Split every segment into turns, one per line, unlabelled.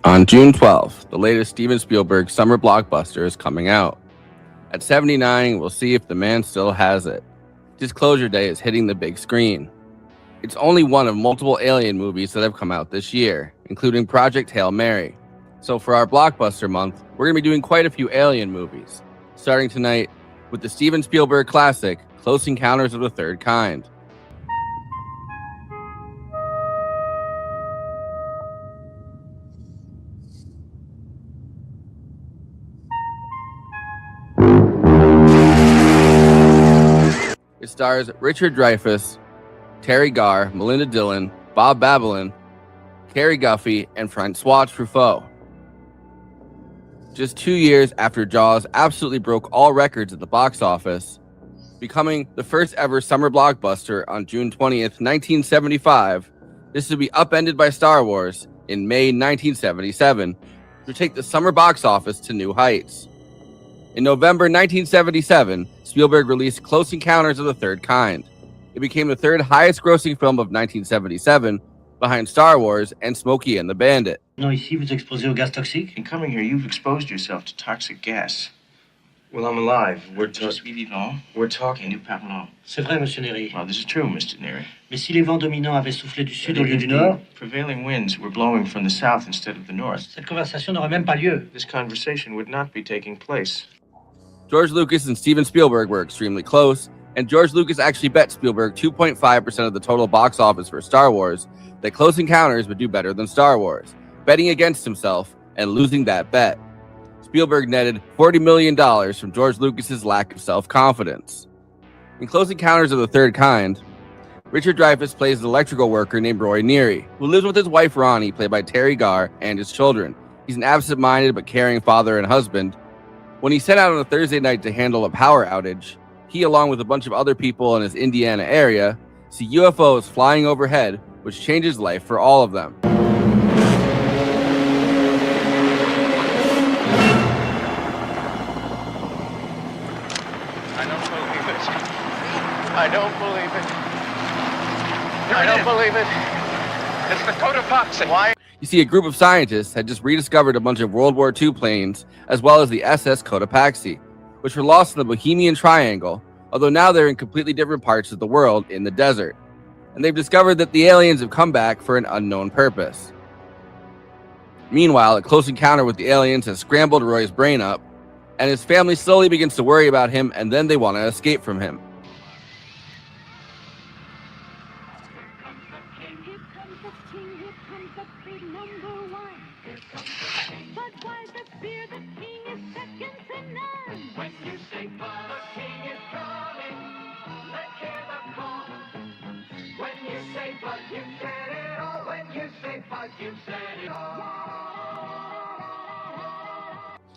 On June 12th, the latest Steven Spielberg summer blockbuster is coming out. At 79, we'll see if the man still has it. Disclosure Day is hitting the big screen. It's only one of multiple Alien movies that have come out this year, including Project Hail Mary. So for our blockbuster month, we're going to be doing quite a few Alien movies, starting tonight with the Steven Spielberg classic, Close Encounters of the Third Kind. It stars Richard Dreyfuss, Teri Garr, Melinda Dillon, Babalan, Carey Guffey, and Francois Truffaut. Just 2 years after Jaws absolutely broke all records at the box office, becoming the first ever summer blockbuster on June 20th, 1975, this would be upended by Star Wars in May 1977 to take the summer box office to new heights. In November 1977, Spielberg released Close Encounters of the Third Kind. It became the third highest grossing film of 1977, behind Star Wars and Smokey and the Bandit.
Non, ici, vous exposez au gaz toxique?
In coming here, you've exposed yourself to toxic gas. Well, I'm alive.
Je suis vivant.
We're talking.
Nous parlons. C'est vrai, Monsieur Neri.
Well, this is true, Mr. Neri.
Mais si les vents dominants avaient soufflé du sud au lieu du nord,
prevailing winds were blowing from the south instead of the north,
cette conversation n'aurait même pas lieu.
This conversation would not be taking place.
George Lucas and Steven Spielberg were extremely close, and George Lucas actually bet Spielberg 2.5% of the total box office for Star Wars that Close Encounters would do better than Star Wars, betting against himself and losing that bet. Spielberg netted $40 million from George Lucas's lack of self-confidence. In Close Encounters of the Third Kind, Richard Dreyfuss plays an electrical worker named Roy Neary, who lives with his wife Ronnie, played by Teri Garr, and his children. He's an absent-minded but caring father and husband. When he's sent out on a Thursday night to handle a power outage, he, along with a bunch of other people in his Indiana area, see UFOs flying overhead, which changes life for all of them.
I don't believe it. I don't believe it. It's the Cotopaxi. Why?
You see, a group of scientists had just rediscovered a bunch of World War II planes, as well as the SS Cotopaxi, which were lost in the Bohemian Triangle, although now they're in completely different parts of the world in the desert. And they've discovered that the aliens have come back for an unknown purpose. Meanwhile, a close encounter with the aliens has scrambled Roy's brain up, and his family slowly begins to worry about him, and then they want to escape from him.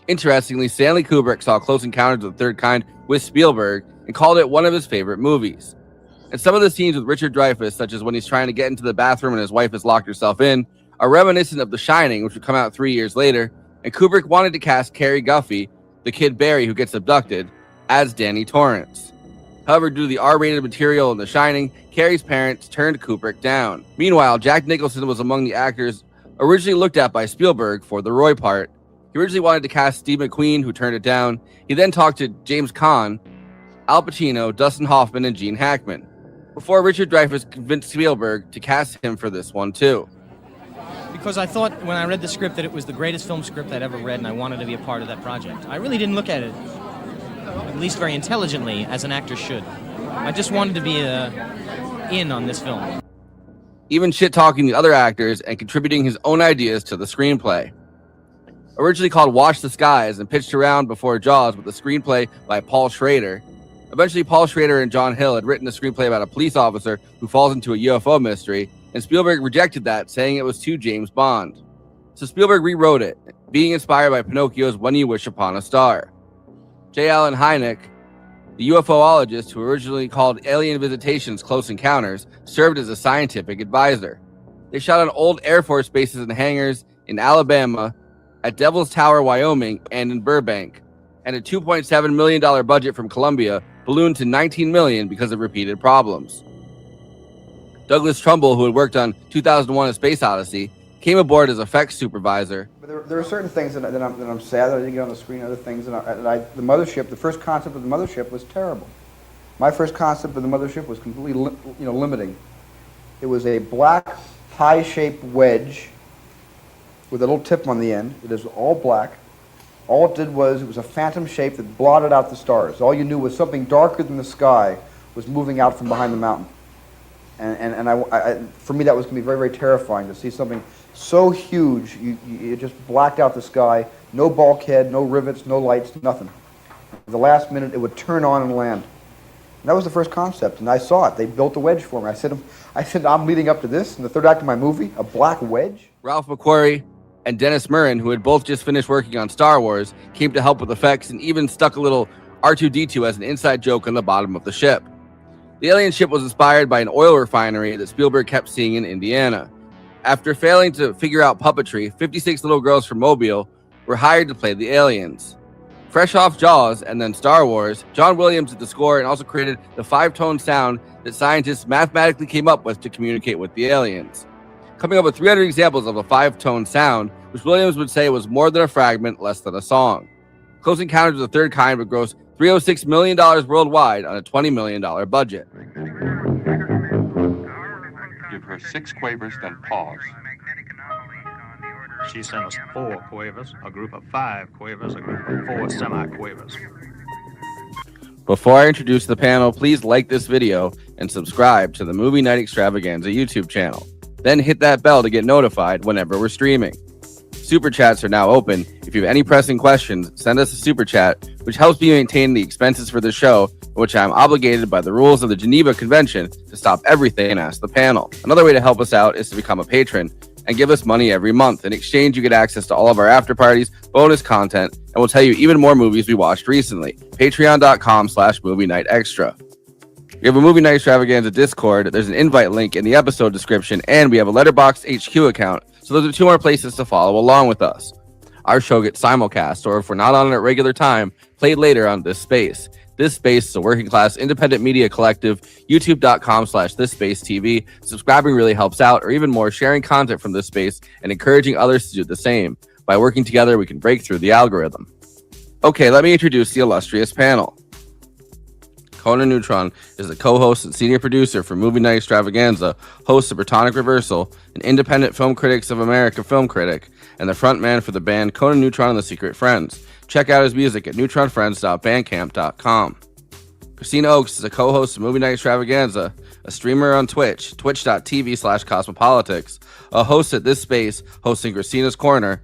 Interestingly, Stanley Kubrick saw Close Encounters of the Third Kind with Spielberg and called it one of his favorite movies. And some of the scenes with Richard Dreyfuss, such as when he's trying to get into the bathroom and his wife has locked herself in, are reminiscent of The Shining, which would come out 3 years later, and Kubrick wanted to cast Carey Guffey, the kid Barry who gets abducted, as Danny Torrance. However, due to the R-rated material in The Shining, Carey's parents turned Kubrick down. Meanwhile, Jack Nicholson was among the actors originally looked at by Spielberg for the Roy part. He originally wanted to cast Steve McQueen, who turned it down. He then talked to James Caan, Al Pacino, Dustin Hoffman, and Gene Hackman, before Richard Dreyfuss convinced Spielberg to cast him for this one too.
Because I thought when I read the script that it was the greatest film script I'd ever read, and I wanted to be a part of that project. I really didn't look at it, at least very intelligently, as an actor should. I just wanted to be in on this film.
Even shit-talking the other actors and contributing his own ideas to the screenplay. Originally called Watch the Skies and pitched around before Jaws with a screenplay by Paul Schrader. Eventually, Paul Schrader and John Hill had written a screenplay about a police officer who falls into a UFO mystery, and Spielberg rejected that, saying it was too James Bond. So Spielberg rewrote it, being inspired by Pinocchio's When You Wish Upon a Star. J. Allen Hynek, the UFOologist who originally called Alien Visitations Close Encounters, served as a scientific advisor. They shot on old Air Force bases and hangars in Alabama, at Devil's Tower, Wyoming, and in Burbank, and a $2.7 million budget from Columbia ballooned to $19 million because of repeated problems. Douglas Trumbull, who had worked on 2001: A Space Odyssey, came aboard as effects supervisor.
There are certain things that I'm sad that I didn't get on the screen. Other things the mothership. The first concept of the mothership was terrible. My first concept of the mothership was completely limiting. It was a black pie-shaped wedge with a little tip on the end. It is all black. All it did was it was a phantom shape that blotted out the stars. All you knew was something darker than the sky was moving out from behind the mountain. And for me, that was going to be very, very terrifying to see something so huge, it just blacked out the sky, no bulkhead, no rivets, no lights, nothing. At the last minute, it would turn on and land. And that was the first concept, and I saw it. They built a wedge for me. I said, I'm leading up to this in the third act of my movie, a black wedge.
Ralph McQuarrie and Dennis Murin, who had both just finished working on Star Wars, came to help with effects and even stuck a little R2-D2 as an inside joke on the bottom of the ship. The alien ship was inspired by an oil refinery that Spielberg kept seeing in Indiana. After failing to figure out puppetry, 56 little girls from Mobile were hired to play the aliens. Fresh off Jaws and then Star Wars, John Williams did the score and also created the 5-tone sound that scientists mathematically came up with to communicate with the aliens. Coming up with 300 examples of a 5-tone sound, which Williams would say was more than a fragment, less than a song. Close Encounters of the Third Kind would gross $306 million worldwide on a $20 million budget.
Give her 6 quavers, then pause.
She sent us 4 quavers, a group of 5 quavers, a group of 4 semi-quavers.
Before I introduce the panel, please like this video and subscribe to the Movie Night Extravaganza YouTube channel. Then hit that bell to get notified whenever we're streaming. Super chats are now open. If you have any pressing questions, send us a super chat, which helps me maintain the expenses for the show, which I'm obligated by the rules of the Geneva Convention to stop everything and ask the panel. Another way to help us out is to become a patron and give us money every month. In exchange, you get access to all of our after parties, bonus content, and we'll tell you even more movies we watched recently. Patreon.com/Movie Night Extra. We have a Movie Night Extravaganza Discord. There's an invite link in the episode description, and we have a Letterboxd HQ account. So those are 2 more places to follow along with us. Our show gets simulcast, or if we're not on it at regular time, played later on This Space. This Space is a working class independent media collective, youtube.com/thisspacetv. Subscribing really helps out, or even more, sharing content from This Space and encouraging others to do the same. By working together, we can break through the algorithm. Okay, let me introduce the illustrious panel. Conan Neutron is the co-host and senior producer for Movie Night Extravaganza, host of Protonic Reversal, an independent Film Critics of America film critic, and the frontman for the band Conan Neutron and the Secret Friends. Check out his music at neutronfriends.bandcamp.com. Kristina Oakes is a co-host of Movie Night Extravaganza, a streamer on Twitch, twitch.tv/cosmopolitics, a host at This Space, hosting Kristina's Corner,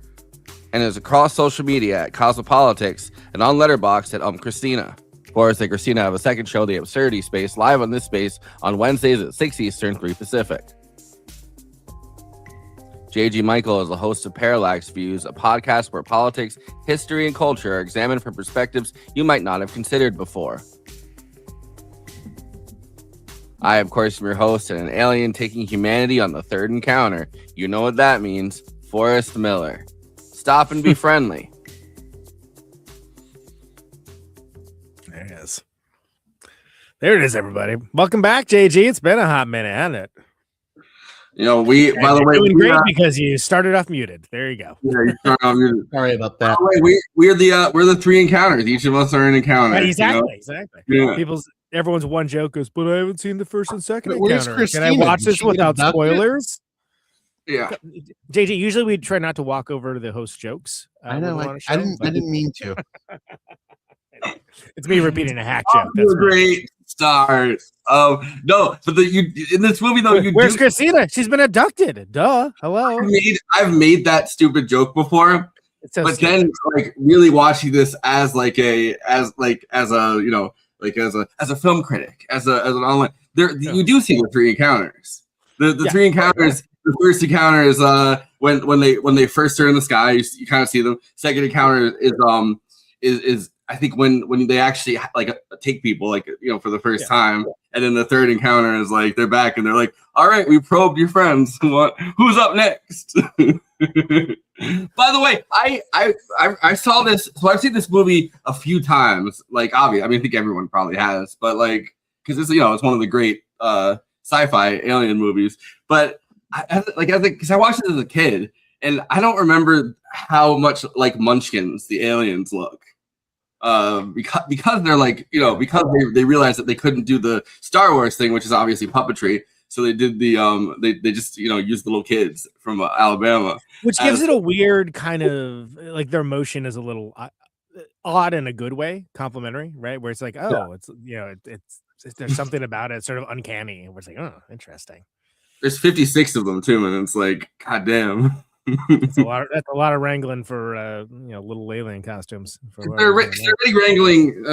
and is across social media at Cosmopolitics and on Letterboxd at Kristina. Forrest and Kristina have a second show, The Absurdity Space, live on This Space on Wednesdays at 6 Eastern, 3 Pacific. J.G. Michael is the host of Parallax Views, a podcast where politics, history, and culture are examined from perspectives you might not have considered before. I, of course, am your host and an alien taking humanity on the third encounter. You know what that means. Forrest Miller. Stop and be friendly.
There it is, everybody. Welcome back, JG. It's been a hot minute, hasn't it?
You know, by the way,
doing great because you started off muted. There you go.
Yeah, you started off muted.
Sorry about that.
By the way, we're the 3 encounters. Each of us are an encounter.
Right, exactly,
you know?
exactly.
Yeah.
Everyone's one joke goes, but I haven't seen the first and second
Where's
encounter. Can I
Kristina?
watch
Did
this
she get
without
abducted?
spoilers?
Yeah.
JG, usually we try not to walk over to the host jokes.
I know. I didn't mean to.
It's me repeating a hack joke.
That's a great start. No, but in this movie though,
where's Kristina? She's been abducted. Duh. Hello.
I've made that stupid joke before, but then like really watching this as a film critic, as an online, you do see the 3 encounters. The 3 encounters. The first encounter is when they first turn in the sky, you kind of see them. Second encounter is I think when they actually like take people for the first time, and then the third encounter is like they're back and they're like, all right, we probed your friends. Who's up next? By the way, I saw this, so I've seen this movie a few times. Like obviously, I think everyone probably has, but like because it's it's one of the great sci-fi alien movies. But because I watched it as a kid, and I don't remember how much like Munchkins the aliens look. Because they're like, because they realized that they couldn't do the Star Wars thing, which is obviously puppetry. So they did they just used the little kids from Alabama,
which gives it a weird kind of like their motion is a little odd in a good way, complimentary, right? Where it's like, it's there's something about it sort of uncanny. Where it's like, oh, interesting.
There's 56 of them too, and it's like, god damn.
That's a lot of wrangling for little alien costumes.
They're already wrangling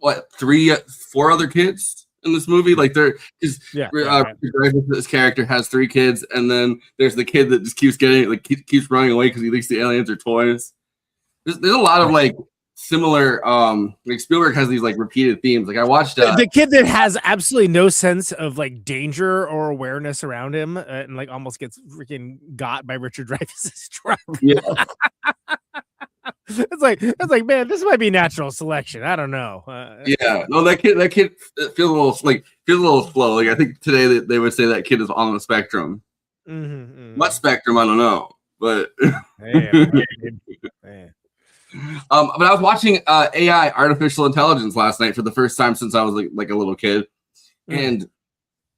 4 other kids in this movie. Like Dreyfuss' character has 3 kids, and then there's the kid that just keeps keeps running away because he thinks the aliens are toys. There's a lot of like similar like Spielberg has these like repeated themes. Like I watched
the kid that has absolutely no sense of like danger or awareness around him and like almost gets freaking got by Richard Dreyfuss's truck.
Yeah.
It's like man, this might be natural selection. I don't know.
No, that kid feels a little slow. Like I think today they would say that kid is on the spectrum. What spectrum? I don't know, but but I was watching AI, artificial intelligence, last night for the first time since I was like a little kid, and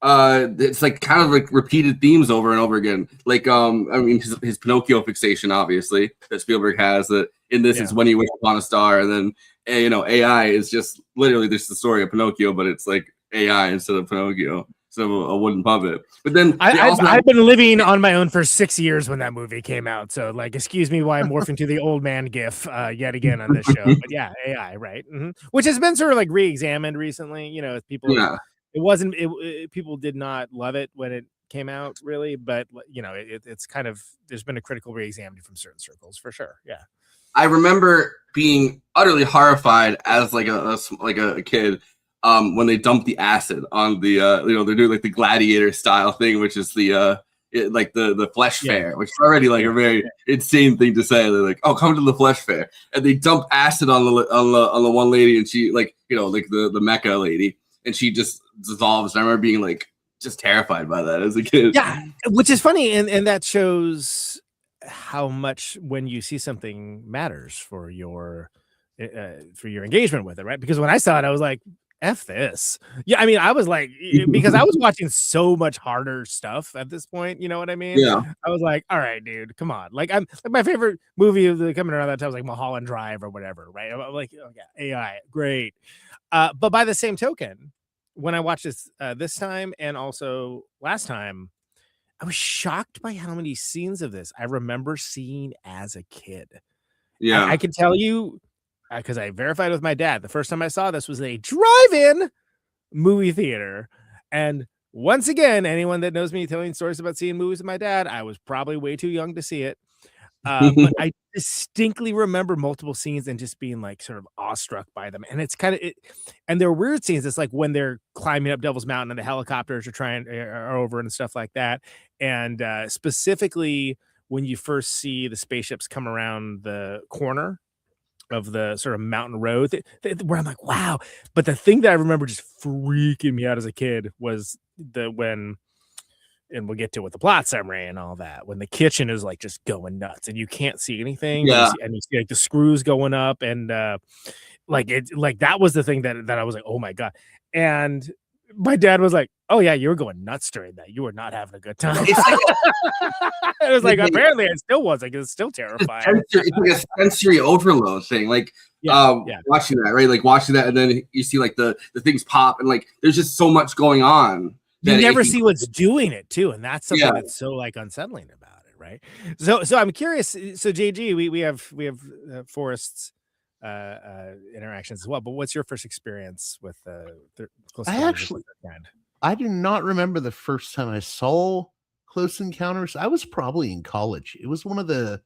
it's like kind of like repeated themes over and over again. Like I mean his Pinocchio fixation, obviously, that Spielberg has. That in this is When You Wish Upon a Star, and then AI is just literally just the story of Pinocchio, but it's like AI instead of Pinocchio. So a wooden puppet. But then
I've been living on my own for 6 years when that movie came out. So like, excuse me why I'm morphing to the old man gif yet again on this show. But yeah, AI, right? Which has been sort of like re-examined recently. People, it wasn't. People did not love it when it came out, really. But it's kind of there's been a critical re-examination from certain circles for sure. Yeah,
I remember being utterly horrified as like a kid. When they dump the acid on the they're doing like the gladiator style thing, which is the flesh fair, which is already like a very insane thing to say. They're like, oh, come to the flesh fair, and they dump acid on the one lady, and she like the Mecca lady, and she just dissolves. I remember being like just terrified by that as a kid.
Yeah, which is funny, and that shows how much when you see something matters for your engagement with it, right? Because when I saw it, I was like, F this. Yeah, I mean, I was like, because I was watching so much harder stuff at this point, you know what I mean?
Yeah.
I was like, all right, dude, come on. Like, I'm like my favorite movie of the coming around that time was like Mulholland Drive or whatever, right? I'm like, oh yeah, AI, great. But by the same token, when I watched this this time and also last time, I was shocked by how many scenes of this I remember seeing as a kid.
Yeah,
I can tell you. Because I verified with my dad, the first time I saw this was a drive-in movie theater. And once again, anyone that knows me telling stories about seeing movies with my dad, I was probably way too young to see it. But I distinctly remember multiple scenes and just being like sort of awestruck by them. And it's kind of and they're weird scenes. It's like when they're climbing up Devil's Mountain and the helicopters are over and stuff like that. And specifically when you first see the spaceships come around the corner of the sort of mountain road where I'm like, wow. But the thing that I remember just freaking me out as a kid was and we'll get to with the plot summary and all that, when the kitchen is like just going nuts and you can't see anything.
Yeah.
And you see like the screws going up and that was the thing that I was like, oh my God. And my dad was like, oh yeah, you were going nuts during that. You were not having a good time. It was like, apparently it still was. Like, it's still terrifying.
It's like a sensory overload thing. Like, watching that, right? Like watching that, and then you see like the things pop, and like there's just so much going on.
You never see what's doing it too, and that's something that's so like unsettling about it, right? So I'm curious. So JG, we have Forrest's interactions as well, but what's your first experience with
I do not remember the first time I saw Close Encounters. I was probably in college. It was one of the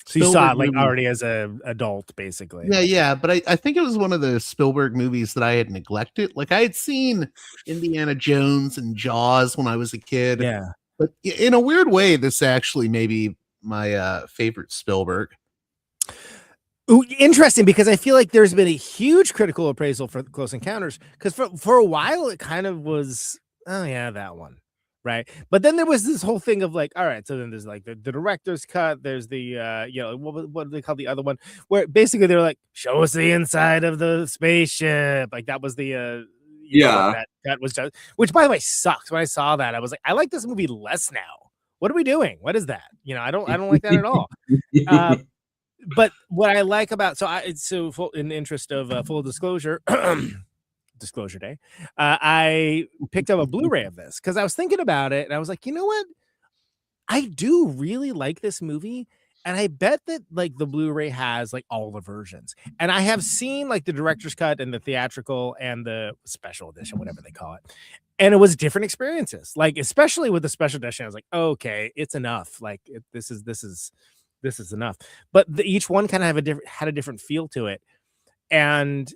so you saw it like already as an adult, basically.
Yeah, but I think it was one of the Spielberg movies that I had neglected. Like I had seen Indiana Jones and Jaws when I was a kid.
Yeah,
but in a weird way, this actually may be my favorite Spielberg.
Ooh, interesting, because I feel like there's been a huge critical appraisal for Close Encounters, because for a while it kind of was, oh yeah, that one. right? But then there was this whole thing of like, all right, so then there's like the director's cut, there's the what do they call the other one, where basically they're like, show us the inside of the spaceship, like that was the that was just, which by the way sucks. When I saw that, I was like, I like this movie less now. What are we doing? What is that? I don't like that at all. But what I like about in the interest of full disclosure, disclosure day, I picked up a Blu-ray of this because I was thinking about it and I was like, you know what? I do really like this movie, and I bet that like the Blu-ray has like all the versions, and I have seen like the director's cut and the theatrical and the special edition, whatever they call it, and it was different experiences. Like especially with the special edition, I was like, okay, it's enough. Like this is enough. But each one kind of had a different feel to it, and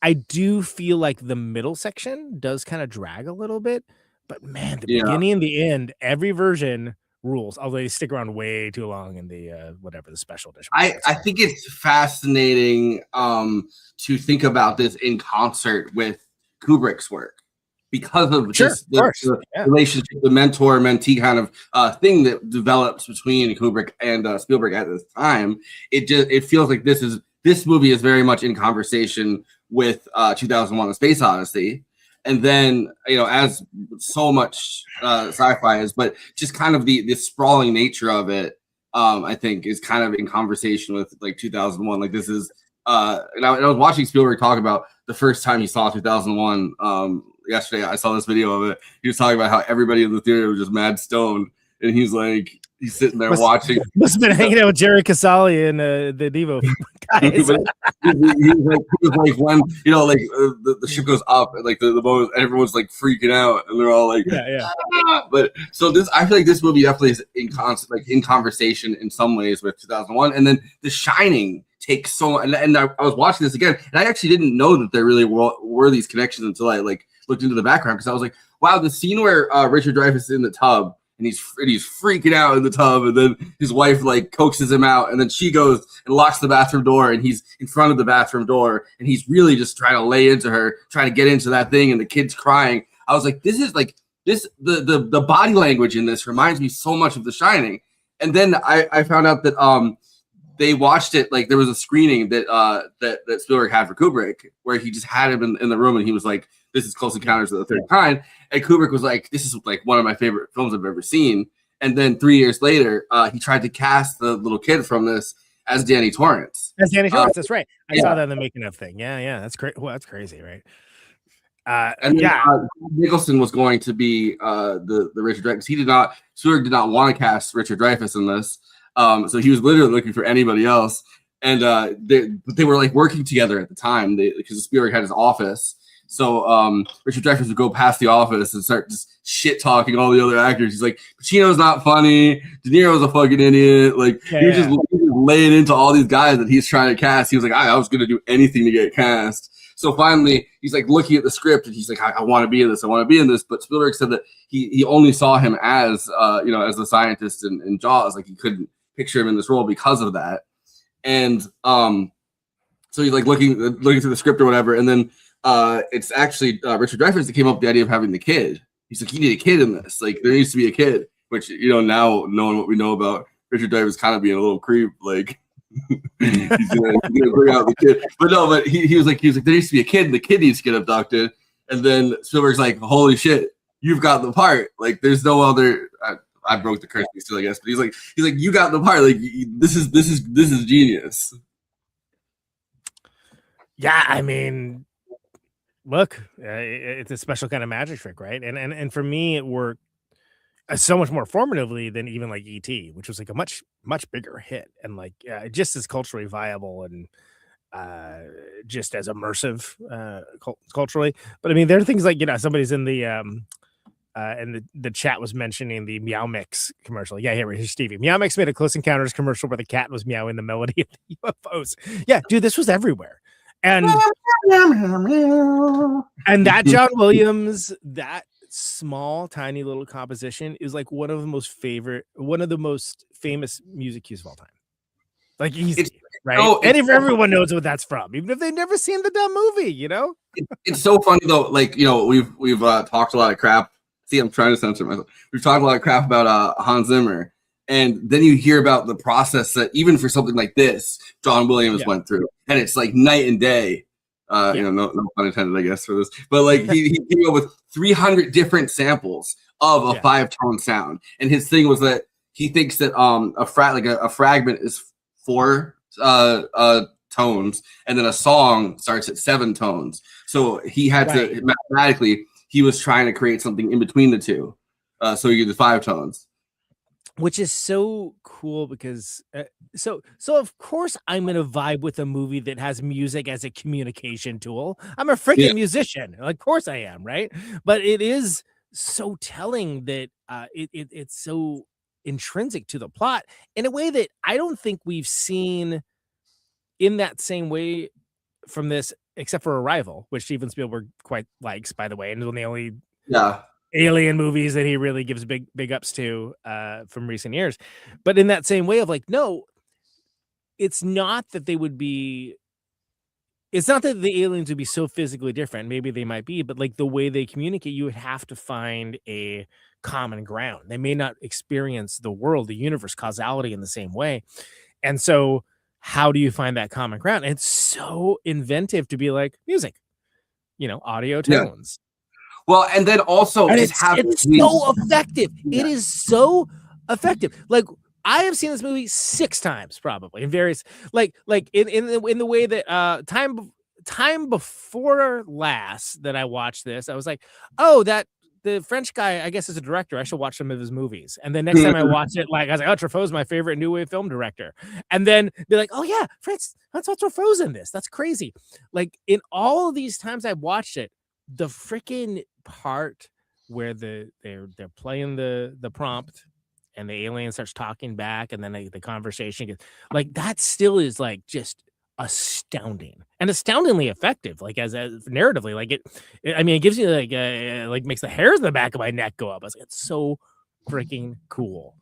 I do feel like the middle section does kind of drag a little bit. But man, the beginning and the end, every version rules. Although they stick around way too long in the the special edition.
I think it's fascinating to think about this in concert with Kubrick's work because of just the relationship, the mentor-mentee kind of thing that develops between Kubrick and Spielberg at this time. It feels like this movie is very much in conversation with 2001: A Space Odyssey. And then, as so much sci-fi is, but just kind of the sprawling nature of it, I think is kind of in conversation with like 2001. Like this is, and I was watching Spielberg talk about the first time he saw 2001 yesterday. I saw this video of it. He was talking about how everybody in the theater was just mad stoned. And he's like, he's sitting there watching.
Must have bbeen hanging out with Jerry Casale and the Devo guys.
he was like when the ship goes up, and like the boat, everyone's like freaking out, and they're all like, Ah! But so I feel like this movie definitely is in conversation in some ways with 2001, and then The Shining takes so. And I was watching this again, and I actually didn't know that there really were these connections until I like looked into the background, because I was like, wow, the scene where Richard Dreyfuss is in the tub. And he's freaking out in the tub, and then his wife like coaxes him out, and then she goes and locks the bathroom door, and he's in front of the bathroom door, and he's really just trying to lay into her, trying to get into that thing, and the kid's crying. I was like, this is like this the body language in this reminds me so much of The Shining. And then I found out that they watched it, like there was a screening that Spielberg had for Kubrick where he just had him in the room, and he was like, this is Close Encounters of the Third Kind. And Kubrick was like, this is like one of my favorite films I've ever seen. And then 3 years later, he tried to cast the little kid from this as Danny Torrance.
As Danny Torrance, that's right. I saw that in the making of thing. Yeah, that's great. Well, that's crazy, right?
And then, Nicholson was going to be the Richard Dreyfuss. Spielberg did not want to cast Richard Dreyfuss in this. So he was literally looking for anybody else. And they were like working together at the time because Spielberg had his office. So Richard Dreyfuss would go past the office and start just shit talking all the other actors. He's like, Pacino's not funny. De Niro's a fucking idiot. Like he was just laying into all these guys that he's trying to cast. He was like, I was gonna do anything to get cast. So finally, he's like looking at the script and he's like, I want to be in this. I want to be in this. But Spielberg said that he only saw him as as the scientist in Jaws. Like he couldn't picture him in this role because of that. And so he's like looking through the script or whatever, and then. It's actually Richard Dreyfuss that came up with the idea of having the kid. He's like, you need a kid in this. Like, there needs to be a kid. Which, now knowing what we know about Richard Dreyfuss kind of being a little creep, like he's gonna bring out the kid. But no, but he was like, there needs to be a kid, and the kid needs to get abducted. And then Spielberg's like, holy shit, you've got the part. Like, there's no other. I broke the curse still, I guess. But he's like, you got the part. Like, this is genius.
Yeah, I mean. Look, it's a special kind of magic trick, right? And for me, it worked so much more formatively than even like E.T., which was like a much bigger hit and like just as culturally viable and just as immersive culturally. But I mean, there are things like somebody's in the chat was mentioning the Meow Mix commercial. Yeah, here's Stevie. Meow Mix made a Close Encounters commercial where the cat was meowing the melody of the UFOs. Yeah, dude, this was everywhere. And that John Williams, that small, tiny little composition is like one of the most famous music cues of all time. Like easy, right? And if everyone knows what that's from, even if they've never seen the dumb movie,
It's so funny though. Like we've talked a lot of crap See, I'm trying to censor myself. We've talked a lot of crap about Hans Zimmer, and then you hear about the process that even for something like this, John Williams went through, and it's like night and day. No pun intended, I guess, for this. But like he came up with 300 different samples of a 5-tone sound, and his thing was that he thinks that a fragment is 4 tones, and then a song starts at 7 tones. So he had to mathematically. He was trying to create something in between the two, so he did the 5 tones,
which is so cool because so of course I'm gonna vibe with a movie that has music as a communication tool. I'm a freaking musician, of course I am, right? But it is so telling that it's so intrinsic to the plot in a way that I don't think we've seen in that same way from this, except for Arrival, which Steven Spielberg quite likes, by the way, and one of the only alien movies that he really gives big ups to from recent years. But in that same way of like, no, it's not that they would be, it's not that the aliens would be so physically different. Maybe they might be, but like the way they communicate, you would have to find a common ground. They may not experience the world, the universe, causality in the same way. And so how do you find that common ground? And it's so inventive to be like music, audio tones.
Well, and then also
and it's so effective. It is so effective. Like I have seen this movie 6 times, probably in various like in the way that time before last that I watched this, I was like, oh, that the French guy, I guess, is a director. I should watch some of his movies. And then next time I watched it, like I was like, oh, Truffaut's my favorite new wave film director. And then be like, oh yeah, that's what Truffaut's in this. That's crazy. Like in all of these times I watched it, the freaking part where they're playing the prompt and the alien starts talking back, and then the conversation gets like that still is like just astounding and astoundingly effective, like as narratively, like it gives you like makes the hairs in the back of my neck go up. I was like, it's so freaking cool.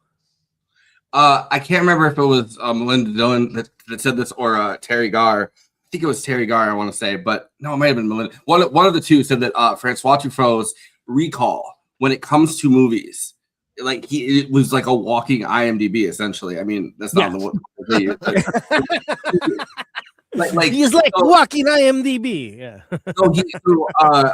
I can't remember if it was Melinda Dillon that said this or Teri Garr. I think it was Teri Garr, I want to say, but no, it might have been Melinda. One of the two said that Francois Truffaut's recall when it comes to movies, like it was like a walking IMDb essentially. I mean, that's not the like
he's like walking IMDb. Yeah.
I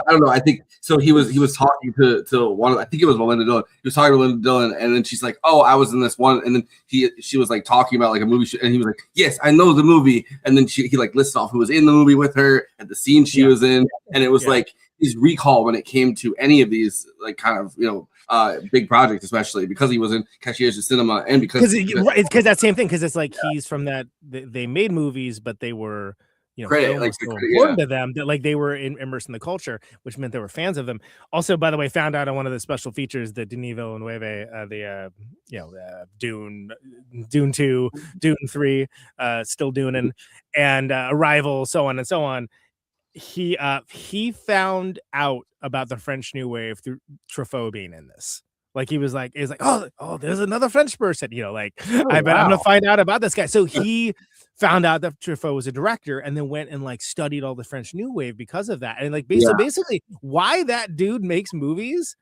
don't know. I think so. He was talking to one. I think it was Melinda Dillon. He was talking to Melinda Dillon, and then she's like, "Oh, I was in this one." And then she was like talking about like a movie, and he was like, "Yes, I know the movie." And then he like lists off who was in the movie with her and the scene she was in, and it was like his recall when it came to any of these like kind of big projects, especially because he was in Cashiers de Cinema, and because
that same thing, because it's like he's from that they made movies, but they were important to them that like they were immersed in the culture, which meant they were fans of them. Also, by the way, found out on one of the special features that Denis Villeneuve, Dune 2, Dune 3, still Duneing, and Arrival, so on and so on. He found out about the French New Wave through Truffaut being in this. Like he was like, oh, there's another French person, I bet I'm gonna find out about this guy. So he found out that Truffaut was a director, and then went and like studied all the French New Wave because of that. And like basically why that dude makes movies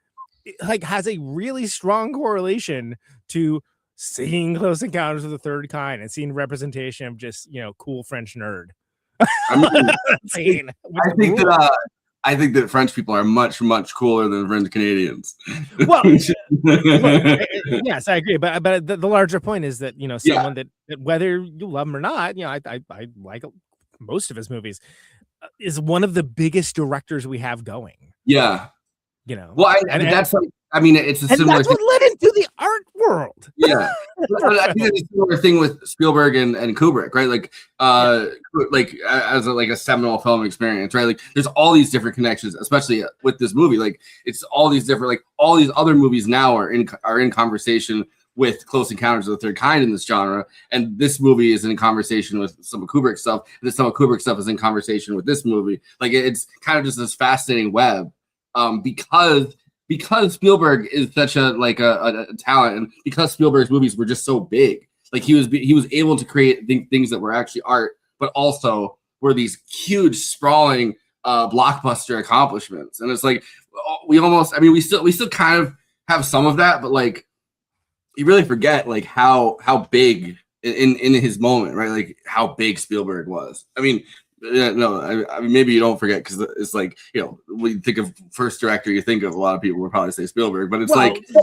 like has a really strong correlation to seeing Close Encounters of the Third Kind and seeing representation of just cool French nerd.
I think that French people are much, much cooler than French Canadians.
Well, yes, I agree. But the larger point is that someone that whether you love him or not, I like most of his movies, is one of the biggest directors we have going.
Yeah. Well, that's like, it's a similar.
That's what led into the art world.
Yeah, I think it's a similar thing with Spielberg and Kubrick, right? Like, as a seminal film experience, right? Like, there's all these different connections, especially with this movie. Like, it's all these different, like, all these other movies now are in conversation with Close Encounters of the Third Kind in this genre, and this movie is in conversation with some of Kubrick's stuff, and some of Kubrick's stuff is in conversation with this movie. Like, it's kind of just this fascinating web, because Spielberg is such a talent, and because Spielberg's movies were just so big, like he was able to create things that were actually art, but also were these huge, sprawling blockbuster accomplishments. And it's like we almost, I mean, we still kind of have some of that, but like you really forget like how big in his moment, right? Like how big Spielberg was. I mean, no, I mean, maybe you don't forget because it's like, you know, when you think of first director, you think of a lot of people would probably say Spielberg, but it's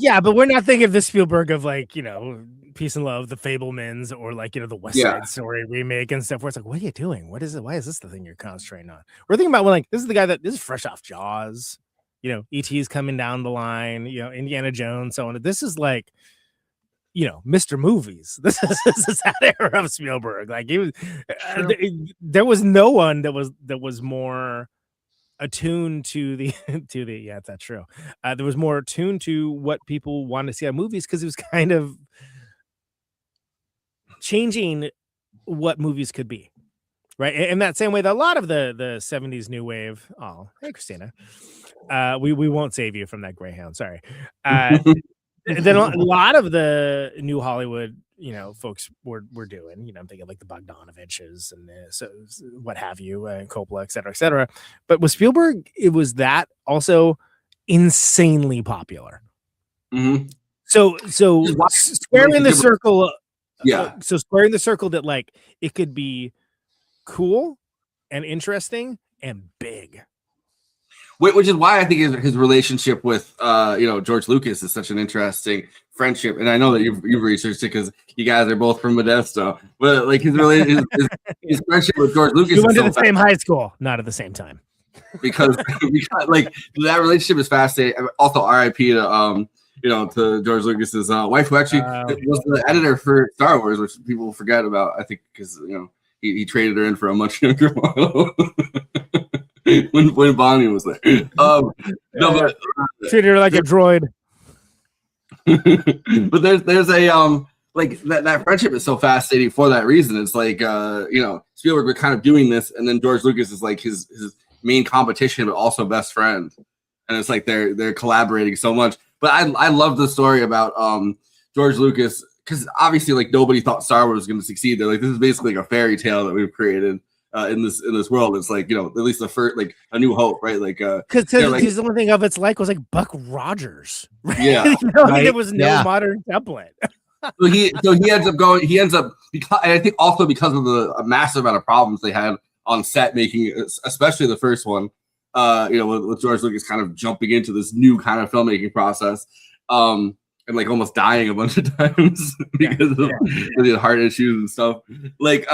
yeah, but we're not thinking of the Spielberg of like, you know, Peace and Love, The Fabelmans, or like, you know, the West Side Story remake and stuff where it's like, what are you doing? What is it? Why is this the thing you're concentrating on? We're thinking about when like, this is the guy that this is fresh off Jaws, you know, E.T.'s coming down the line, you know, Indiana Jones, so on. This is like, you know, Mr. Movies. This is that era of Spielberg. Like he was, there was no one that was more attuned to the yeah, that's true. There was more attuned to what people wanted to see on movies because it was kind of changing what movies could be, right? In that same way that a lot of the 70s new wave. Oh, hey Kristina, we won't save you from that Greyhound. Sorry. Then a lot of the new Hollywood, you know, folks were doing, you know, I'm thinking like the Bogdanoviches and so what have you, Coppola, et cetera. But with Spielberg, it was that also insanely popular.
Mm-hmm.
So squaring the circle, so squaring the circle that like it could be cool and interesting and big.
Which is why I think his relationship with you know, George Lucas is such an interesting friendship, and I know that you've researched it because you guys are both from Modesto. But like his friendship with George Lucas,
we went to the same high school, not at the same time,
because like that relationship is fascinating. Also, R.I.P. to you know, to George Lucas's wife, who actually was the editor for Star Wars, which people forget about. I think because you know he traded her in for a much younger model. when Bonnie was there. No, but
treated her like a droid.
But there's a like that friendship is so fascinating for that reason. It's like you know, Spielberg was kind of doing this, and then George Lucas is like his main competition, but also best friend. And it's like they're collaborating so much. But I love the story about George Lucas, because obviously like nobody thought Star Wars was going to succeed. They're like, this is basically like a fairy tale that we've created. In this world, it's like, you know, at least the first, like A New Hope, right? Like
because the only thing of its like was like Buck Rogers, right?
Yeah,
you know, right? There was no modern template.
so he ends up because, and I think also because of the massive amount of problems they had on set making, especially the first one, you know, with George Lucas kind of jumping into this new kind of filmmaking process, and like almost dying a bunch of times because of the heart issues and stuff, like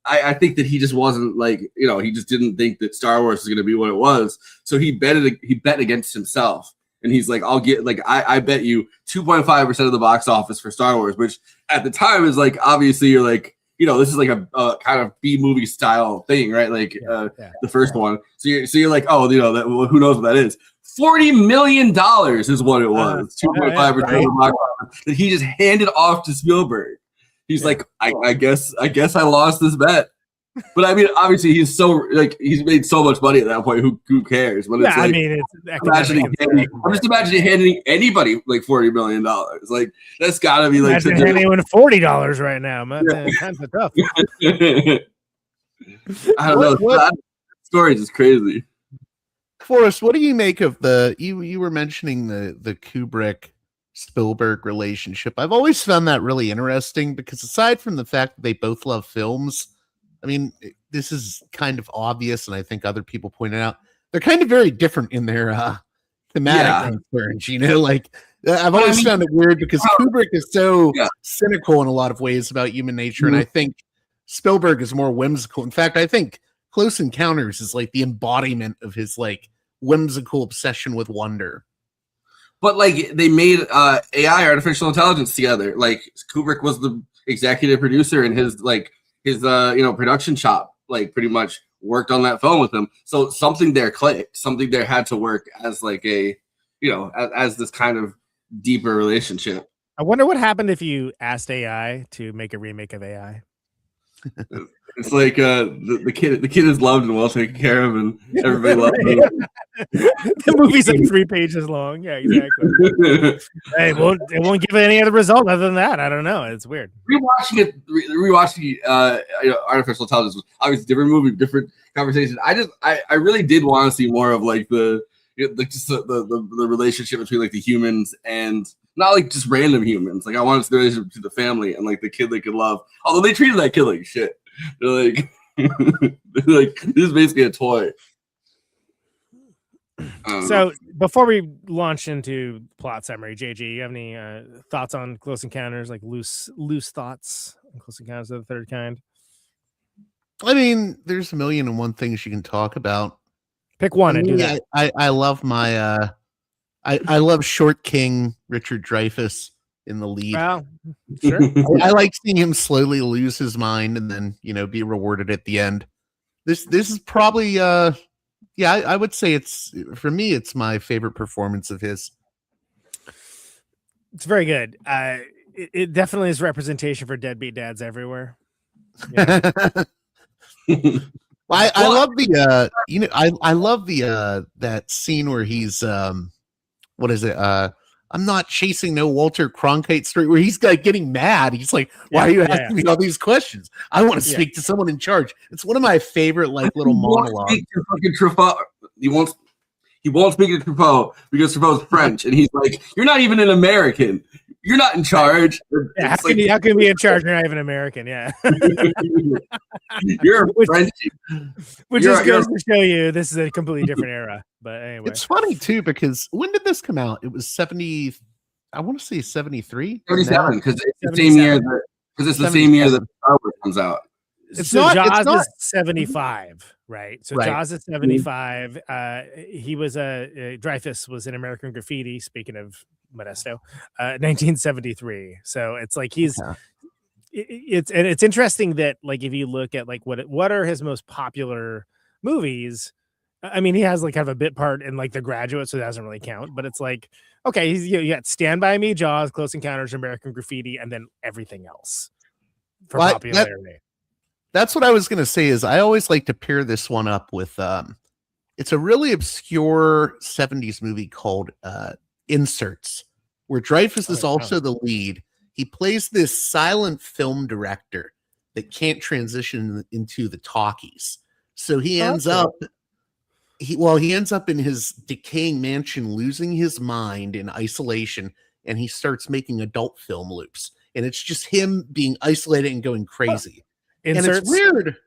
I think that he just wasn't like, you know, he just didn't think that Star Wars was going to be what it was. So he bet against himself. And he's like, I'll get like, I bet you 2.5% of the box office for Star Wars, which at the time is like, obviously you're like, you know, this is like a kind of B movie style thing, right? Like the first one. So you're like, oh, you know, that, well, who knows what that is? $40 million is what it was. 2.5% of the box office that he just handed off to Spielberg. He's like, I guess I lost this bet. But I mean, obviously he's so like he's made so much money at that point. Who cares? But it's like,
I mean,
I'm just imagining handing anybody like $40 million. Like that's gotta be like
handing anyone $40 right now, man. Times are tough.
I don't know. That story is just crazy.
Forrest, what do you make of you were mentioning the Kubrick Spielberg relationship? I've always found that really interesting because aside from the fact that they both love films, I mean, this is kind of obvious, and I think other people pointed out they're kind of very different in their thematic concerns. You know, like I've always found it weird because Kubrick is so cynical in a lot of ways about human nature, and I think Spielberg is more whimsical. In fact, I think Close Encounters is like the embodiment of his like whimsical obsession with wonder.
But like they made AI, artificial intelligence, together. Like Kubrick was the executive producer, and his you know, production shop like pretty much worked on that film with him. So something there clicked. Something there had to work as like a, you know, as this kind of deeper relationship.
I wonder what happened if you asked AI to make a remake of AI.
It's like the kid is loved and well taken care of, and everybody loves him.
The movie's like 3 pages long. Yeah, exactly. Hey, it won't give any other result other than that. I don't know. It's weird.
Rewatching you know, artificial intelligence was obviously a different movie, different conversation. I really did want to see more of like the, like just the relationship between like the humans and not like just random humans. Like I wanted the relationship to the family and like the kid they could love. Although they treated that kid like shit. They're like, they're like this is basically a toy.
So before we launch into plot summary, JG, you have any thoughts on Close Encounters? Like loose thoughts on Close Encounters of the Third Kind?
I mean, there's a million and one things you can talk about.
Pick one and do that.
I love my I love Short King Richard Dreyfuss in the lead.
Well, sure.
I like seeing him slowly lose his mind and then be rewarded at the end. This is probably I would say it's for me it's my favorite performance of his.
It's very good. It definitely is representation for deadbeat dads everywhere. Yeah.
I love the I love the that scene where he's what is it? I'm not chasing no Walter Cronkite story where he's like getting mad. He's like, why are you asking me all these questions? I want to speak to someone in charge. It's one of my favorite like little monologues.
He won't speak to Truffaut because Truffaut's French, and he's like, "You're not even an American. You're not in charge."
Yeah, how can you be in charge? You're not even American. Yeah,
you're French.
Which just goes to show you this is a completely different era. But anyway,
it's funny too because when did this come out? It was 70. I want to say 73,
77, because it's the same year the same year that Star Wars comes out.
Jaws is 75, right? So right. Jaws is 75. He was Dreyfuss was in American Graffiti. Speaking of Modesto, 1973. So it's like it's interesting that like if you look at like what are his most popular movies. I mean, he has like kind of a bit part in like The Graduate, so it doesn't really count. But it's like, okay, you got Stand By Me, Jaws, Close Encounters, American Graffiti, and then everything else for popularity.
That's what I was going to say is I always like to pair this one up with it's a really obscure 70s movie called Inserts, where Dreyfuss is also the lead. He plays this silent film director that can't transition into the talkies. So he ends up he ends up in his decaying mansion losing his mind in isolation, and he starts making adult film loops. And it's just him being isolated and going crazy.
Inserts.
And it's weird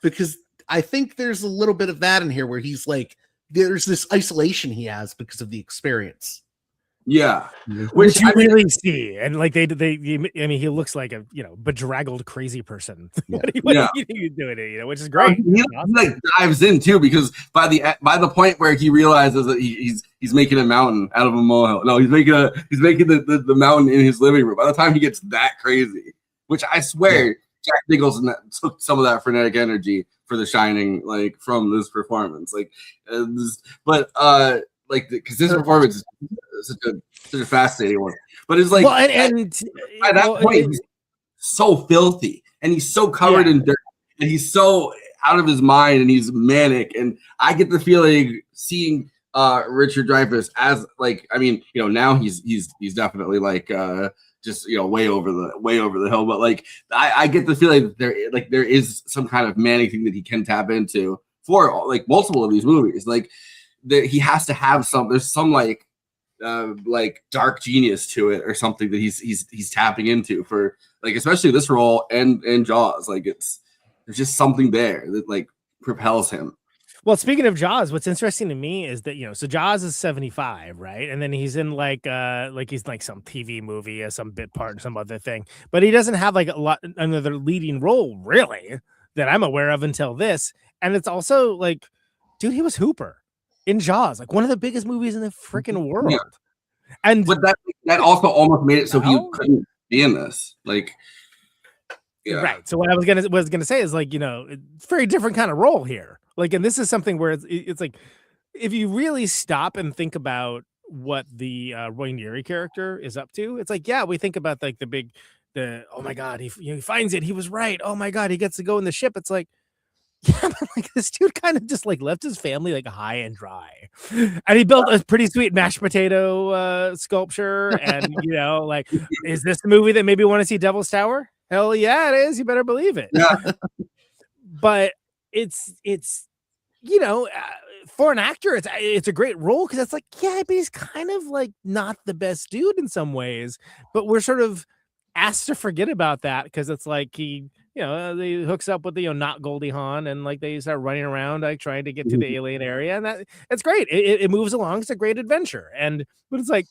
because I think there's a little bit of that in here where he's like, there's this isolation he has because of the experience.
Yeah,
which you really see, and like I mean, he looks like a bedraggled crazy person. What are you doing? Which is great.
He like dives in too because by the point where he realizes that he's making a mountain out of a molehill. No, he's making the mountain in his living room. By the time he gets that crazy, which I swear Jack Nicholson took some of that frenetic energy for The Shining, like from this performance, because this performance is such a fascinating one. But it's like, and by that point, he's so filthy and he's so covered in dirt and he's so out of his mind and he's manic. And I get the feeling seeing Richard Dreyfuss as like, I mean, now he's definitely like just way over the hill. But like, I get the feeling that there is some kind of manic thing that he can tap into for like multiple of these movies. Like, that he has to have there's some like dark genius to it or something that he's tapping into for like especially this role and Jaws. Like there's just something there that like propels him.
Well, speaking of Jaws, what's interesting to me is that so Jaws is 75, right? And then he's in like he's like some TV movie or some bit part or some other thing, but he doesn't have like another leading role really that I'm aware of until this. And it's also like, dude, he was Hooper in Jaws, like one of the biggest movies in the freaking world. Yeah. And
but that also almost made it so he couldn't be in this. Like,
right. So what I was gonna say is like, it's a very different kind of role here. Like, and this is something where it's like, if you really stop and think about what the Roy Neary character is up to, it's like, we think about like oh my God, he finds it, he was right. Oh my God, he gets to go in the ship. It's like, but like this dude kind of just like left his family like high and dry, and he built a pretty sweet mashed potato sculpture. And like, is this the movie that maybe want to see Devil's Tower? Hell yeah, it is. You better believe it.
Yeah.
But it's for an actor, it's a great role because it's like, yeah, but he's kind of like not the best dude in some ways, but we're sort of asked to forget about that because it's like he they hooks up with the not Goldie Hawn and like they start running around like trying to get to the alien area, and it's great. It moves along. It's a great adventure, but it's like,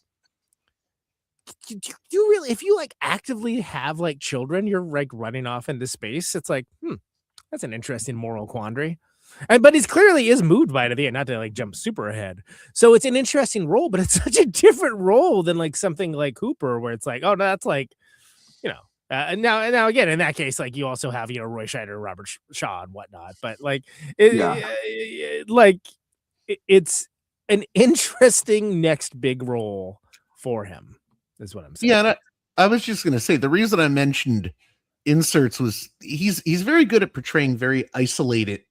do you really, if you like actively have like children, you're like running off into space. It's like, that's an interesting moral quandary. But he's clearly is moved by it at the end, not to like jump super ahead. So it's an interesting role, but it's such a different role than like something like Cooper, where it's like, oh, no, that's like, now again, in that case, like you also have, Roy Scheider, Robert Shaw and whatnot, but like, it's an interesting next big role for him is what I'm saying.
Yeah. And I was just going to say, the reason I mentioned inserts was he's very good at portraying very isolated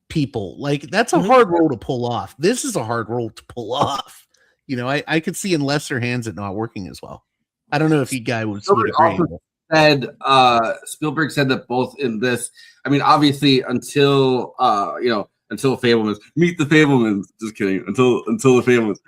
people. Like that's a hard role to pull off. This is a hard role to pull off. I could see in lesser hands it not working as well. I don't know if you guys would agree.
Spielberg said that both in this, I mean, obviously until until Fabelmans, meet the Fabelmans. Just kidding. Until the Fabelmans,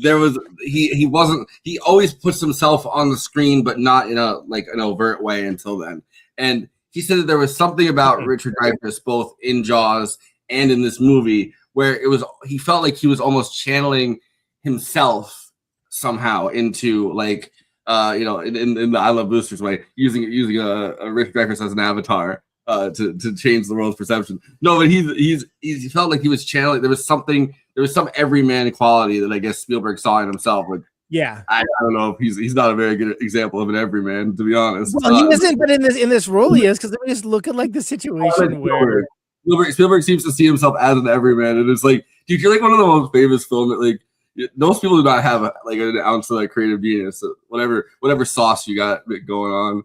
there was he always puts himself on the screen, but not in an overt way until then. And he said that there was something about Richard Dreyfuss, both in Jaws and in this movie, where he felt like he was almost channeling himself somehow into like. In the I Love Boosters way, using a Richard Dreyfuss as an avatar to change the world's perception. No, but he felt like he was channeling. There was some everyman quality that I guess Spielberg saw in himself. Like, yeah, I don't know if he's not a very good example of an everyman, to be honest.
Well, he isn't, but in this role he is, because we just look at like the situation where
Spielberg seems to see himself as an everyman, and it's like, dude, you're like one of the most famous films that like. Most people do not have an ounce of like creative genius. So whatever sauce you got going on.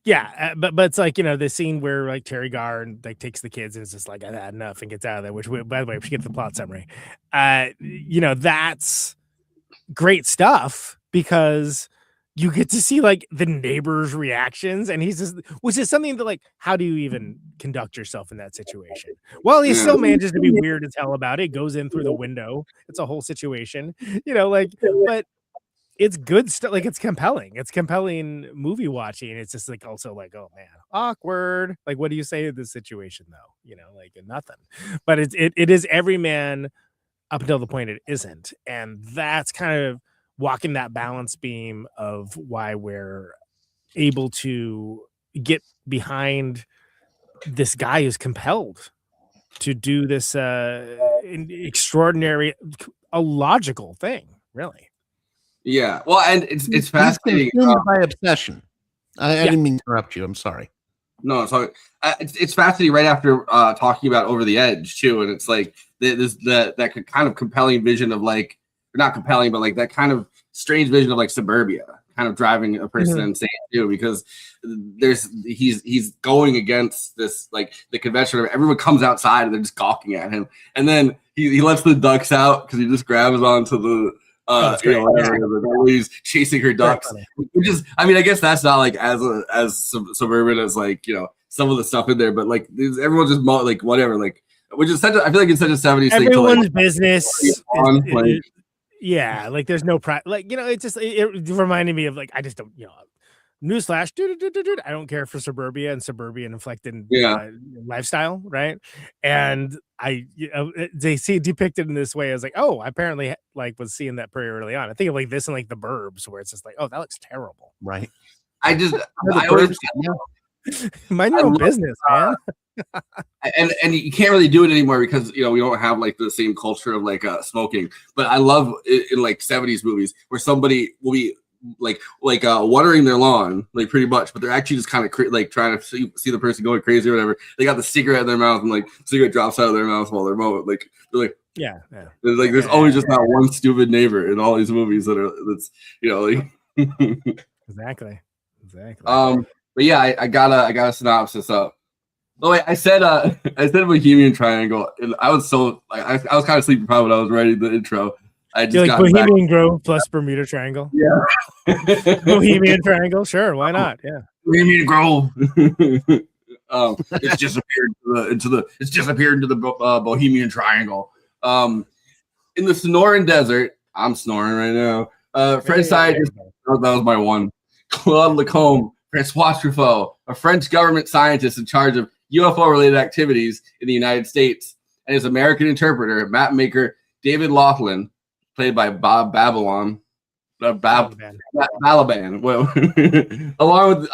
Yeah, but it's like the scene where like Teri Garr like takes the kids and is just like, I've had enough, and gets out of there. Which, by the way, we should get the plot summary. That's great stuff because you get to see like the neighbors' reactions, and he's just, which is something that like, how do you even conduct yourself in that situation? Well, he still manages to be weird as hell about it. Goes in through the window. It's a whole situation, but it's good stuff. Like it's compelling. It's compelling movie watching. It's just like also like, oh man, awkward. Like, what do you say in this situation though? Like nothing. But it is every man up until the point it isn't, and that's kind of walking that balance beam of why we're able to get behind this guy who's compelled to do this extraordinary, illogical thing, really.
Yeah, well, and it's fascinating.
By obsession. I didn't mean to interrupt you. I'm sorry.
No, so it's fascinating. Right after talking about Over the Edge too, and it's like that kind of compelling vision of like, or not compelling, but like that kind of strange vision of like suburbia, kind of driving a person insane too, because he's going against this like the convention of everyone comes outside and they're just gawking at him, and then he lets the ducks out because he just grabs onto the. He's chasing her ducks, which is, I mean, I guess that's not like as suburban as like some of the stuff in there, but like everyone just like whatever, like which is such. I feel like it's such a 70s thing.
Everyone's business. Yeah, like there's no like it's just it reminded me of like I just don't newsflash, I don't care for suburbia and suburban inflected lifestyle, right? And they see it depicted in this way as like, oh, I apparently like was seeing that pretty early on. I think of like this and like The Burbs, where it's just like, oh, that looks terrible,
right?
I always
mind your own business, man.
and you can't really do it anymore because we don't have like the same culture of like smoking. But I love in like 70s movies where somebody will be like watering their lawn, like pretty much, but they're actually just kind of like trying to see the person going crazy or whatever. They got the cigarette in their mouth and like cigarette drops out of their mouth while they're mowing. Like they're like there's always just that one stupid neighbor in all these movies that's like
exactly.
But yeah, I got a synopsis up. Oh wait, I said Bohemian Triangle, and I was so like I was kind of sleepy when I was writing the intro. I just got
Bohemian Grove plus Bermuda Triangle.
Yeah,
Bohemian Triangle, sure, why not? Yeah,
Bohemian Grove. It's disappeared it's disappeared into the Bohemian Triangle. In the Sonoran Desert, I'm snoring right now. French scientist, that was my one. Claude Lacombe, Francois Truffaut, a French government scientist in charge of UFO-related activities in the United States, and his American interpreter, mapmaker David Laughlin, played by Babalan. Balaban. Along with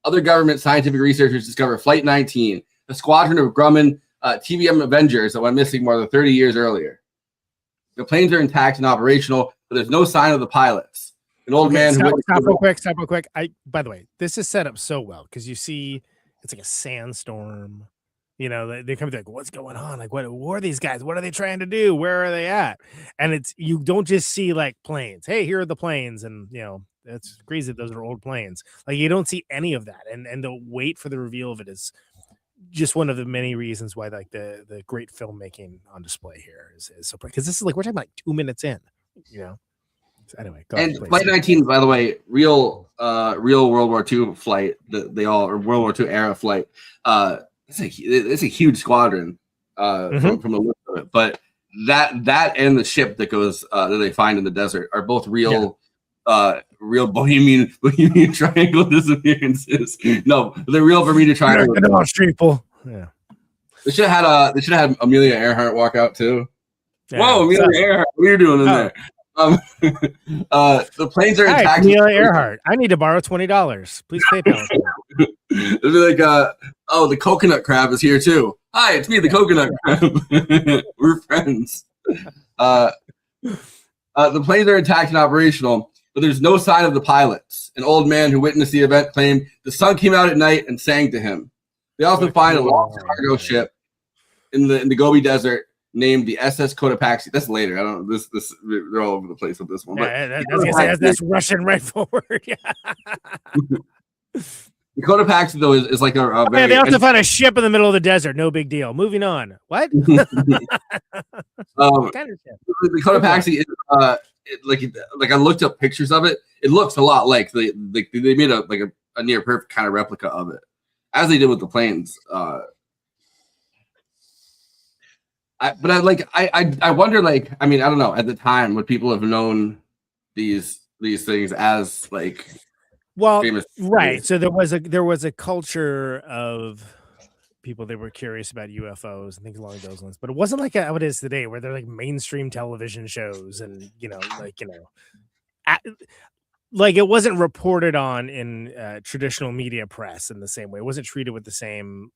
other government scientific researchers, discovered Flight 19, a squadron of Grumman TVM Avengers that went missing more than 30 years earlier. The planes are intact and operational, but there's no sign of the pilots. An old man
Stop real quick. By the way, this is set up so well because you see it's like a sandstorm. You know, they come to like, what's going on? Like, what are these guys? What are they trying to do? Where are they at? And it's you don't just see like planes. Hey, here are the planes, and you know it's crazy. Those are old planes. Like you don't see any of that, and the wait for the reveal of it is just one of the many reasons why like the great filmmaking on display here is so because this is like we're talking about like 2 minutes in, you know. So anyway, go
and
ahead,
Flight 19, by the way, real World War II flight. They all or World War II era flight. It's a huge squadron from the look of it, but that and the ship that goes that they find in the desert are both real. Real Bohemian Triangle disappearances. No, they're real Bermuda Triangle.
People. Yeah.
They should have had Amelia Earhart walk out too.
Yeah.
Whoa, Amelia Earhart, what are you doing in there? The planes are
Hi,
intact.
Amelia Earhart. I need to borrow $20. Please PayPal.
It'd be like, the coconut crab is here too. Hi, it's me, the coconut crab. We're friends. The planes are intact and operational, but there's no sign of the pilots. An old man who witnessed the event claimed the sun came out at night and sang to him. They also find a large cargo ship in the Gobi Desert named the SS Cotopaxi. That's later. I don't know. This they're all over the place with this one.
Yeah,
but
that's Russian right forward. Yeah.
The Cotopaxi though is like a very.
They also found a ship in the middle of the desert. No big deal. Moving on. What?
What kind of ship? The Cotopaxi is like I looked up pictures of it. It looks a lot like they made a near perfect kind of replica of it, as they did with the planes. I wonder, like, I mean, I don't know. At the time, would people have known these things as like,
well,
famous
right? So there was a culture of people that were curious about UFOs and things along those lines, but it wasn't like how it is today, where they're like mainstream television shows and like it wasn't reported on in traditional media press in the same way. It wasn't treated with the same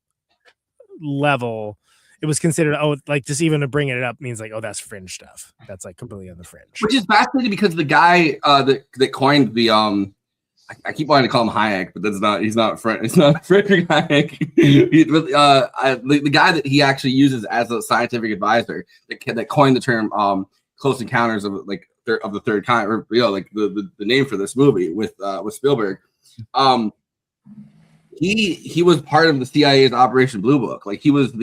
level. It was considered, like just even to bring it up means like, that's fringe stuff. That's like completely on the fringe.
Which is fascinating because the guy that coined the I keep wanting to call him Hayek, but he's not Frederick Hayek. The guy that he actually uses as a scientific advisor that coined the term close encounters of the third kind, or like the name for this movie with Spielberg. He was part of the CIA's Operation Blue Book. Like he was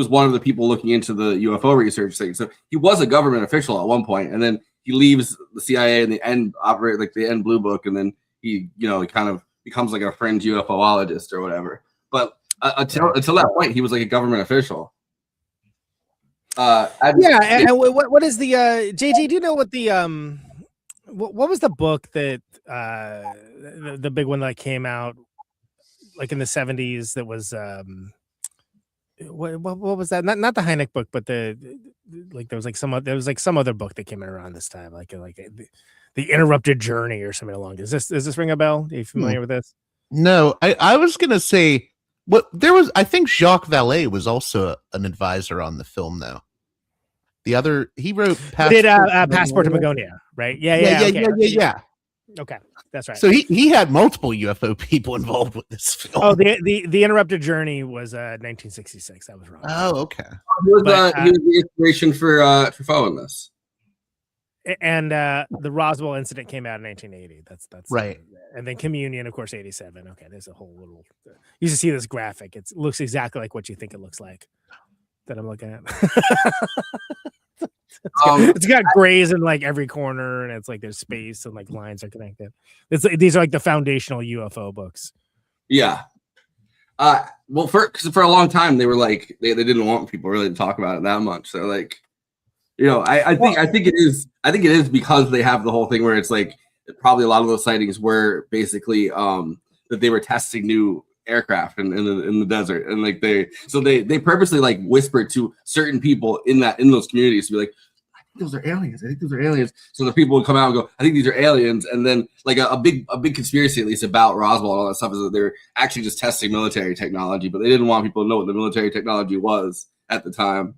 one of the people looking into the UFO research thing. So he was a government official at one point, and then he leaves the CIA and the end Blue Book, and then he kind of becomes like a fringe UFOologist or whatever. But until that point, he was like a government official.
And what is the JJ? Do you know what the what was the book that the big one that came out like in the 70s that was what was that? Not the Hynek book, but there was some other book that came in around this time, like the Interrupted Journey or something along. Does this ring a bell? Are you familiar with this?
No, I was gonna say I think Jacques Vallée was also an advisor on the film though. He wrote
Passport to Begonia, right? Yeah. Okay, that's right.
So he had multiple UFO people involved with this film.
Oh, the Interrupted Journey was 1966. That was wrong.
Oh, okay.
He was the inspiration for Truffaut in this.
And the Roswell incident came out in 1980. That's
right.
And then Communion, of course, 87. Okay, there's a whole little. You should see this graphic. It looks exactly like what you think it looks like. That I'm looking at. It's got grays in like every corner, and it's like there's space and like lines are connected. These are like the foundational UFO books.
Yeah. Well, for a long time they were like they didn't want people really to talk about it that much. So like, I think it is because they have the whole thing where it's like probably a lot of those sightings were basically that they were testing new aircraft in the desert, and like they purposely like whispered to certain people in those communities to be like, I think those are aliens. I think those are aliens. So the people would come out and go, I think these are aliens, and then like a big conspiracy at least about Roswell and all that stuff is that they're actually just testing military technology, but they didn't want people to know what the military technology was at the time.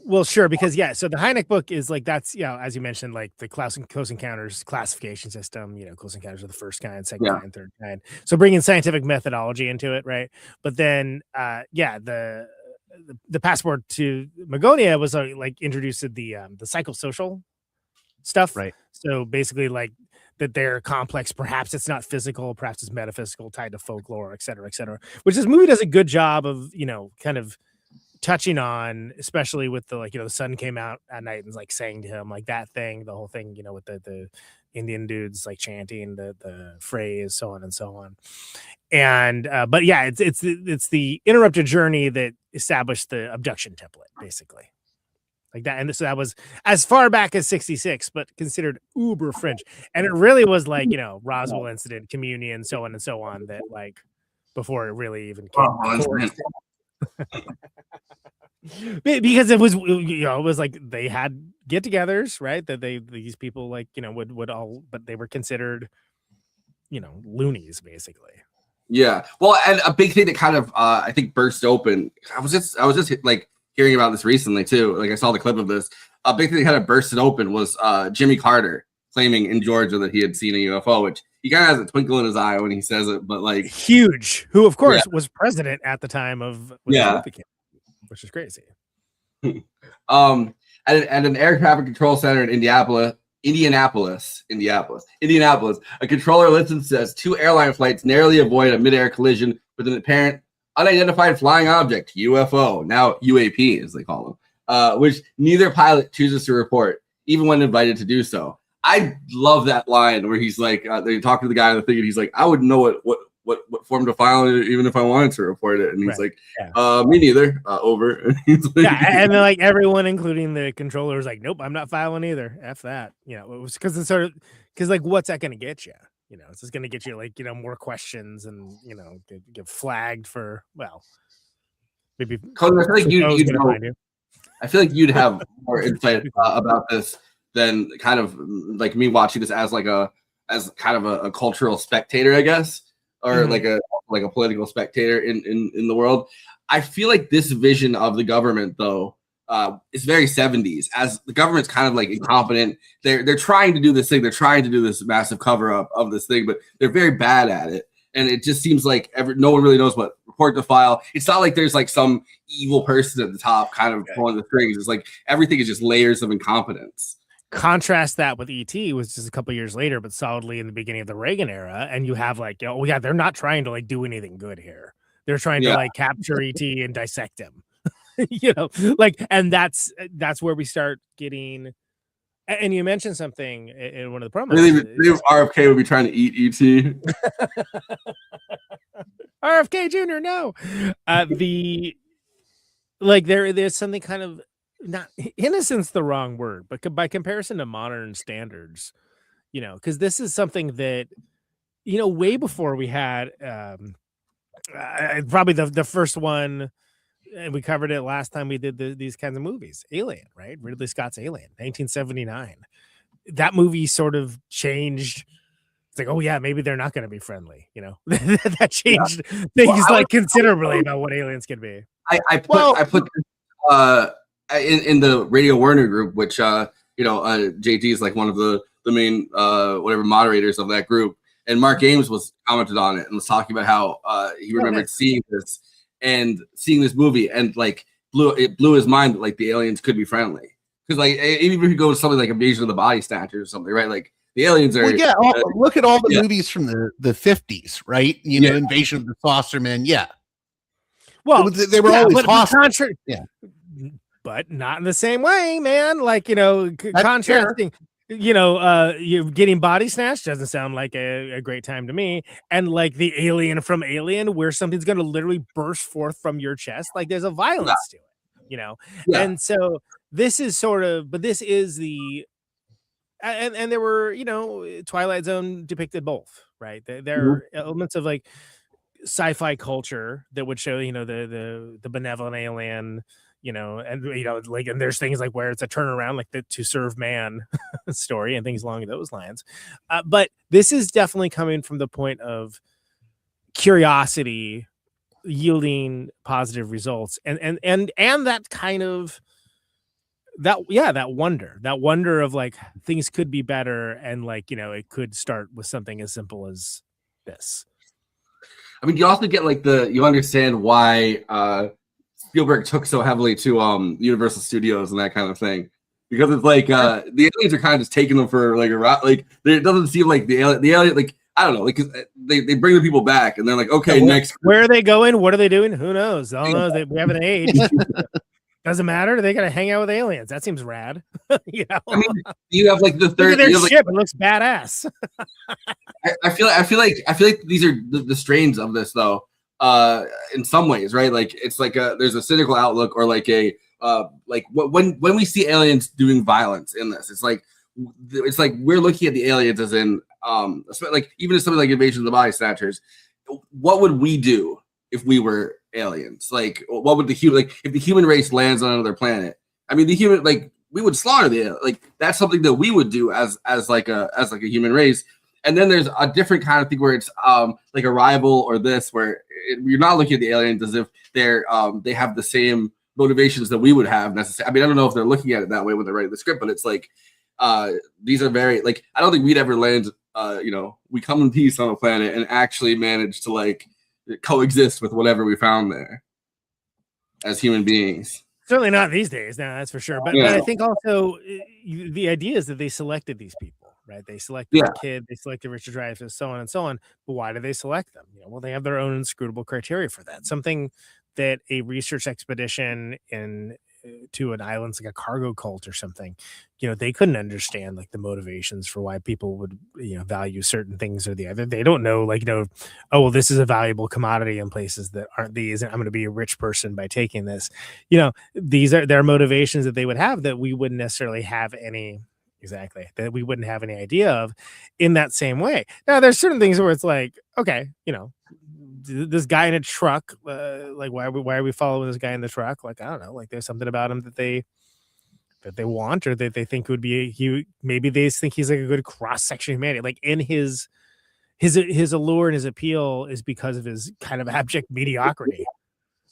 Well, sure, because so the Hynek book is like that's as you mentioned, like the Close Encounters classification system. Close Encounters are the first kind, second kind, third kind. So bringing scientific methodology into it, right? But then, the passport to Magonia was like introduced to the psychosocial stuff,
right?
So basically, like that they're complex. Perhaps it's not physical, perhaps it's metaphysical, tied to folklore, et cetera, et cetera. Which this movie does a good job of, kind of touching on, especially with the the sun came out at night and like saying to him like that thing, the whole thing, with the Indian dudes like chanting the phrase, so on and so on. And but it's the interrupted journey that established the abduction template, basically. Like that, and so that was as far back as 1966, but considered uber fringe. And it really was like Roswell incident, communion, so on and so on, that like before it really even came. Because it was like they had get-togethers, right? That these people like would all, but they were considered loonies, basically.
Yeah, well, and a big thing that kind of I think burst open. I was just like hearing about this recently too. Like I saw the clip of this. A big thing that kind of bursted open was Jimmy Carter claiming in Georgia that he had seen a UFO, which he kind of has a twinkle in his eye when he says it. But like
huge, who of course was president at the time of which is crazy.
At an air traffic control center in Indianapolis, a controller listens as two airline flights narrowly avoid a mid-air collision with an apparent unidentified flying object, UFO, now UAP as they call them, which neither pilot chooses to report, even when invited to do so. I love that line where he's like, they talk to the guy on the thing, and he's like, I wouldn't know what form to file it, even if I wanted to report it. And he's like, me neither. Over. And he's like,
and then like everyone, including the controller, is like, nope, I'm not filing either. F that. It was because like, what's that going to get you? It's just going to get you like more questions and get flagged for maybe.
Colin, I feel like you'd have more insight about this than kind of like me watching this as kind of a cultural spectator, I guess. Or like a political spectator in the world. I feel like this vision of the government, though, is very 70s. As the government's kind of like incompetent, they're trying to do this thing. They're trying to do this massive cover up of this thing, but they're very bad at it. And it just seems like no one really knows what report to file. It's not like there's like some evil person at the top kind of pulling the strings. It's like everything is just layers of incompetence.
Contrast that with ET, was just a couple years later, but solidly in the beginning of the Reagan era, and you have like, they're not trying to like do anything good here. They're trying to like capture ET and dissect him, and that's where we start getting. And you mentioned something in one of the promos.
RFK would be trying to eat ET.
RFK Jr. No, there's something kind of. Not innocence, the wrong word, but by comparison to modern standards, because this is something that, way before we had probably the first one, and we covered it last time we did these kinds of movies, Alien, right? Ridley Scott's Alien, 1979. That movie sort of changed. It's like, oh yeah, maybe they're not going to be friendly. That changed things considerably about what aliens can be.
I put in the Radio Warner group, which JT is like one of the main whatever moderators of that group, and Mark Ames was commented on it and was talking about how he remembered seeing this movie and like blew his mind that like the aliens could be friendly, because like even if you go to something like Invasion of the Body Snatchers or something, right? Like the aliens are
look at all the movies from the 50s, right? Invasion of the Saucermen, well they were always hostile.
But not in the same way, man. Like, contrasting. you're getting body snatched doesn't sound like a great time to me. And like the alien from Alien, where something's going to literally burst forth from your chest, like there's a violence to it,
Yeah.
And so this is but this is and there were, Twilight Zone depicted both, right? There are elements of like sci-fi culture that would show, the benevolent alien, and there's things like where it's a turnaround, like the To Serve Man story and things along those lines. But this is definitely coming from the point of curiosity yielding positive results, and that kind of that wonder of like things could be better, and like it could start with something as simple as this.
I mean, you also get like you understand why Spielberg took so heavily to Universal Studios and that kind of thing, because it's like the aliens are kind of just taking them for like a route. Like it doesn't seem like the alien like I don't know, like they bring the people back and they're like, okay, next.
Where are they going? What are they doing? Who knows? All knows we haven't aged. Doesn't matter. They gotta hang out with aliens. That seems rad.
I mean, you have like the third.
Look at their ship. It looks badass.
I feel like these are the strains of this though. In some ways, right? Like it's like there's a cynical outlook, or like when we see aliens doing violence in this, it's like we're looking at the aliens as in like even if something like Invasion of the Body Snatchers, what would we do if we were aliens? Like what would if the human race lands on another planet? I mean, the human we would slaughter that's something that we would do as a human race. And then there's a different kind of thing where it's like Arrival or this, where you're not looking at the aliens as if they have the same motivations that we would have necessarily. I mean, I don't know if they're looking at it that way when they're writing the script, but it's like these are very like I don't think we'd ever land. We come in peace on a planet and actually manage to like coexist with whatever we found there as human beings.
Certainly not these days. No, that's for sure. But I think also the idea is that they selected these people. Right, they selected the kid, they selected Richard Dreyfuss, so on and so on. But why do they select them? Well, they have their own inscrutable criteria for that. Something that a research expedition to an island's like a cargo cult or something, they couldn't understand like the motivations for why people would value certain things or the other. They don't know oh well, this is a valuable commodity in places that aren't these, and I'm going to be a rich person by taking this. These are their motivations that they would have that we wouldn't necessarily have any. Exactly, that we wouldn't have any idea of in that same way. Now, there's certain things where it's like, okay, this guy in a truck, like why are we following this guy in the truck? Like, I don't know, like there's something about him that they want, or that they think would be maybe they think he's like a good cross section of humanity. Like in his allure and his appeal is because of his kind of abject mediocrity,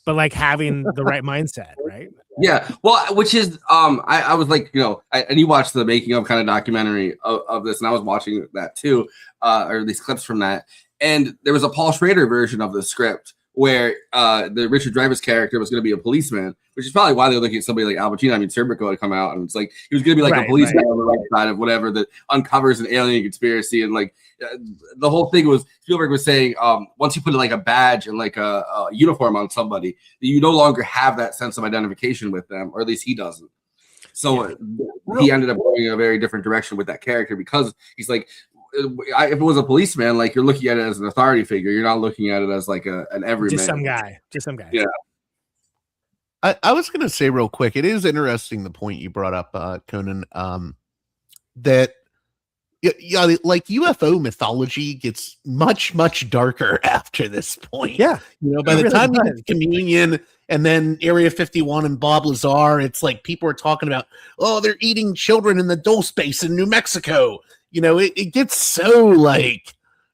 but like having the right mindset, right?
Yeah, well, which is I was like, and you watched the making of kind of documentary of this, and I was watching that too, or these clips from that, and there was a Paul Schrader version of the script where the Richard Dreyfuss character was going to be a policeman, which is probably why they were looking at somebody like Al Pacino. I mean, Serpico had come out, and it's like he was going to be like a policeman on the right side of whatever that uncovers an alien conspiracy, and like the whole thing was Spielberg was saying once you put like a badge and like a uniform on somebody, you no longer have that sense of identification with them, or at least he doesn't. So he ended up going in a very different direction with that character, because he's like, if it was a policeman, like you're looking at it as an authority figure, you're not looking at it as like an everyman.
Just some guy.
Yeah.
I was going to say real quick, it is interesting the point you brought up, Conan, that like UFO mythology gets much, much darker after this point.
Yeah.
By the time you get to Communion and then Area 51 and Bob Lazar, it's like people are talking about, oh, they're eating children in the Dulce Basin in New Mexico. It gets so like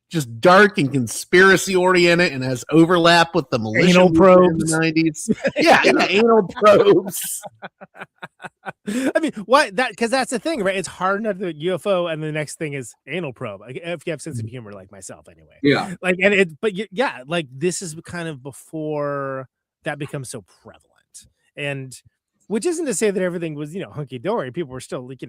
just dark and conspiracy oriented, and has overlap with the militia
anal probes
in the 90s. Yeah, anal probes.
I mean, why that? Because that's the thing, right? It's hard enough to UFO, and the next thing is anal probe. Like, if you have sense of humor, like myself, anyway.
Yeah.
Like, and it, but yeah, like this is kind of before that becomes so prevalent, and which isn't to say that everything was hunky dory. People were still like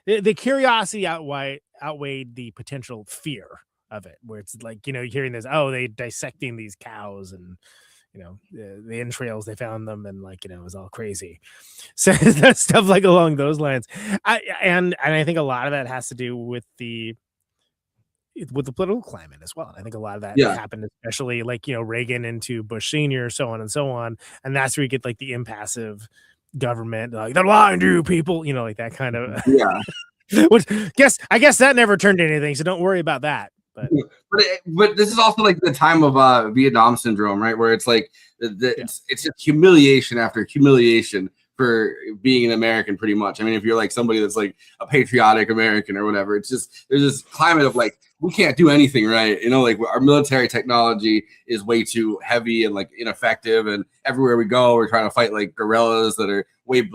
the curiosity outweighed the potential fear of it, where it's like, you're hearing this, oh, they dissecting these cows and, the entrails, they found them, and like, it was all crazy. So that stuff like along those lines. And I think a lot of that has to do with the political climate as well. I think a lot of that happened, especially like, Reagan into Bush Senior, so on and so on. And that's where you get like the impassive government, like they're lying to you people, like that kind of which I guess that never turned into anything, so don't worry about that. But
this is also like the time of Vietnam syndrome, right? Where it's like it's just humiliation after humiliation for being an American, pretty much. I mean, if you're like somebody that's like a patriotic American or whatever, it's just there's this climate of like we can't do anything right. Like our military technology is way too heavy and like ineffective, and everywhere we go, we're trying to fight like guerrillas that are way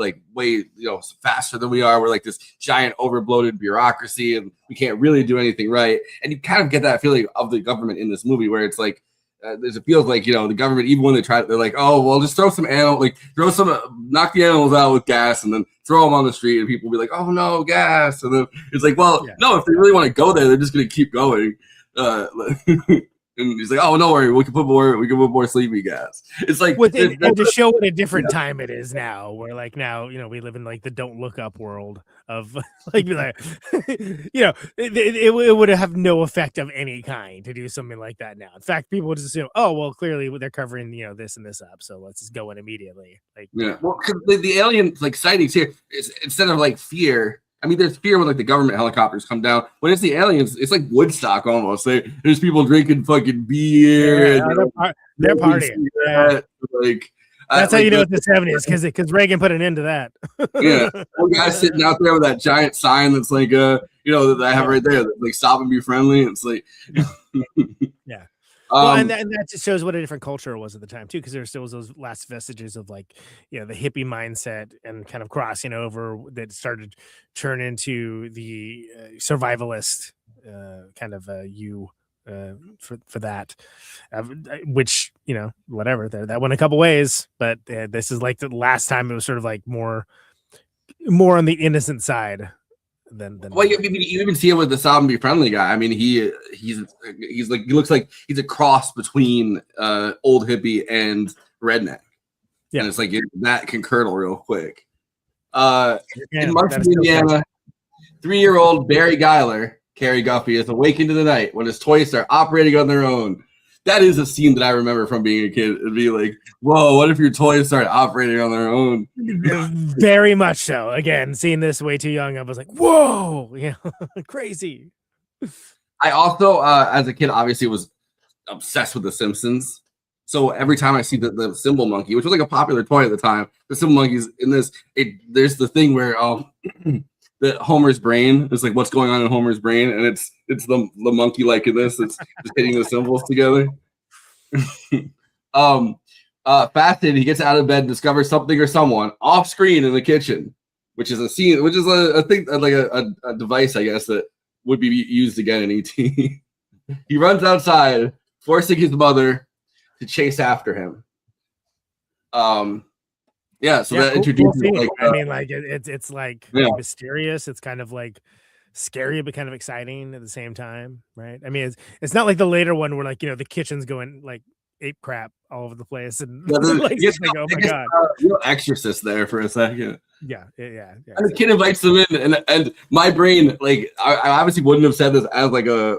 faster than we are. We're like this giant overbloated bureaucracy, and we can't really do anything right. And you kind of get that feeling of the government in this movie, where it's like it feels like the government, even when they try, they're like, oh well, just throw some knock the animals out with gas, and then throw them on the street, and people will be like, oh no, gas, and then it's like, well, no, if they really want to go there, they're just going to keep going. And he's like, oh, no worry, we can put more sleepy gas. It's like
and to show what a different time it is now, where like now, we live in like the don't look up world of like, it would have no effect of any kind to do something like that now. In fact, people would just assume, oh, well, clearly they're covering, this and this up, so let's just go in immediately. Like,
well, because the alien like sightings here is, instead of like fear. I mean, there's fear when like the government helicopters come down. When it's the aliens, it's like Woodstock almost. There's people drinking fucking beer.
They're partying.
Like
that's how you know it's the 70s, because Reagan put an end to that.
One guy sitting out there with that giant sign that's like that I have right there, that's like stop and be friendly. It's like
Well, and that just shows what a different culture it was at the time too, because there still was those last vestiges of like, the hippie mindset and kind of crossing over that started to turn into the survivalist kind of for that, which whatever that went a couple ways, but this is like the last time it was sort of like more on the innocent side. Well,
you even see it with the stop and be friendly guy. I mean, he's like, he looks like he's a cross between old hippie and redneck. Yeah, and it's like that can curdle real quick. In Marshall, Indiana, 3-year-old Barry Geiler, Carey Guffey, is awakened in the night when his toys start operating on their own. That is a scene that I remember from being a kid. It'd be like, whoa, what if your toys start operating on their own?
Very much so. Again, seeing this way too young, I was like, whoa, crazy.
I also, as a kid, obviously was obsessed with The Simpsons. So every time I see the Symbol Monkey, which was like a popular toy at the time, the Symbol Monkey's in this, there's the thing where the Homer's brain is like what's going on in Homer's brain, and it's the monkey like in this, it's just hitting the symbols together. Fascinated, he gets out of bed and discovers something or someone off screen in the kitchen, which is a scene, which is a thing, like a device, I guess, that would be used again in E.T. He runs outside, forcing his mother to chase after him. That introduces
like I mean, like it's like mysterious. It's kind of like scary, but kind of exciting at the same time, right? I mean, it's not like the later one where like the kitchen's going like ape crap all over the place, and oh my god,
real Exorcist there for a second.
Yeah.
And the kid invites them in, and my brain, like I obviously wouldn't have said this as like I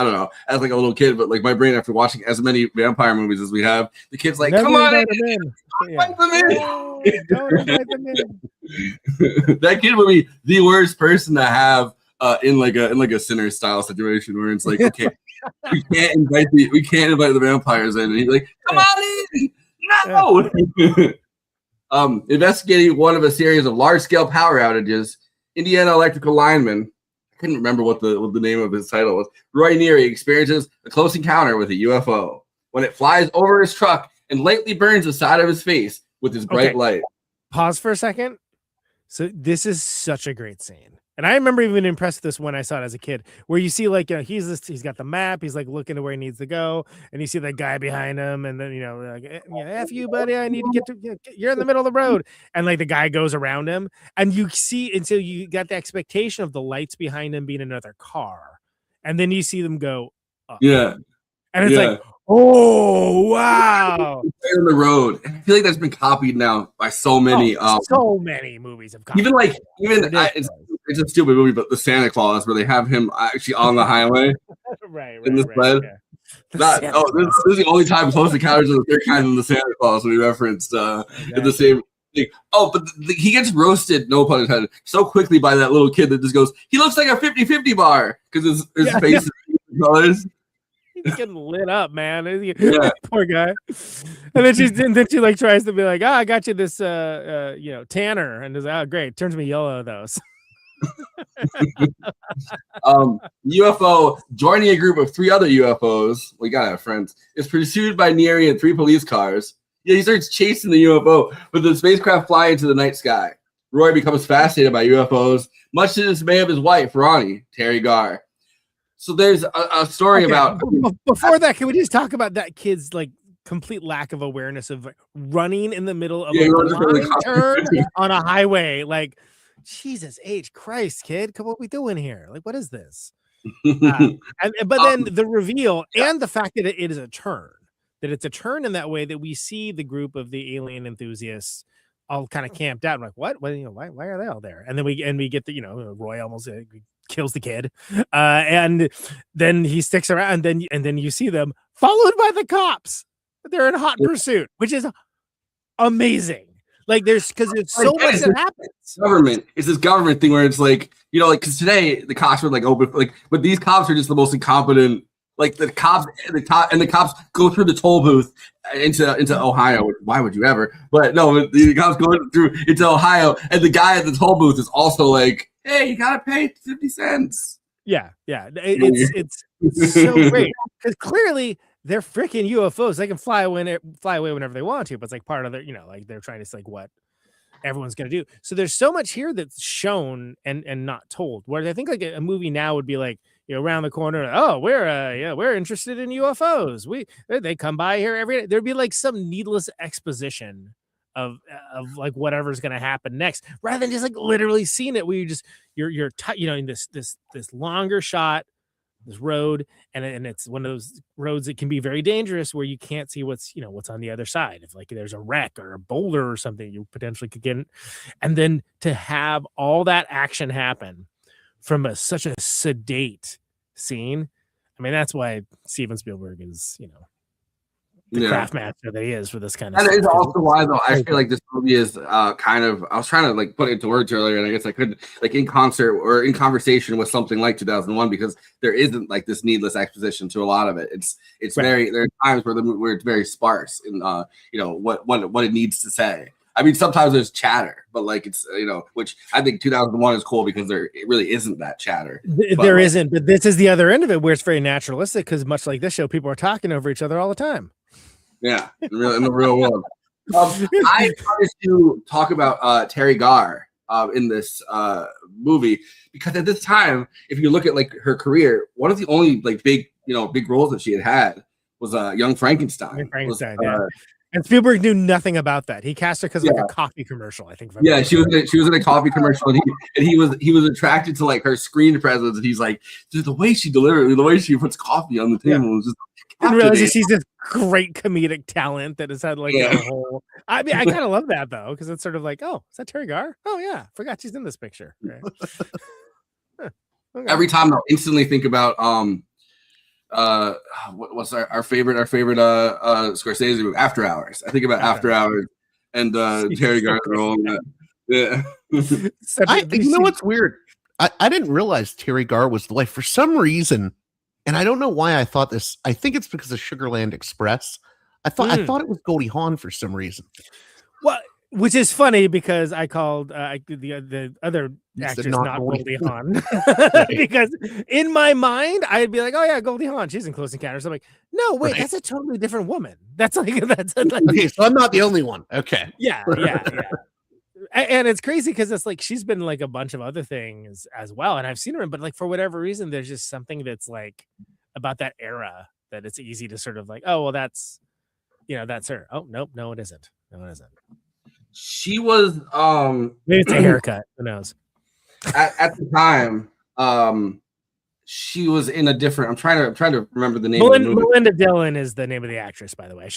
don't know, as like a little kid, but like my brain after watching as many vampire movies as we have, the kid's like, come on in. Invite them in. Don't invite them in. That kid would be the worst person to have in like a Sinner style situation where it's like, okay, we can't invite the vampires in, and he's like, come on in. No. Investigating one of a series of large scale power outages, Indiana electrical lineman, I couldn't remember what the name of his title was, Roy Neary, experiences a close encounter with a UFO when it flies over his truck and lightly burns the side of his face with his bright light.
Pause for a second. So this is such a great scene. And I remember even impressed with this when I saw it as a kid, where you see like, he's got the map. He's like looking to where he needs to go. And you see that guy behind him. And then, like, F you, buddy. I need to get to, you're in the middle of the road. And like the guy goes around him, and you see, until you got the expectation of the lights behind him being another car. And then you see them go up.
Yeah.
And it's like, Oh wow!
On the road. I feel like that's been copied now by so many.
So many movies have copied.
It's a stupid movie, but the Santa Claus where they have him actually on the highway,
right
in the sled.
Yeah.
This is the only time Close Encounters of the Third Kind and the Santa Claus we referenced in the same thing. Oh, but he gets roasted, no pun intended, so quickly by that little kid that just goes, he looks like a 50-50 bar because his face is colors.
He's getting lit up, man.
Yeah.
Poor guy. And then she like tries to be like, I got you this tanner, and is great. Turns me yellow though.
UFO joining a group of 3 other UFOs. We gotta have friends. Is pursued by Neri and 3 police cars. Yeah, he starts chasing the UFO, but the spacecraft fly into the night sky. Roy becomes fascinated by UFOs, much to the dismay of his wife, Ronnie, Teri Garr. So there's a story about.
Before that, can we just talk about that kid's like complete lack of awareness of running in the middle of a blind turn on a highway? Like, Jesus H. Christ, kid, what are we doing here? Like, what is this? But then the reveal and the fact that it is a turn. That it's a turn in that way that we see the group of the alien enthusiasts all kind of camped out. I'm like, what? Why are they all there? And then we get the Roy almost kills the kid, and then he sticks around, and then you see them followed by the cops. They're in hot pursuit, which is amazing. Like there's so much that happens.
Government. It's this government thing where it's like because today the cops were like open, but these cops are just the most incompetent. Like the cops go through the toll booth into Ohio. Why would you ever? But no, the cops go through into Ohio, and the guy at the toll booth is also like, "Hey, you gotta pay 50 cents."
Yeah. It's so great because clearly they're freaking UFOs. They can fly away whenever they want to, but it's like part of their, like they're trying to say like what everyone's gonna do. So there's so much here that's shown and not told. Where I think like a movie now would be like. Around the corner. Oh, we're interested in UFOs. They come by here every day. There'd be like some needless exposition of like whatever's going to happen next, rather than just like literally seeing it. Where you're in this longer shot, this road, and it's one of those roads that can be very dangerous where you can't see what's on the other side. If like there's a wreck or a boulder or something, you potentially could get in. And then to have all that action happen. From such a sedate scene, I mean that's why Steven Spielberg is, the craft master that he is for this kind of.
And
stuff.
it's also why though I feel like this movie is kind of. I was trying to like put it into words earlier, and I guess I could like in concert or in conversation with something like 2001 because there isn't like this needless exposition to a lot of it. It's right. Very there are times where it's very sparse in what it needs to say. I mean, sometimes there's chatter, but like it's which I think 2001 is cool because it really isn't that chatter.
There isn't, but this is the other end of it where it's very naturalistic because much like this show, people are talking over each other all the time.
Yeah, in the real world. I wanted to talk about Teri Garr in this movie because at this time, if you look at like her career, one of the only like big roles that she had was Young Frankenstein.
Yeah. And Spielberg knew nothing about that. He cast her because of like a coffee commercial, I think.
Yeah, she was in a coffee commercial, and he was attracted to like her screen presence, and he's like, the way she delivered, the way she puts coffee on the table was just.
I didn't realize she's this great comedic talent that has had like a whole. I mean, I kind of love that though because it's sort of like, oh, is that Teri Garr? Oh yeah, forgot she's in this picture. Right.
Okay. Every time I'll instantly think about what's our favorite Scorsese movie, After Hours. I think about After Hours and Teri Garr role. Yeah.
You know what's weird? I didn't realize Teri Garr was the wife for some reason, and I don't know why I thought this. I think it's because of Sugarland Express. I thought it was Goldie Hawn for some reason.
Well, which is funny because I called the other actress not Goldie Hawn because in my mind I'd be like, oh yeah, Goldie Hawn, she's in Close Encounters. I'm like, no, wait, that's a totally different woman. That's like
okay, so I'm not the only one. Okay,
yeah. And it's crazy because it's like she's been like a bunch of other things as well, and I've seen her in, but like for whatever reason, there's just something that's like about that era that it's easy to sort of like, oh well, that's that's her. Oh nope, no, it isn't. No, it isn't.
She was
maybe it's a haircut. Who knows?
At the time, she was in a different. I'm trying to remember the name of the movie.
Melinda Dillon is the name of the actress, by the way.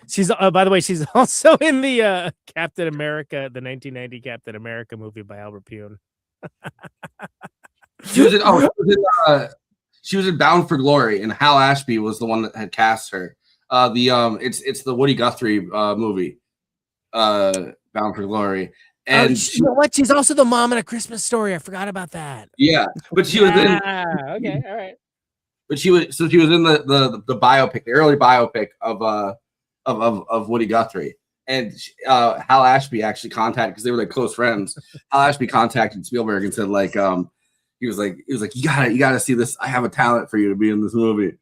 She's by the way, she's also in the Captain America, the 1990 Captain America movie by Albert Pune.
She was in Bound for Glory, and Hal Ashby was the one that had cast her. It's the Woody Guthrie movie, Bound for Glory. And
you know what? She's also the mom in A Christmas Story. I forgot about that.
Yeah, but she was in.
Okay, all right.
But she was in the biopic, the early biopic of Woody Guthrie, and Hal Ashby actually contacted, because they were like close friends. Hal Ashby contacted Spielberg and said he was like you gotta see this. I have a talent for you to be in this movie,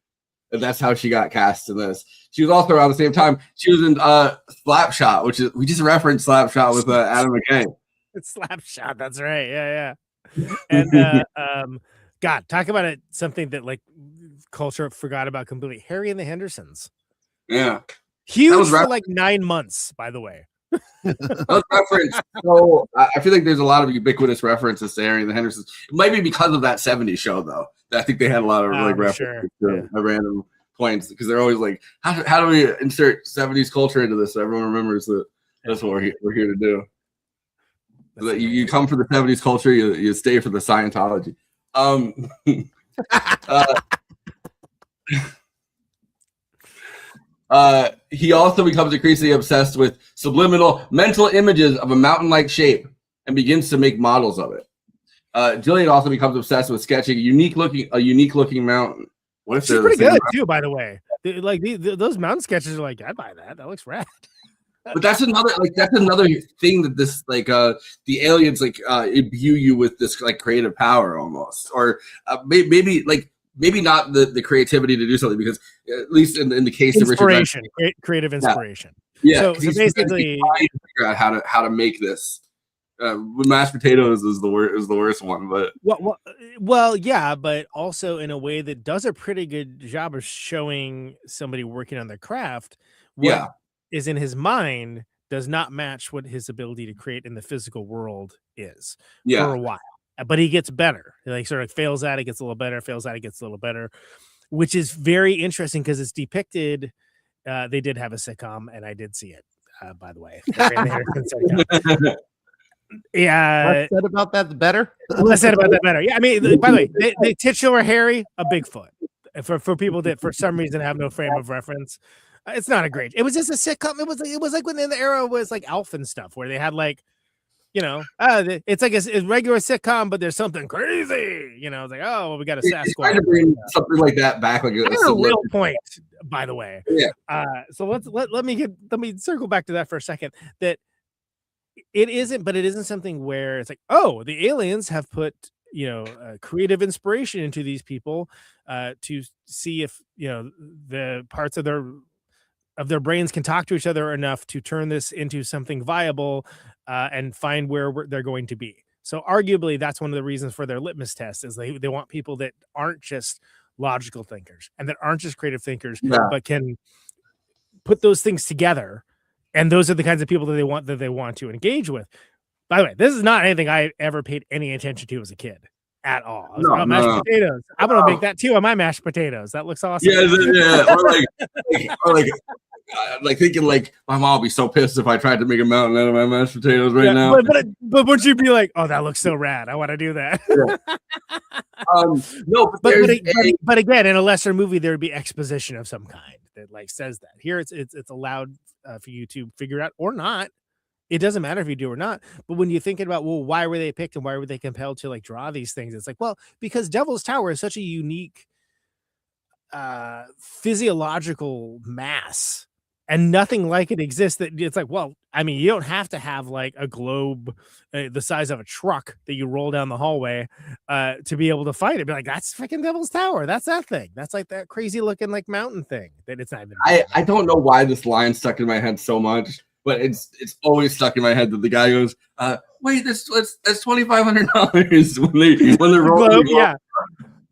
and that's how she got cast in this. She was also around the same time. She was in Slapshot, which is, we just referenced Slapshot with Adam McKay.
It's Slapshot. That's right. Yeah. And God, talk about it. Something that like culture forgot about completely. Harry and the Hendersons.
Yeah.
Huge for like 9 months, by the way.
That was reference. So I feel like there's a lot of ubiquitous references to Harry and the Hendersons. It might be because of that 70s show, though. I think they had a lot of references to random points, because they're always like, how do we insert 70s culture into this so everyone remembers that that's what we're here to do. So that you come for the 70s culture, you stay for the Scientology. He also becomes increasingly obsessed with subliminal mental images of a mountain-like shape and begins to make models of it. Dillon also becomes obsessed with sketching a unique looking mountain. What if
she's pretty good too, by the way. Those mountain sketches are like, I'd buy that. That looks rad.
But that's another thing that this the aliens imbue you with this like creative power almost, or maybe not the creativity to do something, because at least in the case of Richard,
creative inspiration.
Yeah.
So basically,
figure out how to make this. Mashed potatoes is the worst one, but
well, yeah, but also in a way that does a pretty good job of showing somebody working on their craft. What is in his mind does not match what his ability to create in the physical world is for a while. But he gets better. He like sort of fails at it, gets a little better, fails at it, gets a little better, which is very interesting because it's depicted. They did have a sitcom, and I did see it, by the way. Yeah.
Less said about that, the better.
Less said about that, better. Yeah, I mean, by the way, the titular Harry, a Bigfoot. For people that for some reason have no frame of reference, it's not a great. It was just a sitcom. It was like when in the era was like Alf and stuff, where they had like, it's like a regular sitcom, but there's something crazy. It's like, oh, well, we got a Sasquatch.
Trying to bring something like that back, like
a real point, by the way.
Yeah.
So let me circle back to that for a second. That it isn't something where it's like, oh, the aliens have put creative inspiration into these people to see if the parts of their brains can talk to each other enough to turn this into something viable and find where they're going to be. So arguably that's one of the reasons for their litmus test is they want people that aren't just logical thinkers and that aren't just creative thinkers, but can put those things together. And those are the kinds of people that they want to engage with. By the way, this is not anything I ever paid any attention to as a kid at all. I was like, mashed potatoes. I'm gonna make that too on my mashed potatoes. That looks awesome.
Yeah. Or like thinking like my mom would be so pissed if I tried to make a mountain out of my mashed potatoes now.
But would you be like, oh, that looks so rad. I want to do that.
No,
but again, in a lesser movie, there would be exposition of some kind that like says that. Here it's allowed for you to figure out or not. It doesn't matter if you do or not. But when you're thinking about, well, why were they picked and why were they compelled to like draw these things? It's like, well, because Devil's Tower is such a unique physiological mass and nothing like it exists, that it's like, well, I mean, you don't have to have like a globe the size of a truck that you roll down the hallway to be able to fight it. Be like, that's freaking Devil's Tower. That's that thing. That's like that crazy looking like mountain thing that it's not even.
I don't know why this line stuck in my head so much, but it's always stuck in my head that the guy goes, wait, that's $2,500 when they're rolling.
Yeah.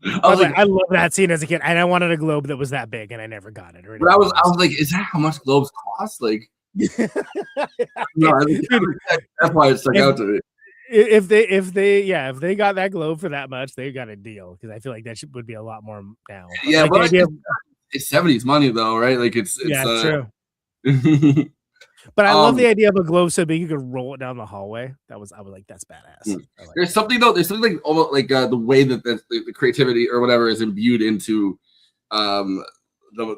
I love that scene as a kid, and I wanted a globe that was that big, and I never got it.
But I was like, is that how much globes cost? Like, no, that's why it stuck out to me.
if they got that globe for that much, they got a deal, because I feel like that would be a lot more now. But
Yeah,
like
but
the idea
it's 70s money though, right? Like it's
true. But I love the idea of a globe so big you could roll it down the hallway. I was like, that's badass.
There's something like almost like the way that the creativity or whatever is imbued into the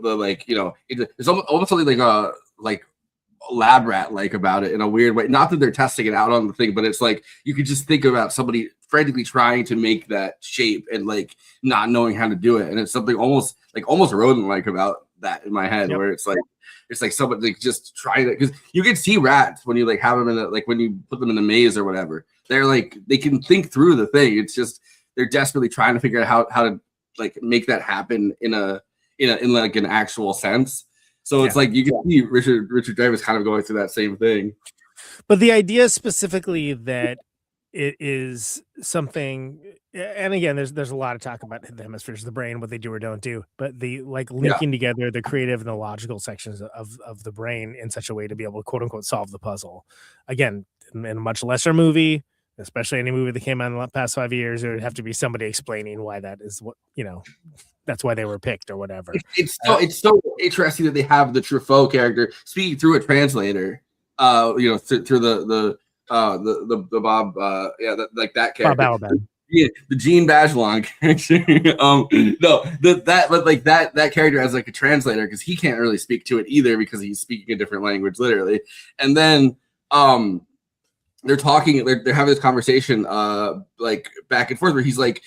like, you know, it's almost something like lab rat like about it in a weird way. Not that they're testing it out on the thing, but it's like you could just think about somebody frantically trying to make that shape and like not knowing how to do it, and it's something almost rodent like about that in my head, where it's like somebody like just trying to, because you can see rats when you like have them in a, like when you put them in a maze or whatever, they're like they can think through the thing. It's just they're desperately trying to figure out how to like make that happen in like an actual sense. So it's like you can see Richard Dreyfuss kind of going through that same thing.
But the idea specifically that it is something, and again, there's a lot of talk about the hemispheres of the brain, what they do or don't do, but the like linking together the creative and the logical sections of the brain in such a way to be able to quote unquote solve the puzzle. Again, in a much lesser movie, especially any movie that came out in the past 5 years, there would have to be somebody explaining why that is what, you know, that's why they were picked or whatever.
It's so interesting that they have the Truffaut character speaking through a translator, you know, through the Bob, like that character.
Bob Babalan.
Yeah, the Gene Babalan character. That character as like a translator, because he can't really speak to it either because he's speaking a different language, literally. And then they're talking, they're having this conversation like back and forth where he's like,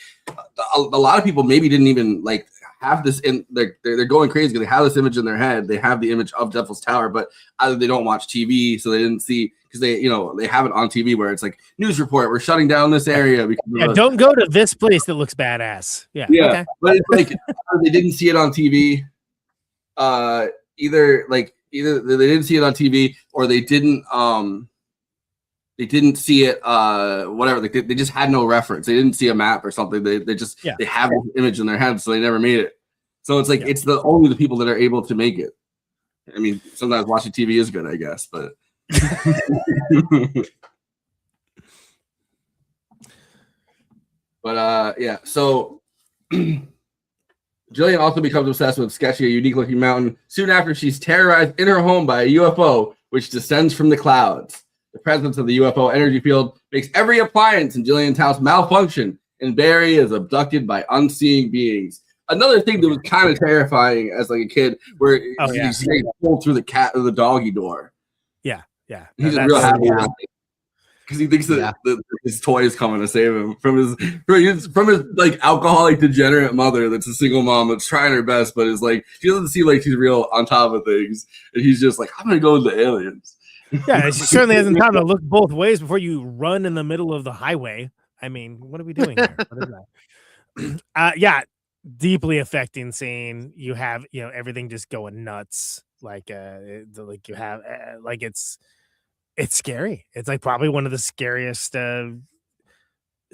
a lot of people maybe didn't even like have this in, they're going crazy because they have this image in their head. They have the image of Devil's Tower, but either they don't watch TV, so they didn't see, because they, you know, they have it on TV where it's like news report, we're shutting down this area because
don't go to this place that looks badass. Okay.
But it's like they didn't see it on TV. Either they didn't see it on TV, or they didn't see it whatever, like they just had no reference. They didn't see a map or something. They just they have an image in their head, so they never made it. So it's like it's only the people that are able to make it. I mean, sometimes watching TV is good, I guess, but so Jillian also becomes obsessed with sketching a unique looking mountain soon after she's terrorized in her home by a UFO which descends from the clouds. The presence of the UFO energy field makes every appliance in Jillian's house malfunction, and Barry is abducted by unseeing beings. Another thing that was kind of terrifying as like a kid, where he's getting pulled through the cat or the doggy door.
Yeah.
He's real happy because he thinks that his toy is coming to save him from his like alcoholic degenerate mother that's a single mom that's trying her best, but is like, she doesn't seem like she's real on top of things, and he's just like, I'm gonna go with the aliens.
Yeah, she certainly hasn't time to look both ways before you run in the middle of the highway. I mean, what are we doing here? What is that? Deeply affecting scene. You have, you know, everything just going nuts. Like you have like it's scary. It's like probably one of the scariest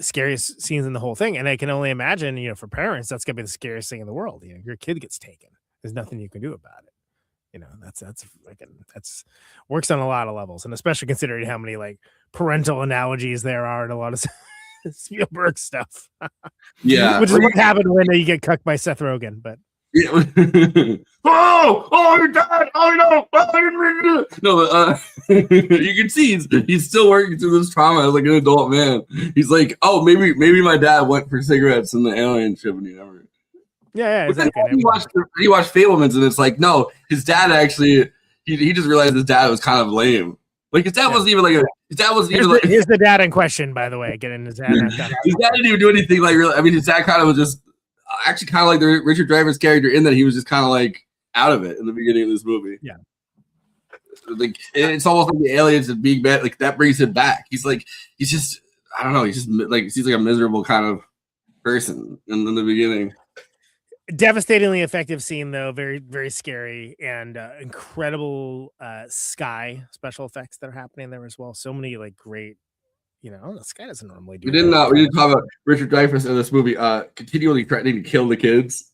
scenes in the whole thing. And I can only imagine, you know, for parents, that's gonna be the scariest thing in the world. You know, your kid gets taken. There's nothing you can do about it. You know, that's works on a lot of levels, and especially considering how many like parental analogies there are in a lot of Spielberg stuff. Which is what happened when you get cucked by Seth Rogen. But
oh, you're dead. Oh no, no. You can see he's still working through this trauma as like an adult man. He's like, oh, maybe my dad went for cigarettes in the alien ship and he never.
Yeah, exactly.
You watch Fablemans, and it's like, no, his dad actually, he just realized his dad was kind of lame. Like his dad wasn't even like his dad wasn't even like.
Here's the dad in question, by the way. Getting his dad.
His dad didn't even do anything like real. I mean, his dad kind of was just actually kind of like the Richard Dreyfuss character in that he was just kind of like out of it in the beginning of this movie.
Yeah.
Like it's almost like the aliens and being bad, like that brings him back. He's just I don't know. He's just like seems like a miserable kind of person in the beginning.
Devastatingly effective scene, though. Very, very scary, and incredible sky special effects that are happening there as well. So many like great, you know, the sky doesn't normally do.
We didn't talk about Richard Dreyfuss in this movie continually threatening to kill the kids.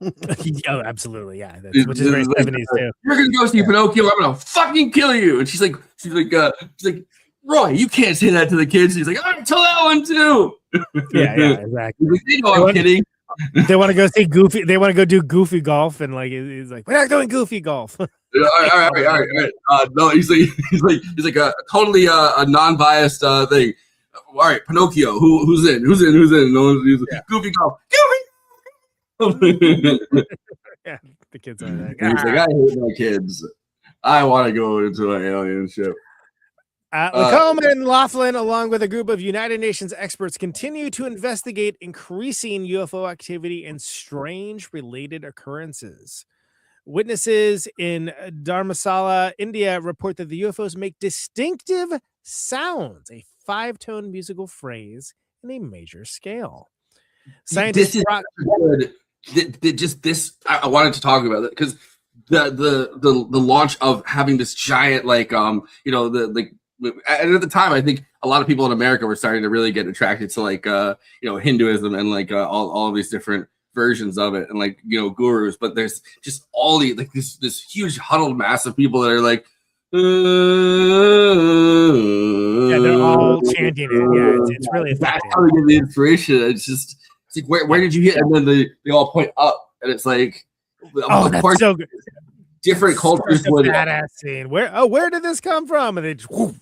Oh, absolutely, yeah. Which is very 70s too.
You're gonna go see Pinocchio. I'm gonna fucking kill you. And she's like, Roy, you can't say that to the kids. He's like, I tell that one too.
Yeah, exactly.
He's like, they know I'm kidding.
They want to go see Goofy. They want to go do Goofy golf, and like he's like, we're not doing Goofy golf.
All right. No, he's like a totally a non-biased thing. All right, Pinocchio. Who's in? No one's Goofy golf. Goofy.
Yeah, the kids are like,
He's like, I hate my kids. I want to go into an alien ship.
Lacombe and Laughlin, along with a group of United Nations experts, continue to investigate increasing UFO activity and strange related occurrences. Witnesses in Dharamsala, India, report that the UFOs make distinctive sounds, a 5-tone musical phrase in a major scale. Scientists
I wanted to talk about it because the launch of having this giant and at the time I think a lot of people in America were starting to really get attracted to Hinduism and all of these different versions of it and gurus, but there's just all the this huge huddled mass of people that are like
they're all chanting it. Yeah, it's really effective.
That's how we get the inspiration. It's like where did you hit? And then they all point up, and it's like,
of course, so good.
Different cultures would
badass scene. Where did this come from? And they just all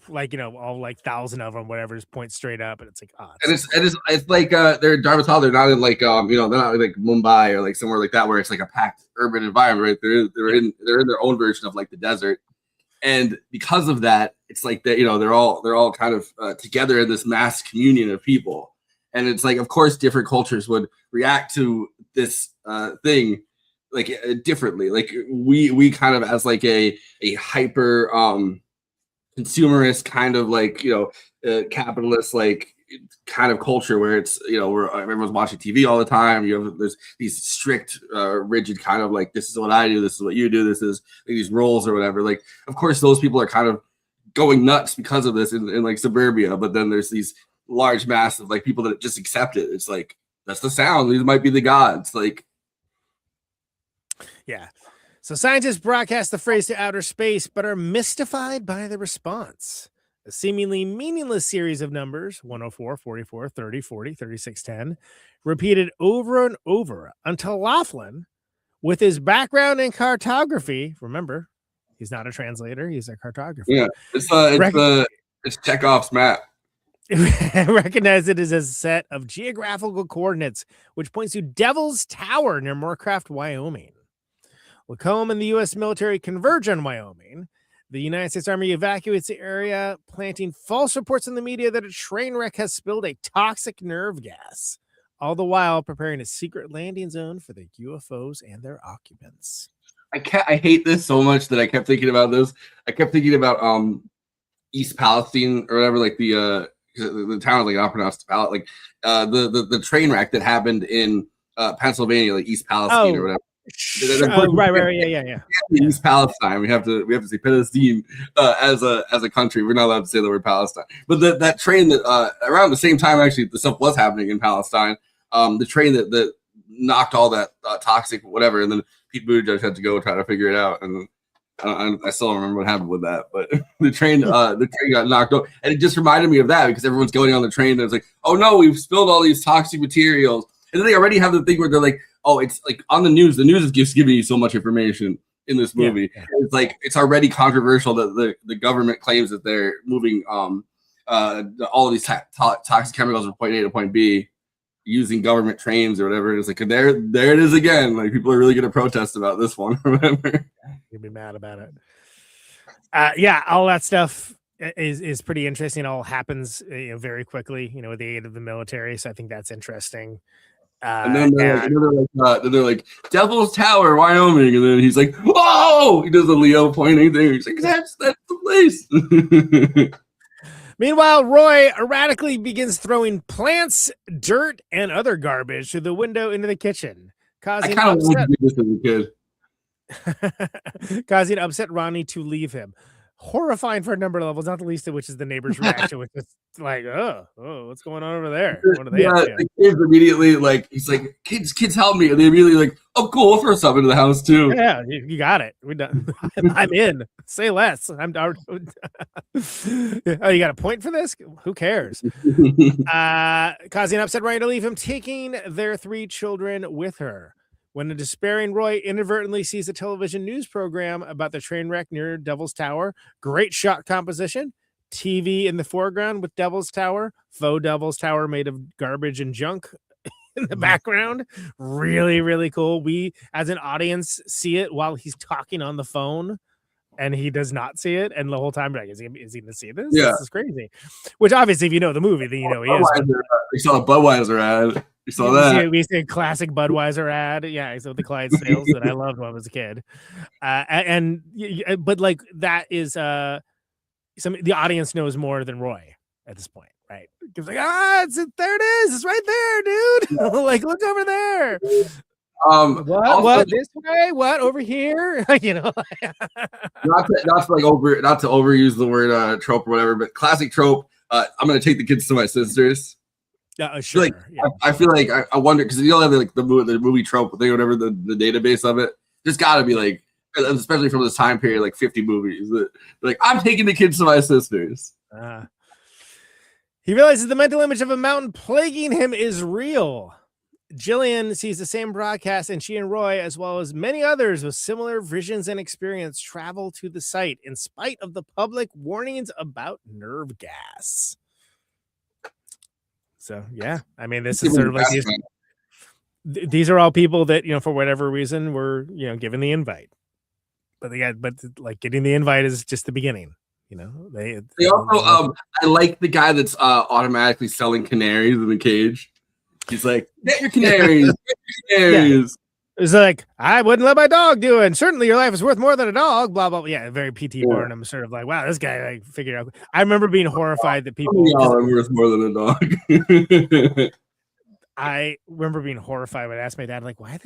1,000 of them, whatever, just point straight up, and it's like,
it's like they're in Dharamsala. They're not in they're not like Mumbai or somewhere like that where it's like a packed urban environment. Right? They're in their own version of the desert. And because of that, it's like that, they're all kind of together in this mass communion of people. And it's like, of course, different cultures would react to this thing differently. Like we kind of as a hyper consumerist kind of capitalist kind of culture where it's where everyone's watching TV all the time. There's these strict rigid kind of this is what I do, this is what you do, this is these roles or whatever. Of course those people are kind of going nuts because of this in suburbia, but then there's these large mass of people that just accept it. It's like, that's the sound, these might be the gods.
Yeah. So scientists broadcast the phrase to outer space, but are mystified by the response. A seemingly meaningless series of numbers, 104, 44, 30, 40, 36, 10, repeated over and over until Laughlin, with his background in cartography, remember, he's not a translator, he's a cartographer.
Yeah, it's Chekhov's map.
Recognize it as a set of geographical coordinates, which points to Devil's Tower near Moorcraft, Wyoming. Lacombe and the U.S. military converge on Wyoming. The United States Army evacuates the area, planting false reports in the media that a train wreck has spilled a toxic nerve gas, all the while preparing a secret landing zone for the UFOs and their occupants.
I hate this so much that I kept thinking about this. I kept thinking about East Palestine or whatever, the town is not pronounced the train wreck that happened in Pennsylvania, East Palestine or whatever.
Right, yeah.
East Palestine. We have to say Palestine as a country. We're not allowed to say the word Palestine. But that train that around the same time actually the stuff was happening in Palestine. The train that knocked all that toxic whatever, and then Pete Buttigieg had to go try to figure it out. And I still don't remember what happened with that. But the train got knocked over, and it just reminded me of that because everyone's going on the train. And it's like, oh no, we've spilled all these toxic materials, and then they already have the thing where they're like, oh, it's on the news. The news is just giving you so much information in this movie. Yeah. It's it's already controversial that the government claims that they're moving all of these toxic chemicals from point A to point B using government trains or whatever. It's there it is again. People are really going to protest about this one or whatever.
You'll be mad about it. Yeah, all that stuff is pretty interesting. It all happens very quickly, with the aid of the military. So I think that's interesting.
And then they're like Devil's Tower, Wyoming, and then he's like, "Whoa!" He does the Leo pointing thing. He's like, "That's the place."
Meanwhile, Roy erratically begins throwing plants, dirt, and other garbage through the window into the kitchen, causing upset Ronnie to leave him. horrifying for a number of levels, not the least of which is the neighbor's reaction, which is like, oh, what's going on over there? What are they up to?
The kids immediately he's like, kids help me, and they immediately like, oh cool, we'll throw something into the house too.
Yeah, you got it. We're done. I'm in. Say less. I'm oh, you got a point for this? Who cares? Causing an upset Roy to leave him, taking their 3 children with her. When a despairing Roy inadvertently sees a television news program about the train wreck near Devil's Tower, great shot composition, TV in the foreground with Devil's Tower, faux Devil's Tower made of garbage and junk in the background. Really, really cool. We, as an audience, see it while he's talking on the phone, and he does not see it. And the whole time, like, is he going to see this?
Yeah.
This is crazy. Which, obviously, if you know the movie, then you know he is.
We saw a Budweiser ad. You saw that.
We see a classic Budweiser ad. Yeah, so the Clydesdales that I loved when I was a kid. But like that is the audience knows more than Roy at this point, right? It's like, there it is. It's right there, dude. Like, look over there. What this way? What over here? You know,
not to overuse the word trope or whatever, but classic trope. I'm gonna take the kids to my sisters.
Sure.
I feel like I wonder, because you don't have like the movie trope thing, whatever the database of it. There's got to be like, especially from this time period, like 50 movies that like, I'm taking the kids to my sisters.
He realizes the mental image of a mountain plaguing him is real. Jillian sees the same broadcast, and she and Roy, as well as many others with similar visions and experience, travel to the site in spite of the public warnings about nerve gas. So, yeah, I mean, this is sort of like these are all people that, you know, for whatever reason were, you know, given the invite. But like getting the invite is just the beginning, you know. They
also I like the guy that's automatically selling canaries in the cage. He's like, get your canaries, get your canaries.
Yeah. It's like, I wouldn't let my dog do it. And certainly your life is worth more than a dog, blah, blah, blah. Yeah, very P.T. Barnum, sort of like, wow, this guy like figured out. I remember being horrified that people
are worth more than a dog.
I remember being horrified when I asked my dad, like, why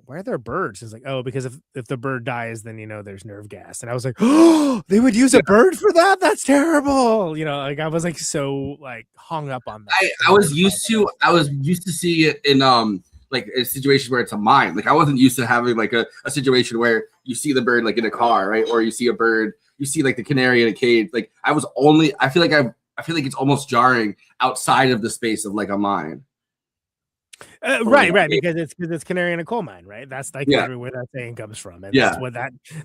are there birds? He's like, oh, because if the bird dies, then, you know, there's nerve gas. And I was like, oh, they would use a bird for that? That's terrible. You know, like I was like so like hung up on that.
I was used to see it in like a situation where it's a mine. Like I wasn't used to having like a situation where you see the bird like in a car, right? Or you see a bird, you see like the canary in a cage. Like I feel like it's almost jarring outside of the space of like a mine.
Right, because it's canary in a coal mine, right? That's like where that saying comes from, and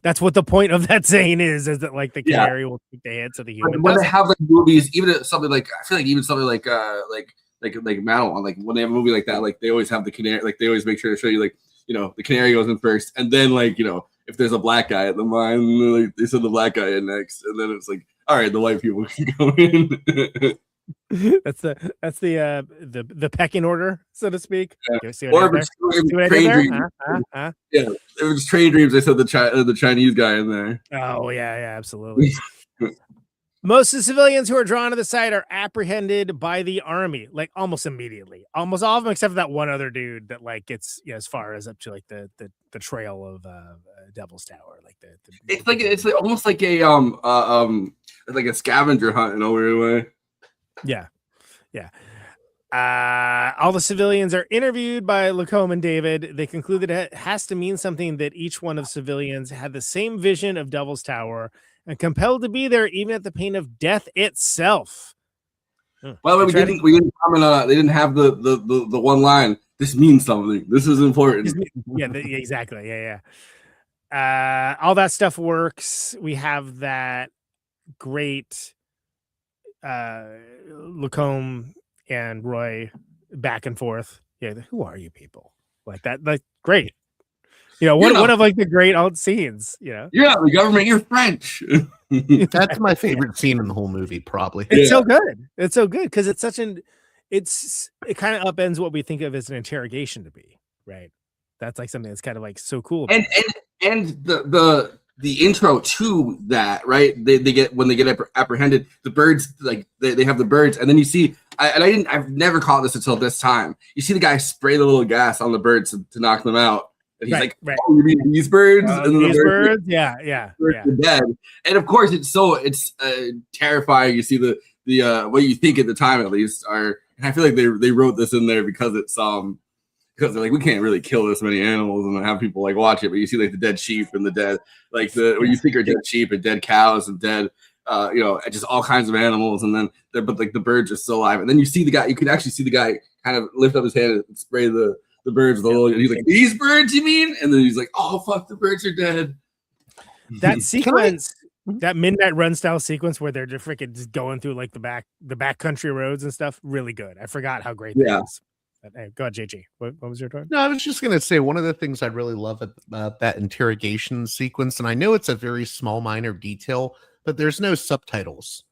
that's what the point of that saying is that like the canary will take the hits of the human.
When they have like movies, even something like I feel like even something like Madeline, like when they have a movie like that, like they always have the canary, like they always make sure to show you like, you know, the canary goes in first, and then like, you know, if there's a black guy at the mine, like they send the black guy in next, and then it's like, all right, the white people can go in.
That's the pecking order, so to speak.
Yeah. Or train dreams. Yeah, it was train dreams. They said the Chinese guy in there.
Oh yeah, absolutely. Most of the civilians who are drawn to the site are apprehended by the army, like almost immediately. Almost all of them, except for that one other dude that like gets as far as up to like the trail of Devil's Tower, like
it's like almost like a like a scavenger hunt in a weird way.
Yeah. All the civilians are interviewed by Lacombe and David. They conclude that it has to mean something that each one of civilians had the same vision of Devil's Tower and compelled to be there even at the pain of death itself.
By the way, we didn't comment on it. They didn't have the one line. This means something. This is important.
Yeah, exactly. Yeah. All that stuff works. We have that great Lacombe and Roy back and forth. Yeah, who are you people? Like that, like great. You know, one of like the great old scenes, you know.
You're not the government, you're French.
That's my favorite scene in the whole movie, probably.
It's so good. It's so good because it's such it kind of upends what we think of as an interrogation to be, right? That's like something that's kind of like so cool.
And the intro to that, right? They get when they get apprehended, the birds, like they have the birds, and then you see, I've never caught this until this time. You see the guy spray the little gas on the birds to knock them out, And he's like, "Oh, you mean these birds?" And then
these
the
birds, yeah.
Birds are dead. And of course, it's terrifying. You see the what you think at the time at least are. And I feel like they wrote this in there because it's because they're like, we can't really kill this many animals and have people like watch it. But you see like the dead sheep and the dead what you think are dead sheep and dead cows and dead. Just all kinds of animals, and then but like the birds are still alive. And then you see the guy. You can actually see the guy kind of lift up his hand and spray the birds with a little. And he's like, "These birds, you mean?" And then he's like, "Oh fuck, the birds are dead."
That sequence, that Midnight Run style sequence where they're just freaking just going through like the back country roads and stuff, really good. I forgot how great that is. But, hey, go ahead, JG. What was your turn?
No, I was just gonna say one of the things I really love about that interrogation sequence, and I know it's a very small, minor detail, but there's no subtitles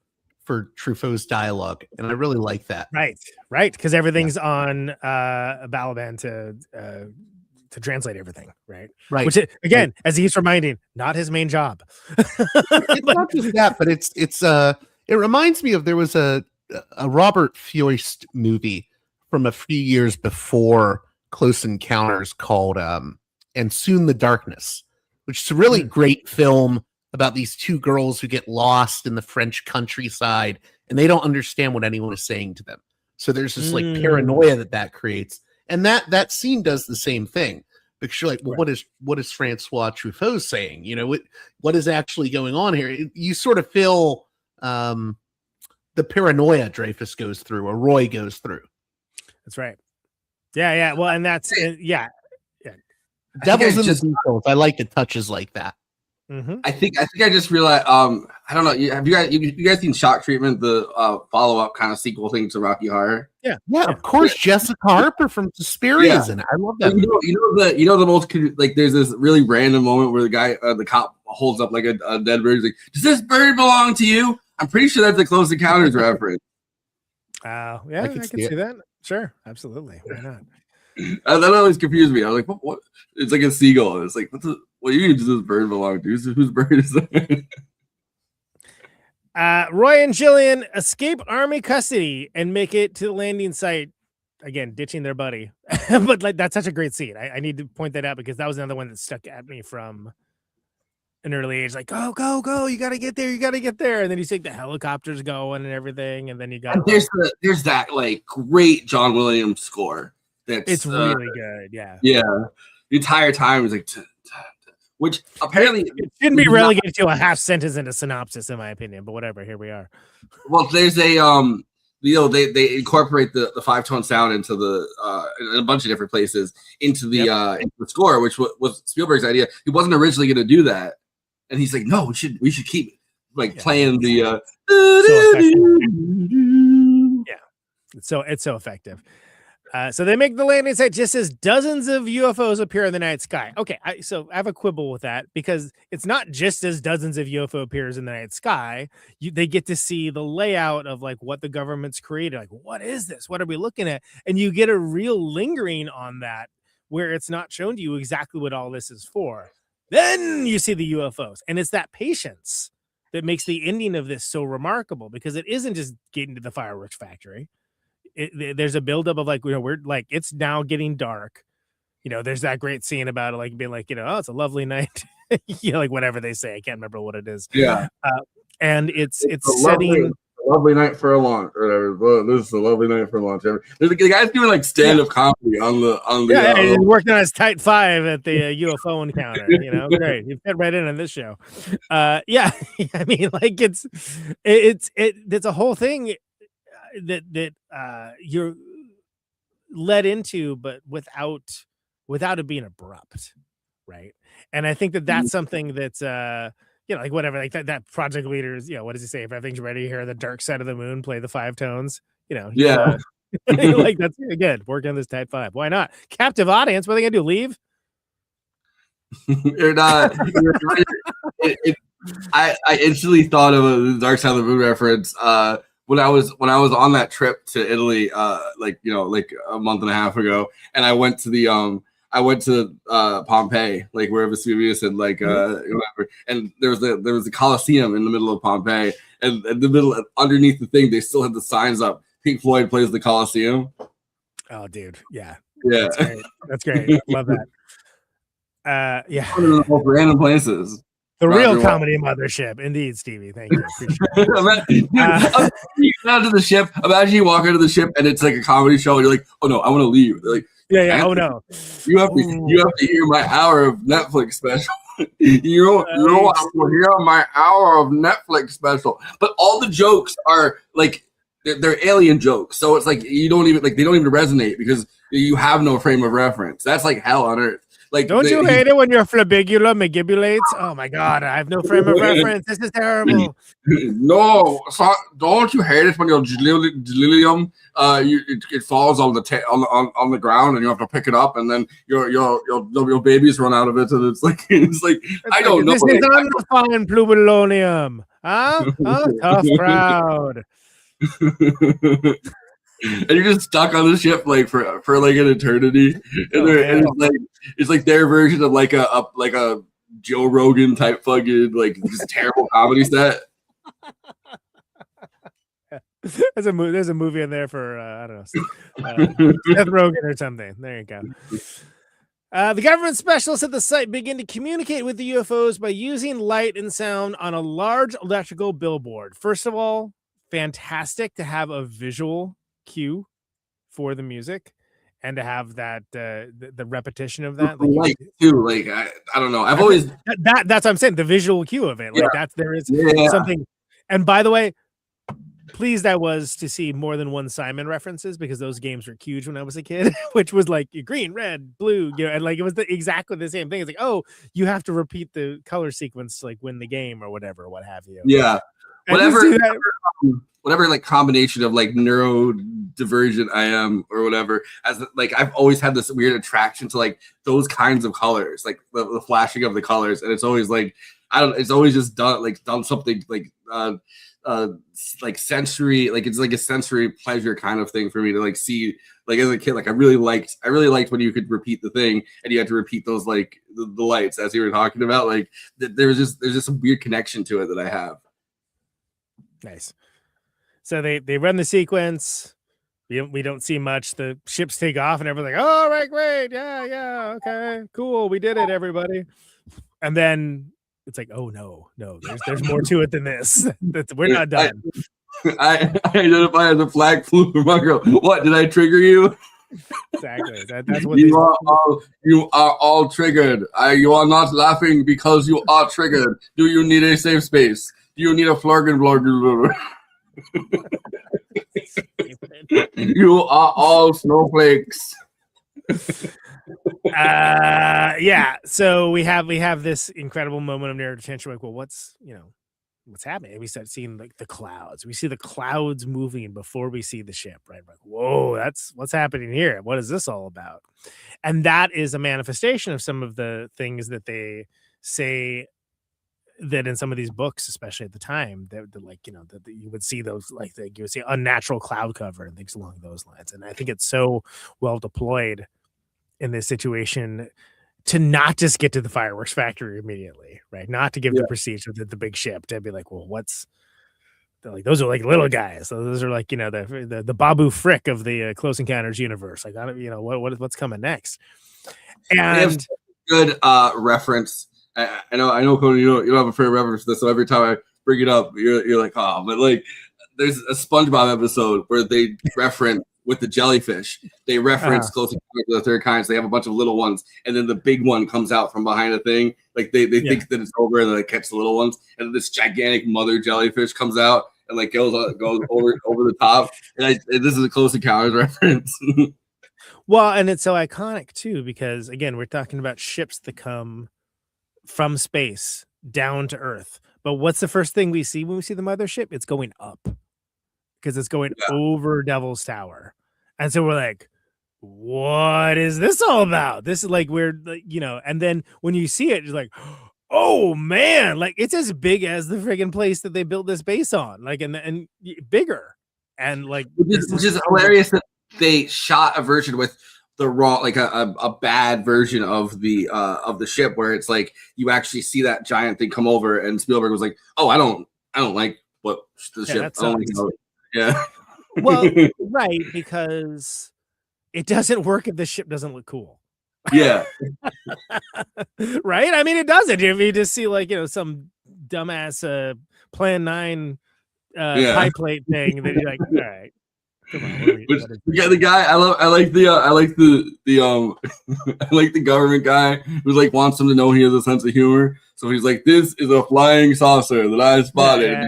for Truffaut's dialogue, and I really like that.
Right, because everything's on Babalan to translate everything, right? Which again, as he's reminding, not his main job.
It's not just that, but it reminds me of there was a Robert Frost movie from a few years before Close Encounters called And Soon the Darkness, which is a really great film about these two girls who get lost in the French countryside and they don't understand what anyone is saying to them. So there's this like paranoia that creates. And that scene does the same thing because you're like, well, what is Francois Truffaut saying? You know, what is actually going on here? You sort of feel the paranoia Dreyfuss goes through or Roy goes through.
That's right. Yeah. Well, and that's
Devil's in the details. I like the touches like that.
Mm-hmm.
I think I just realized. I don't know. Have you guys seen Shock Treatment, the follow-up kind of sequel thing to Rocky Horror?
Yeah, of course. Jessica Harper from Suspiria is in it. I love that.
You know the most like. There's this really random moment where the guy, the cop, holds up like a dead bird. He's like, "Does this bird belong to you?" I'm pretty sure that's a Close Encounters reference.
Yeah, I can see that. Sure, absolutely. Why not?
That always confused me. I was like, what? It's like a seagull. It's like, what do you mean does this bird belong to? Whose bird is that?
Roy and Jillian escape army custody and make it to the landing site. Again, ditching their buddy. But like that's such a great scene. I need to point that out because that was another one that stuck at me from an early age. Like, go. You got to get there. And then you see the helicopters going and everything. And then you got
there's that like great John Williams score.
It's really good. Yeah.
The entire time is like, which apparently
it shouldn't be relegated to a half sentence in a synopsis, in my opinion. But whatever, here we are.
Well, there's a they incorporate the 5-tone sound into in a bunch of different places into the score, which was Spielberg's idea. He wasn't originally going to do that, and he's like, no, we should keep like playing the.
It's so effective. So they make the landing site just as dozens of UFOs appear in the night sky. Okay, so I have a quibble with that because it's not just as dozens of UFO appears in the night sky. They get to see the layout of like what the government's created. Like, what is this? What are we looking at? And you get a real lingering on that where it's not shown to you exactly what all this is for. Then you see the UFOs, and it's that patience that makes the ending of this so remarkable because it isn't just getting to the fireworks factory. There's a buildup of like, we're like, it's now getting dark. There's that great scene about it, like being like, oh, it's a lovely night. Like whatever they say, I can't remember what it is.
Yeah.
And it's setting
a lovely night for a launch or whatever. Well, this is a lovely night for a launch. The guy's doing like stand-up comedy on the
he's working on his tight 5 at the UFO encounter. Great. You fit right in on this show. I mean, like it's a whole thing that you're led into, but without it being abrupt, right? And I think that's something that's like whatever, like that project leaders, what does he say? If everything's ready here, the dark side of the moon, play the 5 tones. Like that's good. Work on this type 5. Why not? Captive audience. What are they gonna do? Leave?
You're not. I instantly thought of the dark side of the moon reference. When I was on that trip to Italy, like a month and a half ago, and I went to Pompeii, like where Vesuvius and like whatever, and there was a Colosseum in the middle of Pompeii, and in the middle underneath the thing, they still had the signs up. Pink Floyd plays the Colosseum.
Oh, dude, yeah,
yeah,
that's great. Love that. Yeah.
Random places.
The
Roger
real
Waters.
comedy mothership. Indeed, Stevie. Thank you. Appreciate it.
Dude, imagine you get onto the ship. Imagine you walk into the ship and it's like a comedy show. And you're like, oh no, I want to leave. They're like,
Yeah. Oh no.
you have to hear my hour of Netflix special. you don't have to hear my hour of Netflix special. But all the jokes are like they're alien jokes. So it's like they don't even resonate because you have no frame of reference. That's like hell on earth. Like,
don't you hate it when your flabigula megibulates? Oh my god, I have no frame of reference. This is terrible.
No, so, don't you hate it when your delirium it falls on the ground and you have to pick it up and then your babies run out of it and it's like I don't know.
This is unrefined plumulonium. Huh? Tough crowd.
And you're just stuck on the ship like for like an eternity, and it's like their version of like a Joe Rogan type fucking like just terrible comedy set.
There's a movie in there for I don't know, Seth Rogen or something. There you go. The government specialists at the site begin to communicate with the UFOs by using light and sound on a large electrical billboard. First of all, fantastic to have a visual cue for the music and to have that the repetition of that
like too like I don't know, I've always
that's what I'm saying, the visual cue of it, like there is something. And by the way, pleased I was to see more than one Simon references because those games were huge when I was a kid, which was like green, red, blue, and like it was exactly the same thing. It's like, oh, you have to repeat the color sequence to like win the game or whatever, what have you.
Yeah. Whatever like combination of like neurodivergent I am or whatever, as like I've always had this weird attraction to like those kinds of colors, like the flashing of the colors, and it's always like it's always just done something like sensory, like it's like a sensory pleasure kind of thing for me to like see. Like as a kid, like I really liked when you could repeat the thing and you had to repeat those like the lights as you were talking about. Like there's just a weird connection to it that I have.
Nice. So they run the sequence. We don't see much. The ships take off and everyone's like, oh, right, great. Yeah. Okay, cool. We did it, everybody. And then it's like, oh, no. There's more to it than this. We're not done.
I identify as a flag flew from my girl. What, did I trigger you?
Exactly. That's what
you are all triggered. You are not laughing because you are triggered. Do you need a safe space? Do you need a flurgan? You are all snowflakes.
Yeah. So we have this incredible moment of narrative tension. Like, well, what's happening? And we start seeing like the clouds. We see the clouds moving before we see the ship, right? Like, whoa, that's what's happening here. What is this all about? And that is a manifestation of some of the things that they say that in some of these books, especially at the time, that you would see those you would see unnatural cloud cover and things along those lines. And I think it's so well deployed in this situation to not just get to the fireworks factory immediately, right? Not to give the prestige of the big ship, to be like, well, like those are like little guys. So those are like the Babu Frick of the Close Encounters universe. Like what's coming next? And
good reference. I know, Conan, you don't have a fair reference to this, so every time I bring it up, you're like, oh, but like, there's a SpongeBob episode where they reference with the jellyfish. They reference Close Encounters of the Third Kind, so they have a bunch of little ones, and then the big one comes out from behind a thing. Like they think that it's over, and then they catch the little ones, and then this gigantic mother jellyfish comes out and like goes over the top. And this is a Close Encounters reference.
Well, and it's so iconic too because again, we're talking about ships that come from space down to Earth. But what's the first thing we see when we see the mothership? It's going up because it's going over Devil's Tower. And so we're like, what is this all about? This is like weird, and then when you see it, you're like, oh man, like it's as big as the friggin' place that they built this base on, like and bigger. And like
which is hilarious that they shot a version with the wrong, like a bad version of the ship where it's like you actually see that giant thing come over, and Spielberg was like, "Oh, I don't like what the ship." I don't like yeah.
Well, right, because it doesn't work if the ship doesn't look cool.
Yeah.
Right? I mean, it doesn't. If you just see like, some dumbass Plan 9 pie plate thing, then you're like, all right, come on.
The guy I like the I like the government guy who like wants him to know he has a sense of humor. So he's like, this is a flying saucer that I spotted.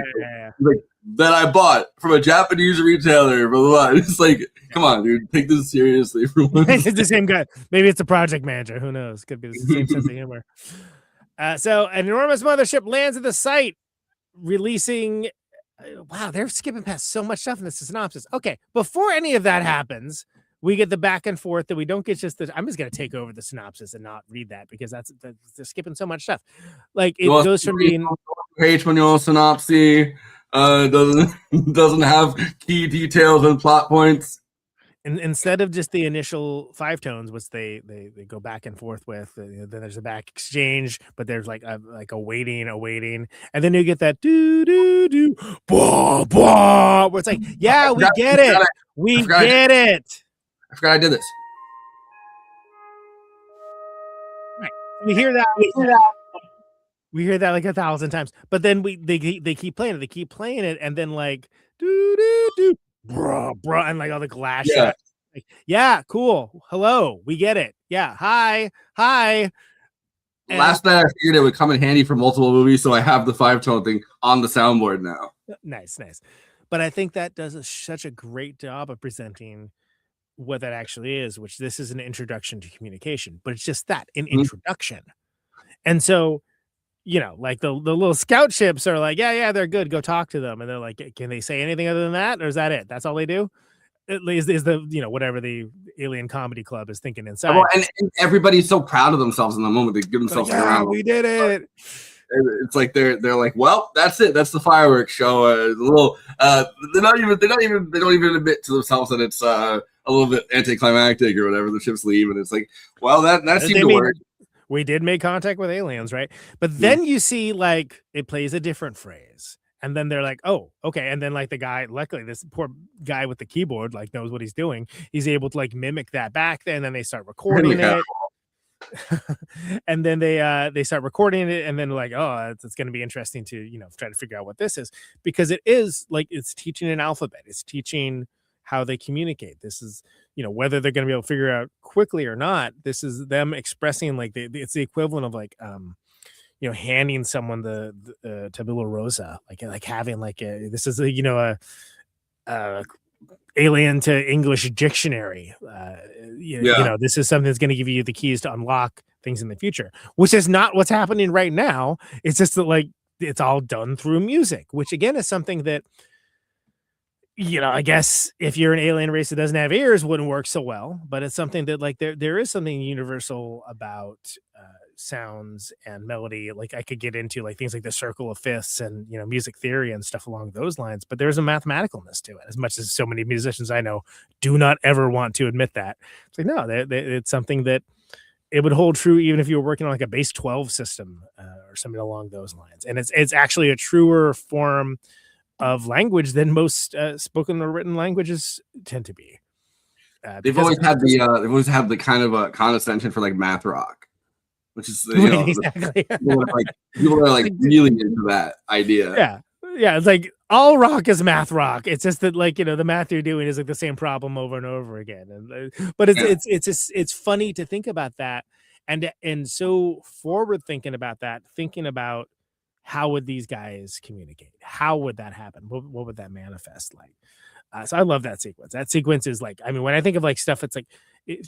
He's like, that I bought from a Japanese retailer, blah, blah, blah. It's like, come on, dude, take this seriously for once.
It's the same guy. Maybe it's a project manager. Who knows? Could be the same sense of humor. So an enormous mothership lands at the site, releasing. Wow, they're skipping past so much stuff in this synopsis. Okay, before any of that happens, we get the back and forth that we don't get just the. I'm just gonna take over the synopsis and not read that because they're skipping so much stuff. Like it goes from being
page manual synopsis. Doesn't have key details and plot points.
And instead of just the initial 5 tones, which they go back and forth with, then there's a back exchange, but there's like a waiting, and then you get that do do do blah blah, where it's like, yeah, we get it, we get it.
I forgot I did this.
Right, we hear that. We hear that like 1,000 times, but then they keep playing it, and then like do do do bruh, and like all the glass shots. Like, yeah, cool. Hello, we get it. Yeah, hi. And
last night I figured it would come in handy for multiple movies, so I have the 5-tone thing on the soundboard now.
Nice. But I think that does such a great job of presenting what that actually is, which this is an introduction to communication, but it's just that, an introduction. And so, like the little scout ships are like, yeah, they're good. Go talk to them. And they're like, can they say anything other than that? Or is that it? That's all they do? At least is the, whatever the alien comedy club is thinking inside.
Well, and everybody's so proud of themselves in the moment. They give themselves around.
We did it.
It's like they're like, well, that's it. That's the fireworks show. They don't even admit to themselves that it's a little bit anticlimactic or whatever. The ships leave, and it's like, well, that seemed to work.
We did make contact with aliens, right? But then you see like it plays a different phrase. And then they're like, oh, okay. And then like the guy, luckily this poor guy with the keyboard like knows what he's doing. He's able to like mimic that back then. And then they start recording it. And then they start recording it. And then like, oh, it's going to be interesting to, try to figure out what this is. Because it is like, it's teaching an alphabet. It's teaching how they communicate. This is, whether they're going to be able to figure out quickly or not, this is them expressing like it's the equivalent of like handing someone the tabula rosa, like having like this is a alien to English dictionary. This is something that's going to give you the keys to unlock things in the future, which is not what's happening right now. It's just that like it's all done through music, which again is something that I guess if you're an alien race that doesn't have ears, wouldn't work so well. But it's something that like there is something universal about sounds and melody. Like I could get into like things like the circle of fifths and music theory and stuff along those lines. But there's a mathematicalness to it. As much as so many musicians I know do not ever want to admit that. It's like no, it's something that it would hold true even if you were working on like a base 12 system or something along those lines. And it's actually a truer form of language than most spoken or written languages tend to be.
They've always had the kind of a condescension for like math rock, which is exactly. people are like really into that idea.
Yeah, it's like all rock is math rock. It's just that like the math you're doing is like the same problem over and over again. But it's funny to think about that and so forward thinking about that, thinking about how would these guys communicate? How would that happen? What would that manifest like? So I love that sequence. That sequence is like, I mean, when I think of like stuff, it's like,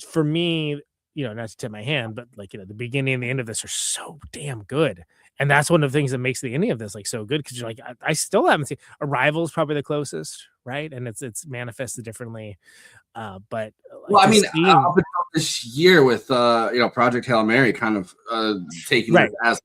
for me, not to tip my hand, but like, the beginning and the end of this are so damn good. And that's one of the things that makes the ending of this like so good. Cause you're like, I still haven't seen Arrival is probably the closest, right? And it's manifested differently. But like,
well, I mean, up until this year with Project Hail Mary kind of taking it as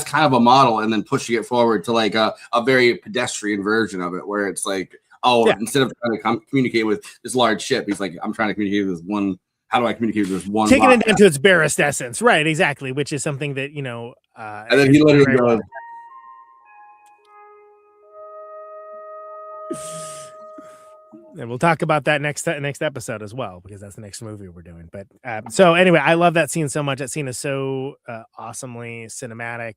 kind of a model and then pushing it forward to like a very pedestrian version of it, where it's like, instead of trying to communicate with this large ship, he's like, I'm trying to communicate with this one. How do I communicate with this one?
Taking it down to its barest essence, right? Exactly, which is something that
and then he literally goes.
And we'll talk about that next episode as well, because that's the next movie we're doing. But so anyway, I love that scene so much. That scene is so awesomely cinematic.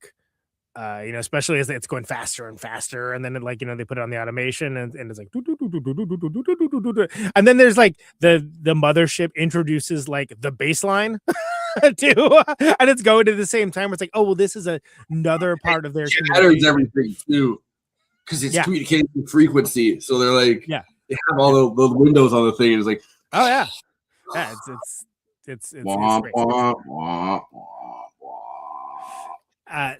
Especially as it's going faster and faster, and then they put it on the automation, and it's like, and then there's like the mothership introduces like the bass line too, and it's going to the same time. It's like, oh well, this is another part of their
patterns everything too, because it's communicating frequency. So they're like, they have all the windows on the thing. And it's like,
oh yeah, it's
wah,
great.
wah, wah, wah.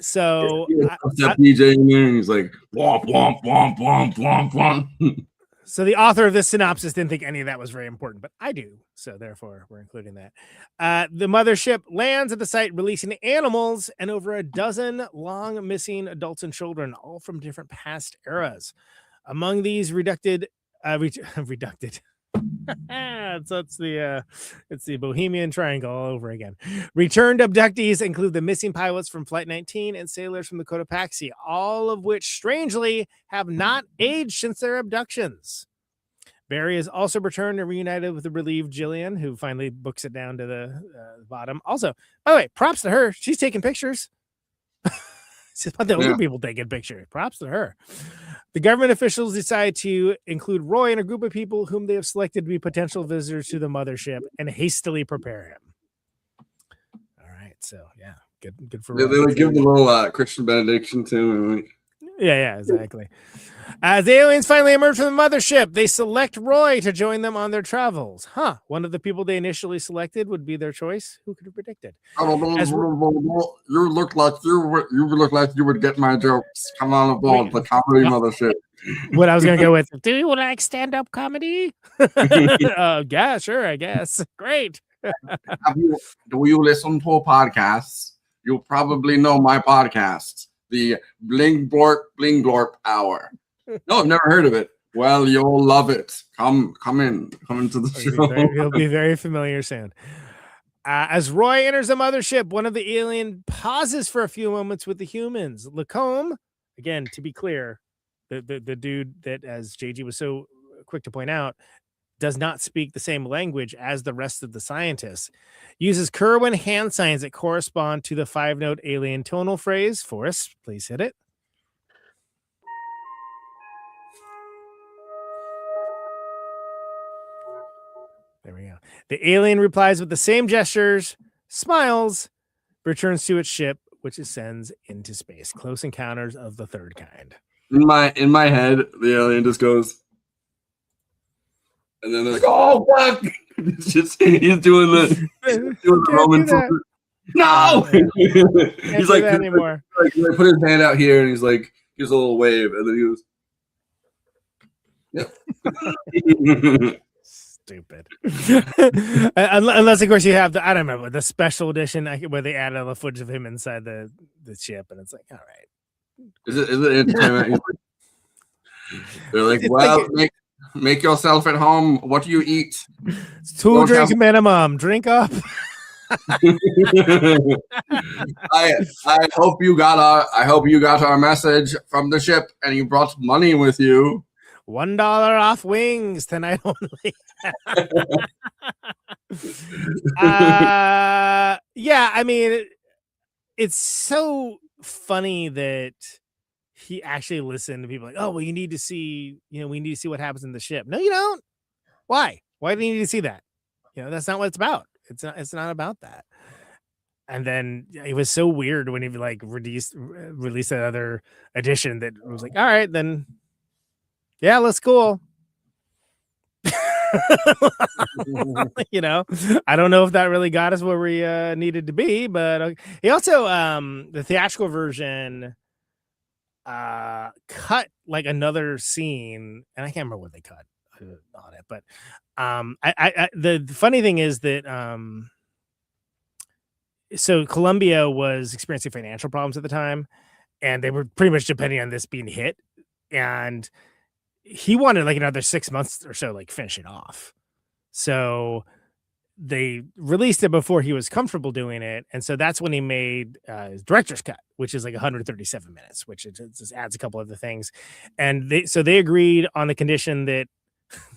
So
DJ in there, and he's like, womp, womp, womp, womp, womp, womp.
So the author of this synopsis didn't think any of that was very important, but I do. So therefore, we're including that. The mothership lands at the site, releasing animals and over a dozen long missing adults and children, all from different past eras. Among these reducted. So it's the Bohemian Triangle all over again. Returned abductees include the missing pilots from Flight 19 and sailors from the Cotopaxi, all of which strangely have not aged since their abductions. Barry is also returned and reunited with the relieved Jillian, who finally books it down to the bottom. Also, by the way, props to her. She's taking pictures. She's about the older people taking pictures. Props to her. The government officials decide to include Roy in a group of people whom they have selected to be potential visitors to the mothership and hastily prepare him. All right, so yeah, good for.
They like give the little Christian benediction to him.
Yeah, exactly. As the aliens finally emerge from the mothership, they select Roy to join them on their travels. One of the people they initially selected would be their choice. Who could have predicted?
You look like you would get my jokes. Come on aboard the comedy mothership.
What I was going to go with, do you like stand-up comedy? Yeah, sure, I guess. Great.
Do you listen to podcasts? You probably know my podcast, the Bling Blorp Hour. No, I've never heard of it. Well, you'll love it. Come into the show.
You'll be very familiar soon. As Roy enters the mothership, one of the alien pauses for a few moments with the humans. Lacombe, again, to be clear, the dude that, as JG was so quick to point out, does not speak the same language as the rest of the scientists, uses Kerwin hand signs that correspond to the 5-note alien tonal phrase. Forrest, please hit it. There we go. The alien replies with the same gestures, smiles, returns to its ship, which it sends into space. Close Encounters of the Third Kind.
In my head, the alien just goes, and then they're like, "Oh fuck!" he's doing the Roman. No, he's like, anymore. Like, he put his hand out here, and he's like, gives a little wave, and then he goes, "Yep."
Stupid. Unless of course you have I don't remember the special edition where they added all the footage of him inside the ship, and it's like, all right,
is it entertainment? They're like, well, make yourself at home. What do you eat?
It's 2 drinks minimum. Drink up.
I hope you got our message from the ship, and you brought money with you.
$1 off wings tonight only. Yeah, I mean, it's so funny that he actually listened to people like, oh, well, we need to see what happens in the ship. No, you don't. Why do you need to see that? That's not what it's about. It's not about that. And then it was so weird when he like released that other edition that was like, all right, then. Yeah, looks cool. I don't know if that really got us where we needed to be, but he also the theatrical version cut like another scene, and I can't remember what they cut on it, but the funny thing is that so Columbia was experiencing financial problems at the time, and they were pretty much depending on this being hit, and he wanted like another 6 months or so, like finish it off. So they released it before he was comfortable doing it. And so that's when he made his director's cut, which is like 137 minutes, which it just adds a couple other things. And they agreed on the condition that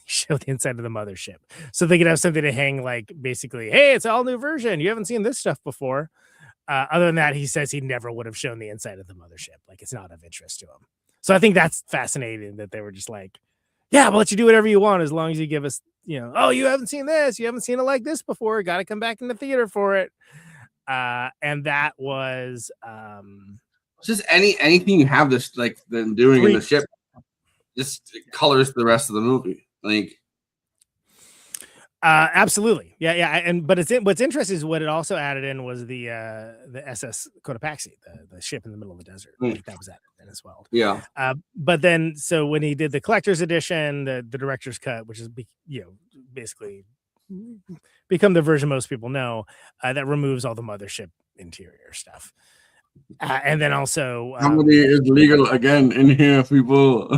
show the inside of the mothership, so they could have something to hang, like basically, hey, it's all new version. You haven't seen this stuff before. Other than that, he says he never would have shown the inside of the mothership. Like, it's not of interest to him. So I think that's fascinating that they were just like, yeah, we'll let you do whatever you want as long as you give us, oh, you haven't seen this. You haven't seen it like this before. Got to come back in the theater for it. And that was
just anything you have this like them doing in the ship just colors the rest of the movie. Like,
absolutely, yeah. But what's interesting is what it also added in was the SS Cotopaxi, the ship in the middle of the desert. Like, that was added in as well.
Yeah.
But then, so when he did the collector's edition, the director's cut, which is basically become the version most people know, that removes all the mothership interior stuff. And then also,
comedy is legal again in here, people.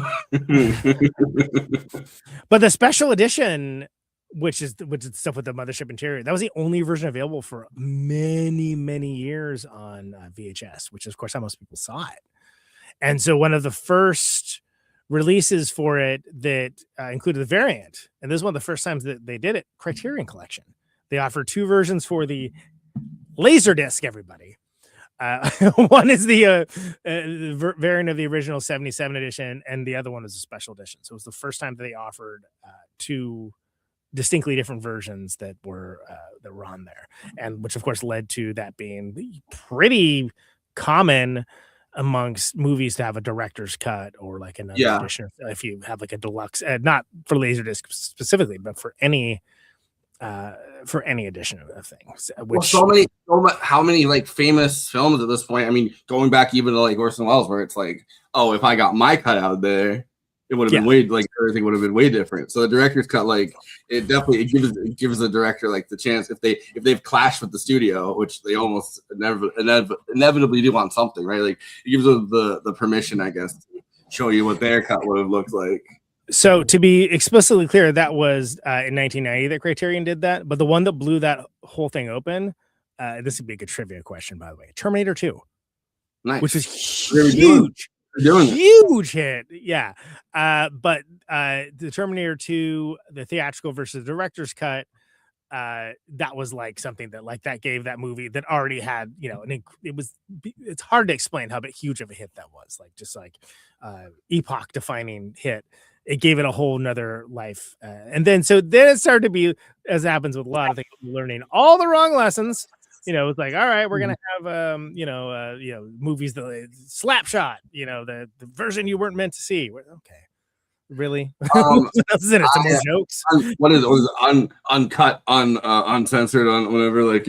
But the special edition, which is stuff with the mothership interior, that was the only version available for many years on VHS, which is, of course, how most people saw it. And so one of the first releases for it that included the variant, and this is one of the first times that they did it, Criterion Collection. They offer two versions for the Laserdisc, everybody. One is the variant of the original 77 edition, and the other one is a special edition. So it was the first time that they offered two distinctly different versions that were on there, and which of course led to that being pretty common amongst movies to have a director's cut or like another edition. If you have like a deluxe, not for Laserdisc specifically, but for any edition of things. Which
How many like famous films at this point? I mean, going back even to like Orson Welles, where it's like, oh, if I got my cut out there, it would have been everything would have been way different. So the director's cut, like, it gives the director like the chance if they've clashed with the studio, which they almost inevitably do on something, right? Like, it gives them the permission, I guess, to show you what their cut would have looked like.
So to be explicitly clear, that was in 1990 that Criterion did that. But the one that blew that whole thing open, this would be a good trivia question, by the way. Terminator 2,
nice,
which was huge. Huge hit, yeah. But the Terminator 2, the theatrical versus the director's cut, that was like something that like that gave that movie that already had, it's hard to explain how huge of a hit that was, like just like epoch defining hit. It gave it a whole nother life, and then it started to be, as happens with a lot of things, learning all the wrong lessons. It's like, all right, we're gonna have movies, the Slapshot, the version you weren't meant to see. Okay, really? What else is in it? Some more jokes.
What is it? Uncut, uncensored, on whatever. Like,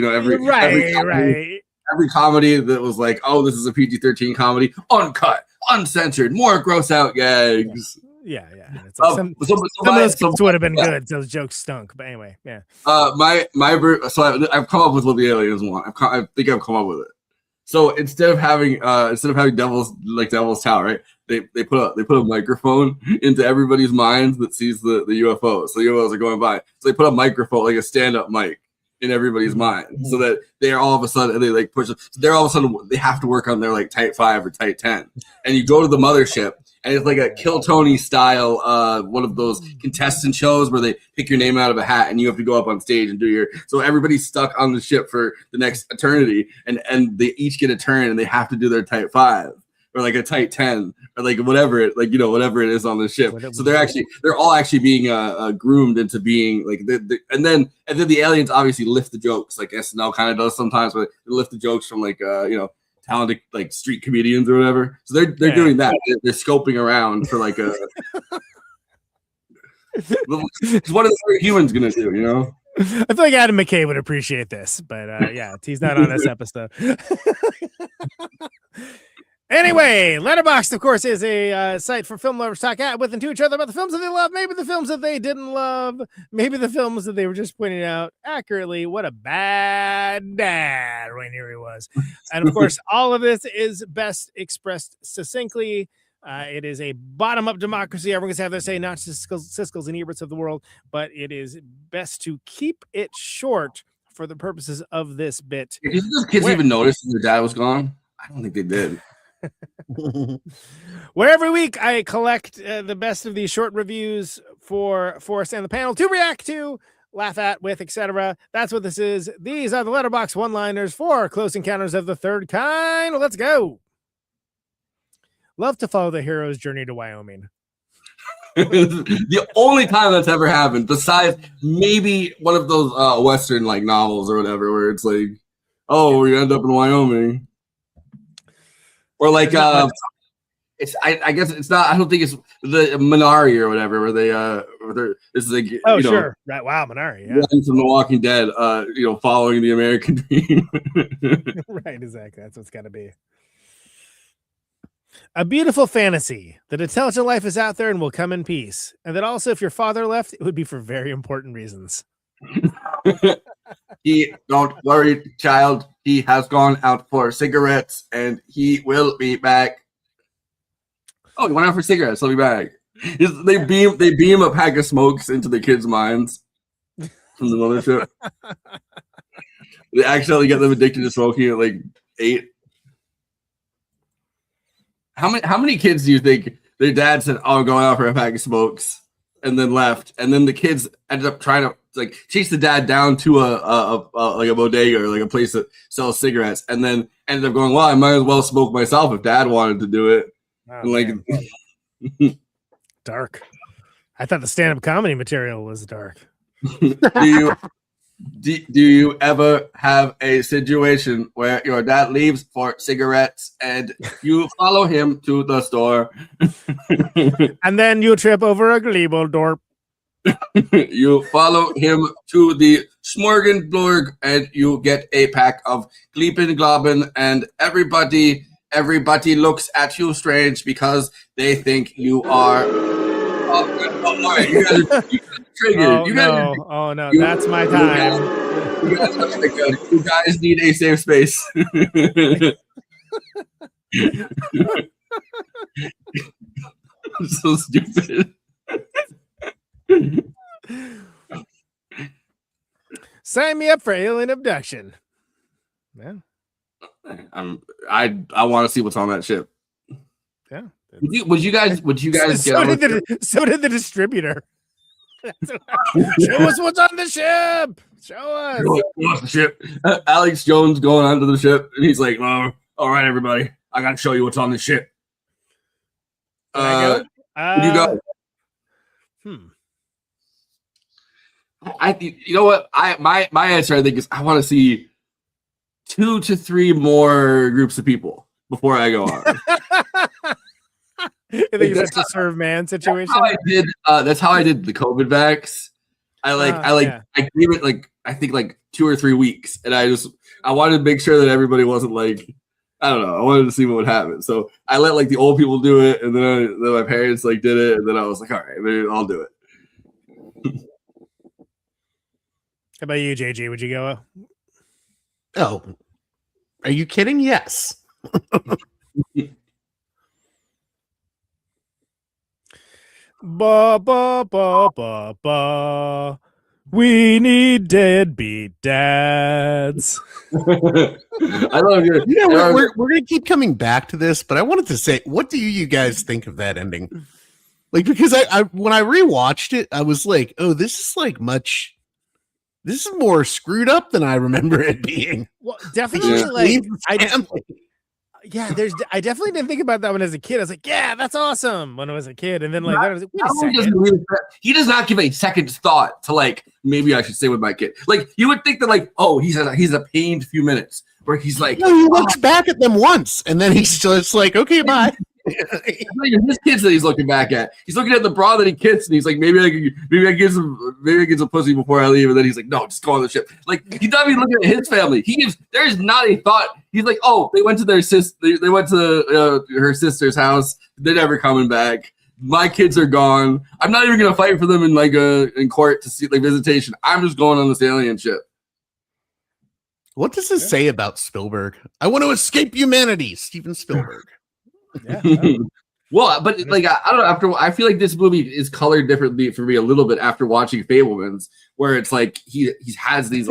every comedy that was like, oh, this is a PG-13 comedy, uncut, uncensored, more gross out gags.
Yeah. It's like some of those jokes would have been good. Those jokes stunk, but anyway, yeah.
I've come up with what the aliens want. I think I've come up with it. So instead of having Devil's Tower, right? They put a microphone into everybody's minds that sees the UFOs. So the UFOs are going by. So they put a microphone, like a stand-up mic, in everybody's mind, so that they're all of a sudden they have to work on their like Type 5 or Type 10. And you go to the mothership, and it's like a Kill Tony style, one of those contestant shows where they pick your name out of a hat and you have to go up on stage and so everybody's stuck on the ship for the next eternity, and they each get a turn and they have to do their Type 5 or like a Type 10 or like whatever it is on the ship. So they're all actually being groomed into being like and then the aliens obviously lift the jokes like SNL kind of does sometimes, but they lift the jokes from like talented like street comedians or whatever. So they're doing that. They're scoping around for like a what are the humans gonna do,
I feel like Adam McKay would appreciate this, but he's not on this episode. Anyway, Letterboxd, of course, is a site for film lovers to talk with and to each other about the films that they love, maybe the films that they didn't love, maybe the films that they were just pointing out accurately what a bad dad Rainieri was. And of course, all of this is best expressed succinctly. It is a bottom-up democracy. Everyone's have their say, not Siskel's and Eberts of the world, but it is best to keep it short for the purposes of this bit.
Did those kids even notice that their dad was gone? I don't think they did.
Where every week I collect the best of these short reviews for Forrest and the panel to react to, laugh at, with, etc. That's what this is. These are the Letterboxd one-liners for Close Encounters of the Third Kind. Let's go. Love to follow the hero's journey to Wyoming.
The only time that's ever happened, besides maybe one of those Western like novels or whatever, where it's like, oh, we end up in Wyoming, or like it's I guess it's not. I don't think it's the Minari or whatever, where they're it's like
Sure, right? Wow, Minari, yeah,
one from The Walking Dead, following the American dream.
Right, exactly. That's what's got to be. A beautiful fantasy that intelligent life is out there and will come in peace. And that also, if your father left, it would be for very important reasons.
Don't worry, child. He has gone out for cigarettes and he will be back. Oh, he went out for cigarettes. He'll be back. They beam a pack of smokes into the kids' minds from the mothership. They accidentally get them addicted to smoking at like 8. How many kids do you think their dad said, "Oh, I'm going out for a pack of smokes," and then left, and then the kids ended up trying to like chase the dad down to a bodega or like a place that sells cigarettes, and then ended up going, "Well, I might as well smoke myself if Dad wanted to do it."
Oh,
and like
dark. I thought the stand-up comedy material was dark.
Do you ever have a situation where your dad leaves for cigarettes and you follow him to the store?
And then you trip over a gleeble door.
You follow him to the Smorgasbord and you get a pack of Gleepin Globbin, and everybody looks at you strange because they think you are... all right, you guys are triggered.
Oh no, that's my time.
You guys need a safe space. So stupid.
Sign me up for alien abduction. Yeah.
I want to see what's on that ship.
Yeah.
Would you guys get
so
on
did the distributor. Show us what's on the ship. Show us.
the ship? Alex Jones going onto the ship, and he's like, "Oh, all right, everybody, I got to show you what's on the ship."
Would
you go? You know what? My answer, I think, is I want to see 2 to 3 more groups of people before I go on.
I think that's a serve man situation.
That's how I did the COVID vax. I gave it I think 2 or 3 weeks, and I wanted to make sure that everybody wasn't like, I don't know. I wanted to see what would happen, so I let the old people do it, and then my parents did it, and then I was like, all right, maybe I'll do it.
How about you, JG? Would you go?
Oh, are you kidding? Yes.
Ba ba ba ba ba. We need deadbeat dads.
I love your.
We're gonna keep coming back to this, but I wanted to say, what do you guys think of that ending? Because I when I rewatched it, I was like, oh, this is this is more screwed up than I remember it being.
Well, definitely, I definitely didn't think about that one as a kid. I was like, yeah, that's awesome when I was a kid. And then I was like, wait a second.
He does not give a second thought to maybe I should stay with my kid. You would think that he's a pained few minutes where he's like,
no, he looks back at them once and then he's just like, okay, bye.
His kids that he's looking back at. He's looking at the bra that he kissed, and he's like, maybe I give some pussy before I leave. And then he's like, no, just go on the ship. He's not even looking at his family. There is not a thought. He's like, oh, they went to their they went to her sister's house. They're never coming back. My kids are gone. I'm not even gonna fight for them in court to see visitation. I'm just going on this alien ship.
What does this say about Spielberg? I want to escape humanity, Steven Spielberg.
Yeah.
Well, but I don't know. I feel like this movie is colored differently for me a little bit after watching Fabelmans, where it's he has these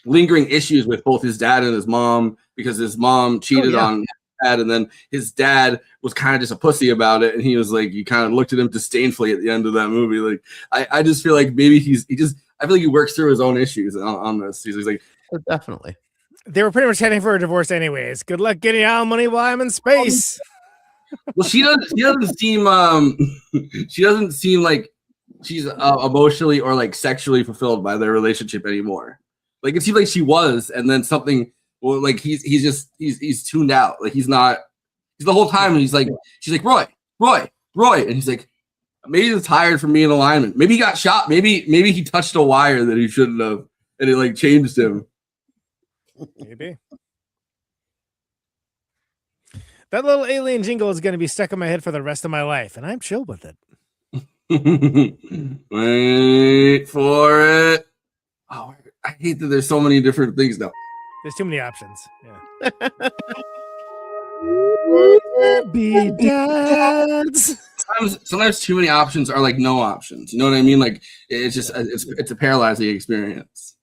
lingering issues with both his dad and his mom because his mom cheated on dad, and then his dad was kind of just a pussy about it, and he was like, you kind of looked at him disdainfully at the end of that movie. Like, I just feel like maybe I feel like he works through his own issues on this. He's like,
Definitely.
They were pretty much heading for a divorce anyways. Good luck getting alimony while I'm in space.
well, she doesn't seem like she's emotionally or like sexually fulfilled by their relationship anymore. Like it seems like she was, and then something. Well, like he's tuned out. Like he's not. He's the whole time. She's like Roy, and he's like, maybe he's tired from being in alignment. Maybe he got shot. Maybe he touched a wire that he shouldn't have, and it like changed him.
Maybe. That little alien jingle is going to be stuck in my head for the rest of my life, and I'm chill with it.
Wait for it. Oh, I hate that there's so many different things now.
There's too many options. Yeah. Be dads.
Sometimes too many options are like no options. You know what I mean? Like it's just it's a paralyzing experience.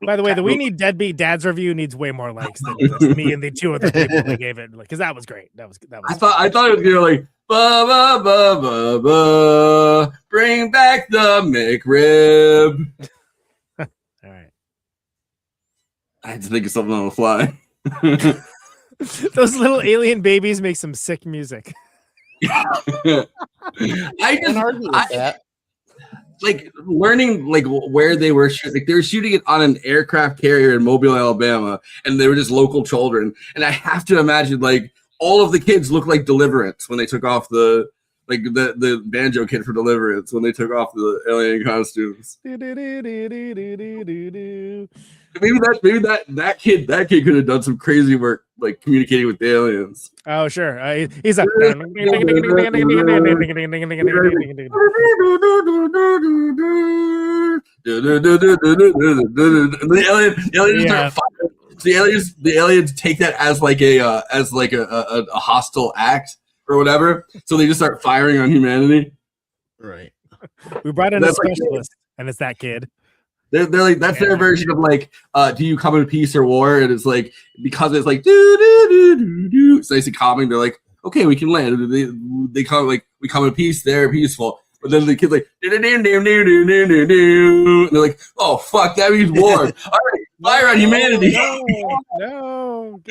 By the way, the We Need Deadbeat Dads review needs way more likes than just me and the two other people that gave it. Because that was great. That was.
I thought it was gonna like ba ba ba ba ba. Bring back the McRib.
All right.
I had to think of something on the fly.
Those little alien babies make some sick music.
I can argue with that.
Like learning like where they were shooting, like they were shooting it on an aircraft carrier in Mobile, Alabama, and they were just local children. And I have to imagine like all of the kids look like Deliverance when they took off the banjo kid for Deliverance when they took off the alien costumes. Maybe that kid could have done some crazy work like communicating with the aliens.
Oh sure, he's like
the aliens take that as like a hostile act or whatever, so they just start firing on humanity.
Right.
We brought in a specialist, and it's that kid.
They're like that's their version of like, do you come in peace or war? And it's like because it's like do do do do do. It's nice and calming. They're like, okay, we can land. They come like we come in peace. They're peaceful. But then the kid's like, and they're like, oh fuck, that means war. All right, fire on humanity.
No.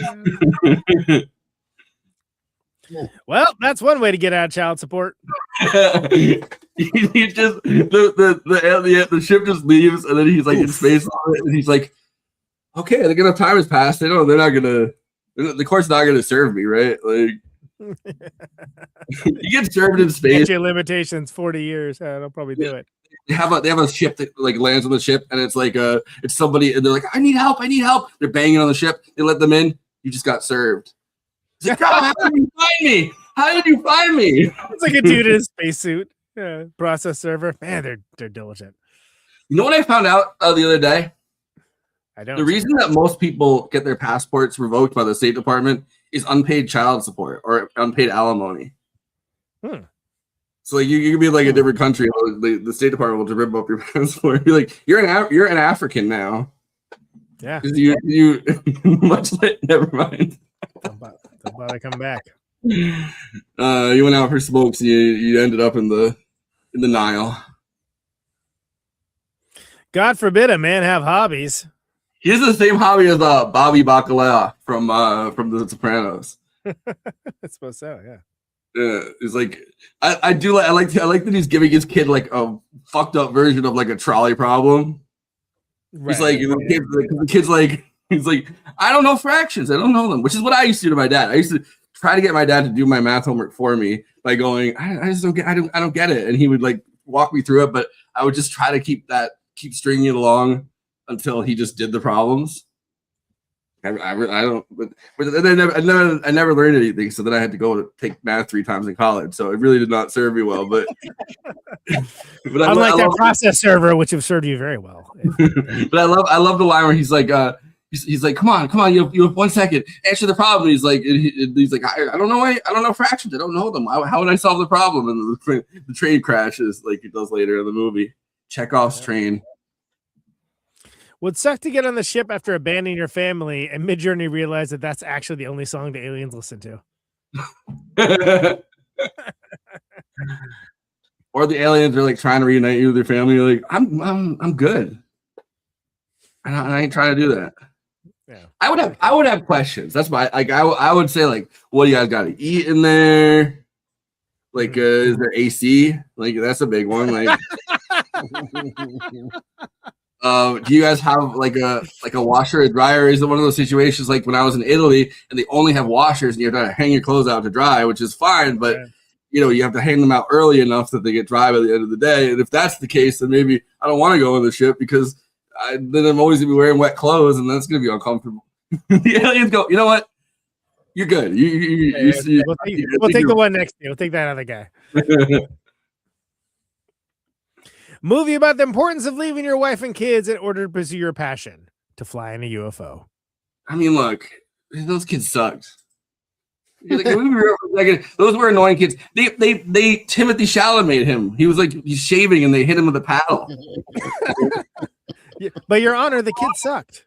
Well, that's one way to get out of child support.
He just the ship just leaves, and then he's like in space, and he's like, okay, I think enough time has passed. They're not gonna. The court's not gonna serve me, right? Like, you get served in space.
Your limitations 40 years. They'll probably do it.
They have a ship that like lands on the ship, and it's like it's somebody, and they're like, I need help. They're banging on the ship. They let them in. You just got served. It's like, how did you find me? How did you find me?
It's like a dude in a spacesuit. Yeah, process server. Man, they're diligent.
You know what I found out the other day?
I don't.
The reason that most people get their passports revoked by the State Department is unpaid child support or unpaid alimony. So like you can be like a different country. The State Department will rip up your passport. Be like, you're an African now.
Yeah.
You much like never mind.
I'm about to come back.
You went out for smokes. You ended up in the Nile.
God forbid a man have hobbies.
He has the same hobby as Bobby Bacala from The Sopranos.
I suppose so. Yeah.
Yeah, it's like I like that he's giving his kid like a fucked up version of like a trolley problem. Right. He's like the kid's like he's like, I don't know fractions. I don't know them, which is what I used to do to my dad. I used to try to get my dad to do my math homework for me by going, I just don't get, I don't get it, and he would like walk me through it, but I would just try to keep stringing it along until he just did the problems. I don't, but then I never learned anything, so then I had to go to take math 3 times in college. So it really did not serve me well. But
unlike that process server, which have served you very well.
But I love the line where he's like, he's like, come on, you have 1 second, answer the problem. He's like, I don't know fractions. I don't know them. How would I solve the problem? And the train crashes like it does later in the movie. Chekhov's train.
Would suck to get on the ship after abandoning your family and mid-journey realize that that's actually the only song the aliens listen to.
Or the aliens are like trying to reunite you with your family. You're like, I'm good. I ain't trying to do that.
Yeah.
I would have questions. That's why I would say like, what do you guys got to eat in there? Like, is there AC? Like, that's a big one. Like, do you guys have like a washer or dryer? Is it one of those situations like when I was in Italy and they only have washers and you have to hang your clothes out to dry, which is fine, but you have to hang them out early enough that they get dry by the end of the day. And if that's the case, then maybe I don't want to go on the ship because then I'm always gonna be wearing wet clothes and that's gonna be uncomfortable. The aliens go, you know what? You're good.
We'll take the one next to you. We'll take that other guy. Movie about the importance of leaving your wife and kids in order to pursue your passion, to fly in a UFO.
I mean, look, those kids sucked. Like, those were annoying kids. They Timothy Chalamet him. He was like he's shaving and they hit him with a paddle.
But Your Honor, the kid sucked.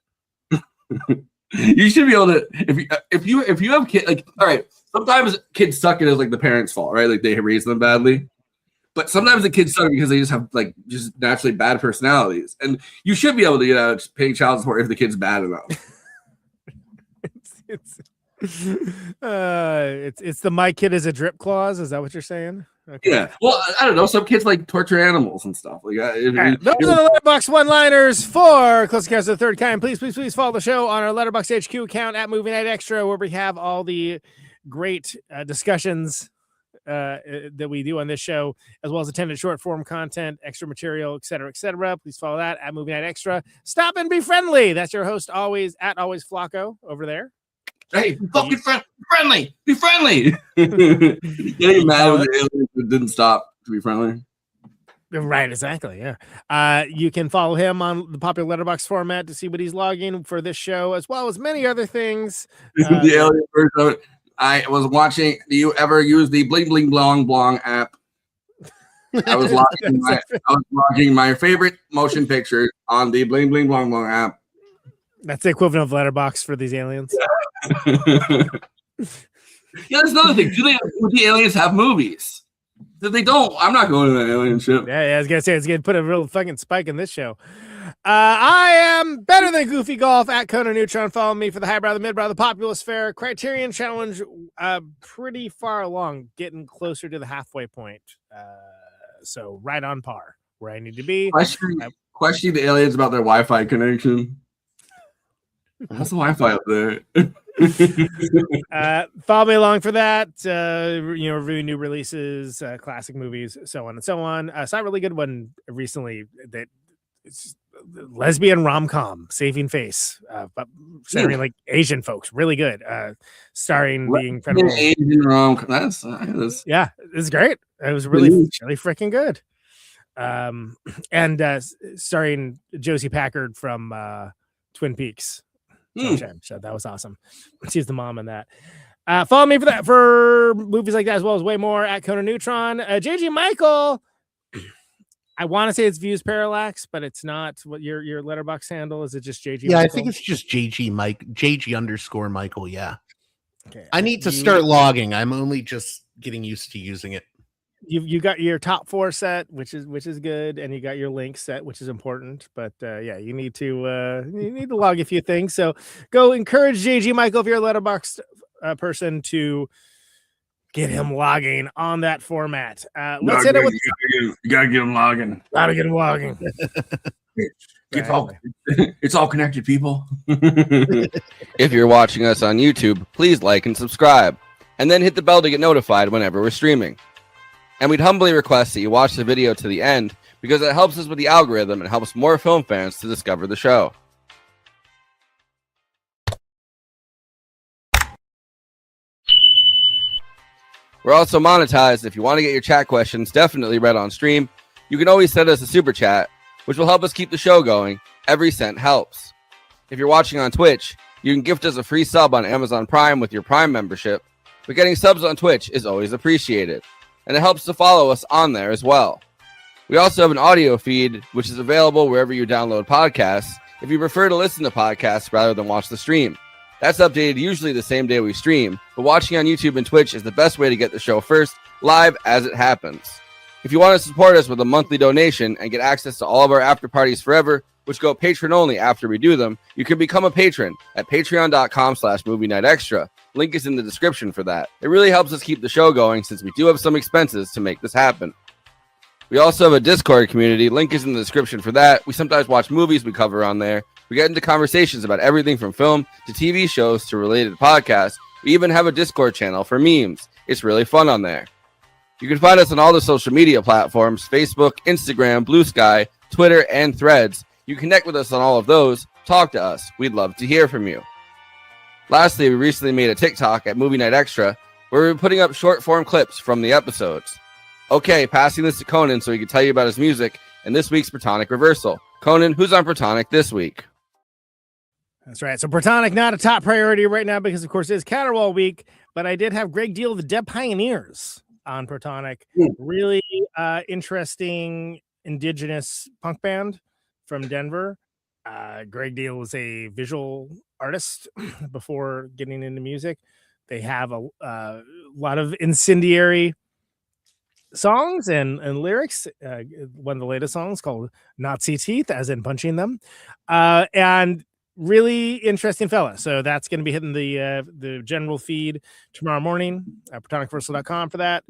You should be able to if you have kids, like, all right, sometimes kids suck and it's like the parents' fault, right? Like they raised them badly. But sometimes the kids suck because they just have like just naturally bad personalities. And you should be able to get out of paying child support if the kid's bad enough.
It's the my kid is a drip clause. Is that what you're saying? Okay.
Yeah. Well, I don't know. Some kids like torture animals and stuff. Like
those are the Letterboxd one-liners for Close Encounters of the Third Kind. Please follow the show on our Letterboxd HQ account at Movie Night Extra, where we have all the great discussions that we do on this show, as well as attended short form content, extra material, etc. Please follow that at Movie Night Extra. Stop and be friendly. That's your host always Flacco over there.
Hey, fucking friendly. Be friendly. Getting mad with the aliens that didn't stop to be friendly.
Right, exactly. Yeah. You can follow him on the popular Letterboxd format to see what he's logging for this show, as well as many other things.
The alien version of it. I was watching. Do you ever use the Bling Bling Blong Blong app? I was logging my favorite motion pictures on the Bling Bling Blong Blong app.
That's the equivalent of Letterboxd for these aliens.
Yeah, that's another thing. Do the aliens have movies? If they don't, I'm not going to that alien ship.
Yeah, I was gonna say it's gonna put a real fucking spike in this show. I am better than Goofy Golf at Conan Neutron. Follow me for the highbrow, the midbrow, the populist fair. Criterion Challenge, pretty far along, getting closer to the halfway point. So right on par where I need to be.
Question the aliens about their Wi-Fi connection. How's the Wi-Fi up there?
Follow me along for that. Reviewing new releases, classic movies, so on and so on. Saw a really good one recently that it's lesbian rom-com, Saving Face, but centering like Asian folks. Really good. Starring the incredible
Asian rom-com. That's
yeah, it's great. It was really freaking good. And starring Josie Packard from Twin Peaks. So that was awesome. She's the mom in that. Follow me for movies like that, as well as way more at Conan Neutron. JG Michael. I want to say it's Views Parallax, but it's not. What your Letterboxd handle is? It just JG?
Yeah,
Michael?
I think it's just JG _Michael. Yeah.
Okay.
I need to start logging. I'm only just getting used to using it.
You got your top 4 set, which is good, and you got your link set, which is important. But you need to log a few things. So go encourage JG Michael, if you're a Letterboxd person, to get him logging on that format. Let's hit it with
you gotta get him logging.
Gotta get him logging.
It's all connected, people. If you're watching us on YouTube, please like and subscribe, and then hit the bell to get notified whenever we're streaming. And we'd humbly request that you watch the video to the end, because it helps us with the algorithm and helps more film fans to discover the show. We're also monetized. If you want to get your chat questions definitely read on stream, you can always send us a super chat, which will help us keep the show going. Every cent helps. If you're watching on Twitch, you can gift us a free sub on Amazon Prime with your Prime membership, but getting subs on Twitch is always appreciated, and it helps to follow us on there as well. We also have an audio feed, which is available wherever you download podcasts, if you prefer to listen to podcasts rather than watch the stream. That's updated usually the same day we stream, but watching on YouTube and Twitch is the best way to get the show first, live as it happens. If you want to support us with a monthly donation and get access to all of our after parties forever, which go patron only after we do them, you can become a patron at patreon.com/movie night extra. Link is in the description for that. It really helps us keep the show going since we do have some expenses to make this happen. We also have a Discord community. Link is in the description for that. We sometimes watch movies we cover on there. We get into conversations about everything from film to TV shows to related podcasts. We even have a Discord channel for memes. It's really fun on there. You can find us on all the social media platforms: Facebook, Instagram, Blue Sky, Twitter, and Threads. You connect with us on all of those. Talk to us. We'd love to hear from you. Lastly, we recently made a TikTok at Movie Night Extra where we're putting up short form clips from the episodes. Okay, passing this to Conan so he can tell you about his music and this week's Protonic Reversal. Conan, who's on Protonic this week?
That's right. So Protonic, not a top priority right now because, of course, it is Caterwaul week, but I did have Greg Deal of the Dead Pioneers on Protonic. Really interesting indigenous punk band from Denver. Greg Deal was a visual artist before getting into music. They have a lot of incendiary songs and lyrics. One of the latest songs called Nazi Teeth, as in punching them. And really interesting fella. So that's going to be hitting the general feed tomorrow morning. Protonicreversal.com for that.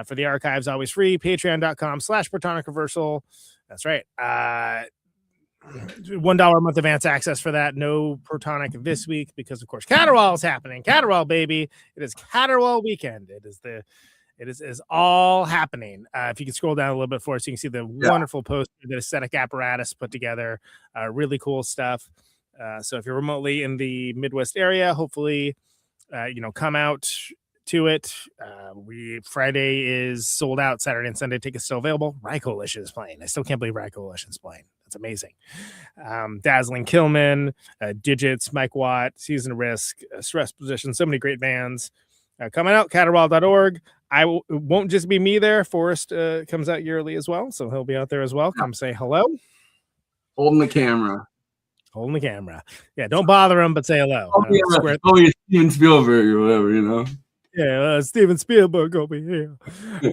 For the archives, always free. Patreon.com/Protonicreversal. That's right. $1 a month advance access for that. No Protonic this week because, of course, Caterwaul is happening. Caterwaul, baby. It is Caterwaul weekend. It is all happening. If you can scroll down a little bit for us, you can see the wonderful poster that Aesthetic Apparatus put together. Really cool stuff. So if you're remotely in the Midwest area, hopefully, come out to it. Friday is sold out. Saturday and Sunday tickets still available. Rye Coalition is playing. I still can't believe Rye Coalition is playing. That's amazing. Dazzling Killman, Digits, Mike Watt, Season of Risk, Stress Position. So many great bands coming out. Caterwaul.org. It won't just be me there. Forrest comes out yearly as well, so he'll be out there as well. Come say hello.
Holding the camera.
Yeah, don't bother him, but say hello.
You're Steven Spielberg or whatever,
Yeah, Steven Spielberg over here.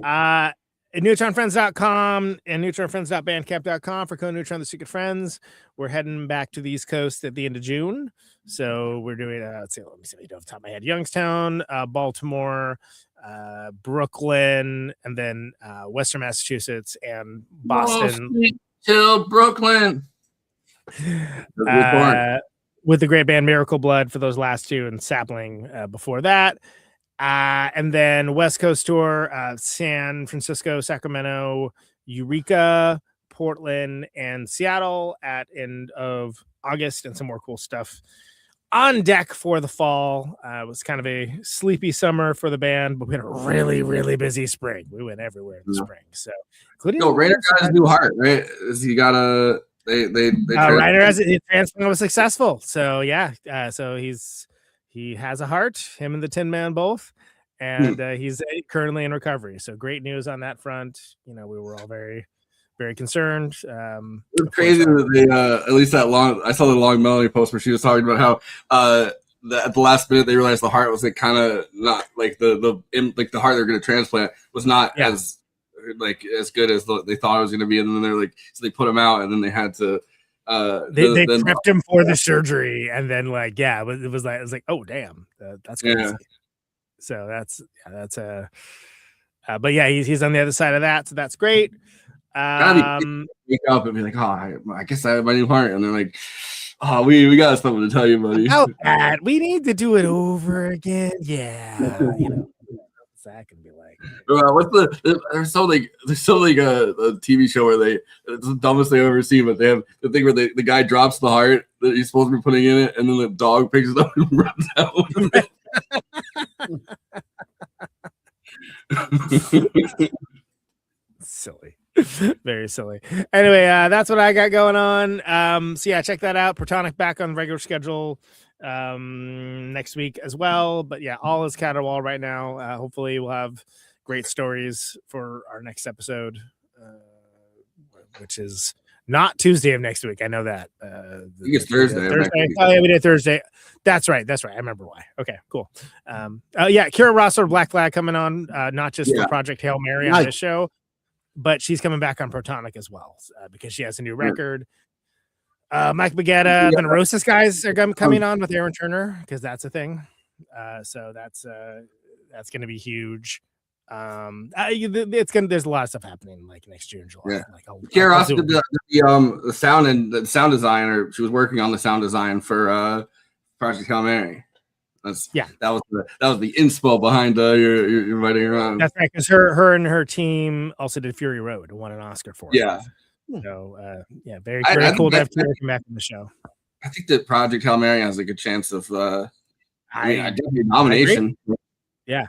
At neutronfriends.com and neutronfriends.bandcamp.com for Conan Neutron, the Secret Friends. We're heading back to the East Coast at the end of June. So we're doing, let me see off the top of my head, Youngstown, Baltimore, Brooklyn, and then Western Massachusetts and Boston.
Till Brooklyn.
With the great band Miracle Blood for those last two, and Sapling before that. And then West Coast tour, San Francisco, Sacramento, Eureka, Portland, and Seattle at end of August, and some more cool stuff on deck for the fall. It was kind of a sleepy summer for the band, but we had a really, really busy spring. We went everywhere in the spring. So, including
Rainer got his new heart, right? He got a
Rainer has his transplant was successful. So yeah, so he has a heart. Him and the Tin Man both, and he's currently in recovery. So great news on that front. We were all very, very concerned.
It's crazy that they at least that long. I saw the long Melanie post where she was talking about how at the last minute they realized the heart was kind of not like the heart they're going to transplant was not as good as they thought it was going to be, and then they're so they put him out, and then they had to.
They prepped him for the surgery, and then it was like oh damn, that's crazy. Yeah. So that's but yeah, he's on the other side of that, so that's great.
Wake up and be like, oh, I guess I have my new heart, and they're like, oh, we got something to tell you, buddy.
About that, we need to do it over again. Yeah, Zach can be like,
there's so a TV show where it's the dumbest thing I've ever seen, but they have the thing where the guy drops the heart that he's supposed to be putting in it, and then the dog picks it up and runs out with it.
Silly. Very silly. Anyway, that's what I got going on. So yeah, check that out. Protonic back on regular schedule next week as well. But yeah, all is Caterwaul right now. Hopefully we'll have great stories for our next episode, which is Not Tuesday of next week. I know that.
I think it's Thursday.
Thursday. Oh, yeah, we did Thursday. That's right. I remember why. Okay, cool. Yeah, Kira Rossler, Black Flag, coming on, not just for Project Hail Mary on this show, but she's coming back on Protonic as well because she has a new record. Mike Baguetta, the Neurosis guys are coming on with Aaron Turner because that's a thing. So that's going to be huge. There's a lot of stuff happening like next June, July.
Yeah.
Like
Kara also did the sound and the sound designer. She was working on the sound design for Project Hail Mary. That was the inspo behind your writing around.
That's right, because her and her team also did Fury Road and won an Oscar for it.
Yeah.
So very cool to have Kira come back on the show.
I think that Project Hail Mary has a good chance of definitely nomination.
Yeah.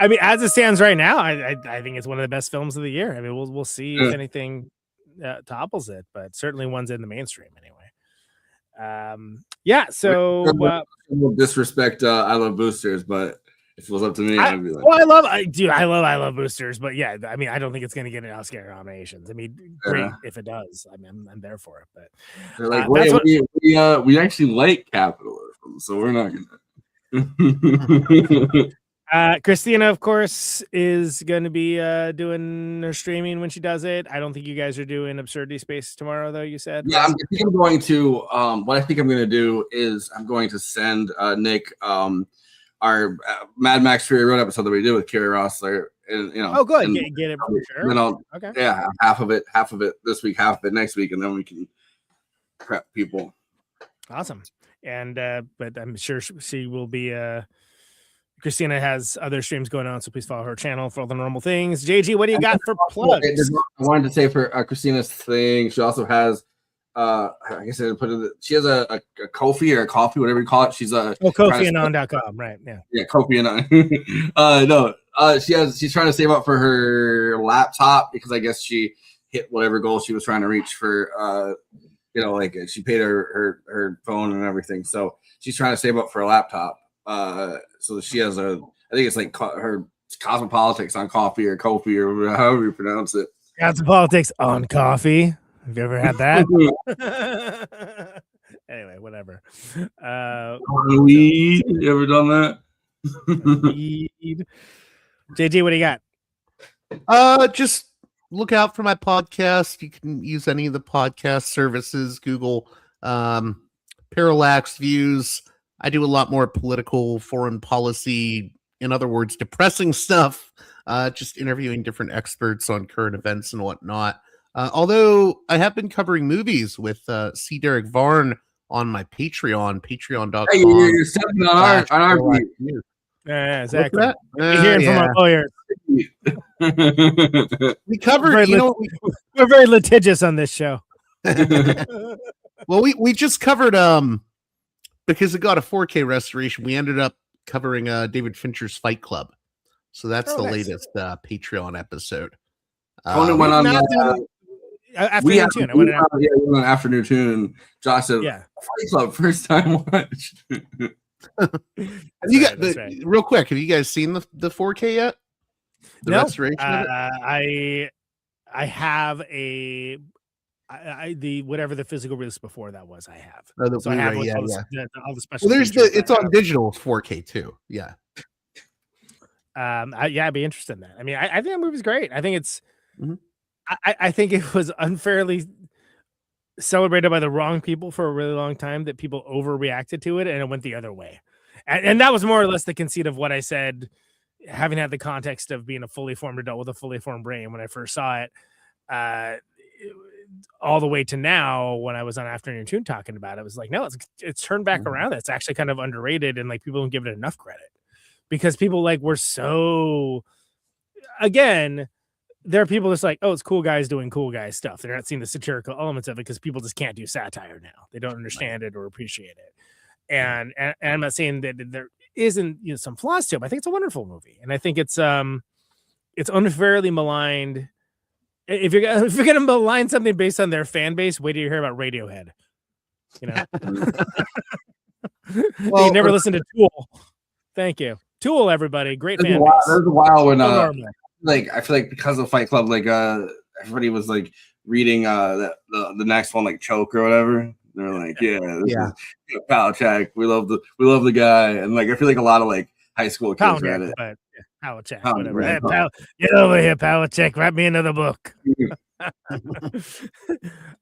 I mean, as it stands right now, I think it's one of the best films of the year. I mean, we'll see if anything topples it, but certainly one's in the mainstream anyway. So
we'll disrespect I Love Boosters, but if it was up to me, I'd be like,
I love Boosters, but yeah, I mean, I don't think it's going to get an Oscar nominations. I mean, great if it does. I mean, I'm there for it, but
they're like, we actually like capitalism, so we're not going to.
Kristina, of course, is going to be doing her streaming when she does it. I don't think you guys are doing Absurdity Space tomorrow, though. You said,
yeah. I think I'm going to. What I think I'm going to do is I'm going to send Nick our Mad Max Fury Road episode that we did with Kerry Rossler. And,
oh, good. Get it for sure.
Then okay. Yeah, half of it this week, half of it next week, and then we can prep people.
Awesome. And but I'm sure she will be. Kristina has other streams going on, so please follow her channel for all the normal things. JG, what do you got for plugs?
I wanted to say for Kristina's thing, she also has, I guess I put it. She has a Kofi or a coffee, whatever you call it. She's
KofiAnon.com, right? Yeah,
KofiAnon. No, she's trying to save up for her laptop because I guess she hit whatever goal she was trying to reach for. Like she paid her phone and everything, so she's trying to save up for a laptop. So she has I think it's like her Cosmopolitics on coffee or Kofi or however you pronounce it.
Cosmopolitics on coffee. Have you ever had that? Anyway, whatever.
Weed. You ever done that?
Weed. JG, what do you got?
Just look out for my podcast. You can use any of the podcast services, Google Parallax Views. I do a lot more political, foreign policy, in other words, depressing stuff, just interviewing different experts on current events and whatnot. Although I have been covering movies with C. Derek Varn on my Patreon, patreon.com.
Hey, you're stepping on our view.
Yeah, exactly. Hearing from our lawyers.
We covered,
we're very litigious on this show.
Well, we just covered, because it got a 4K restoration, we ended up covering David Fincher's Fight Club. So that's the latest Patreon episode.
Conan went on
Afternoon Tune. I went
on Afternoon Tune, and Josh said, Fight Club, first time watch.
Real quick, have you guys seen the 4K yet? The restoration of
it? I have the whatever the physical release before that was. I have.
So I have all
the special.
Well, it's on digital 4K too. Yeah.
I'd be interested in that. I mean, I think that movie's great. I think it's. Mm-hmm. I think it was unfairly celebrated by the wrong people for a really long time. That people overreacted to it, and it went the other way. And that was more or less the conceit of what I said, having had the context of being a fully formed adult with a fully formed brain when I first saw it. All the way to now, when I was on Afternoon Tune talking about it, was like, no, it's turned back around. It's actually kind of underrated, and like people don't give it enough credit because people were so. Again, there are people that's like, oh, it's cool guys doing cool guy stuff. They're not seeing the satirical elements of it because people just can't do satire now. They don't understand it or appreciate it. And I'm not saying that there isn't some flaws to it, but I think it's a wonderful movie, and I think it's unfairly maligned. If you're gonna malign something based on their fan base, wait till you hear about Radiohead. Well, you never listened to Tool. Thank you, Tool. Everybody, great fan base.
There's a while when I feel like because of Fight Club, like everybody was like reading the next one, like Choke or whatever. They're like, this is Palachuk. We love the guy, and like I feel like a lot of like high school kids read it.
But Palachuk,
Pound,
whatever.
right,
Hey, pal, get over here, Palachuk. Write me another book.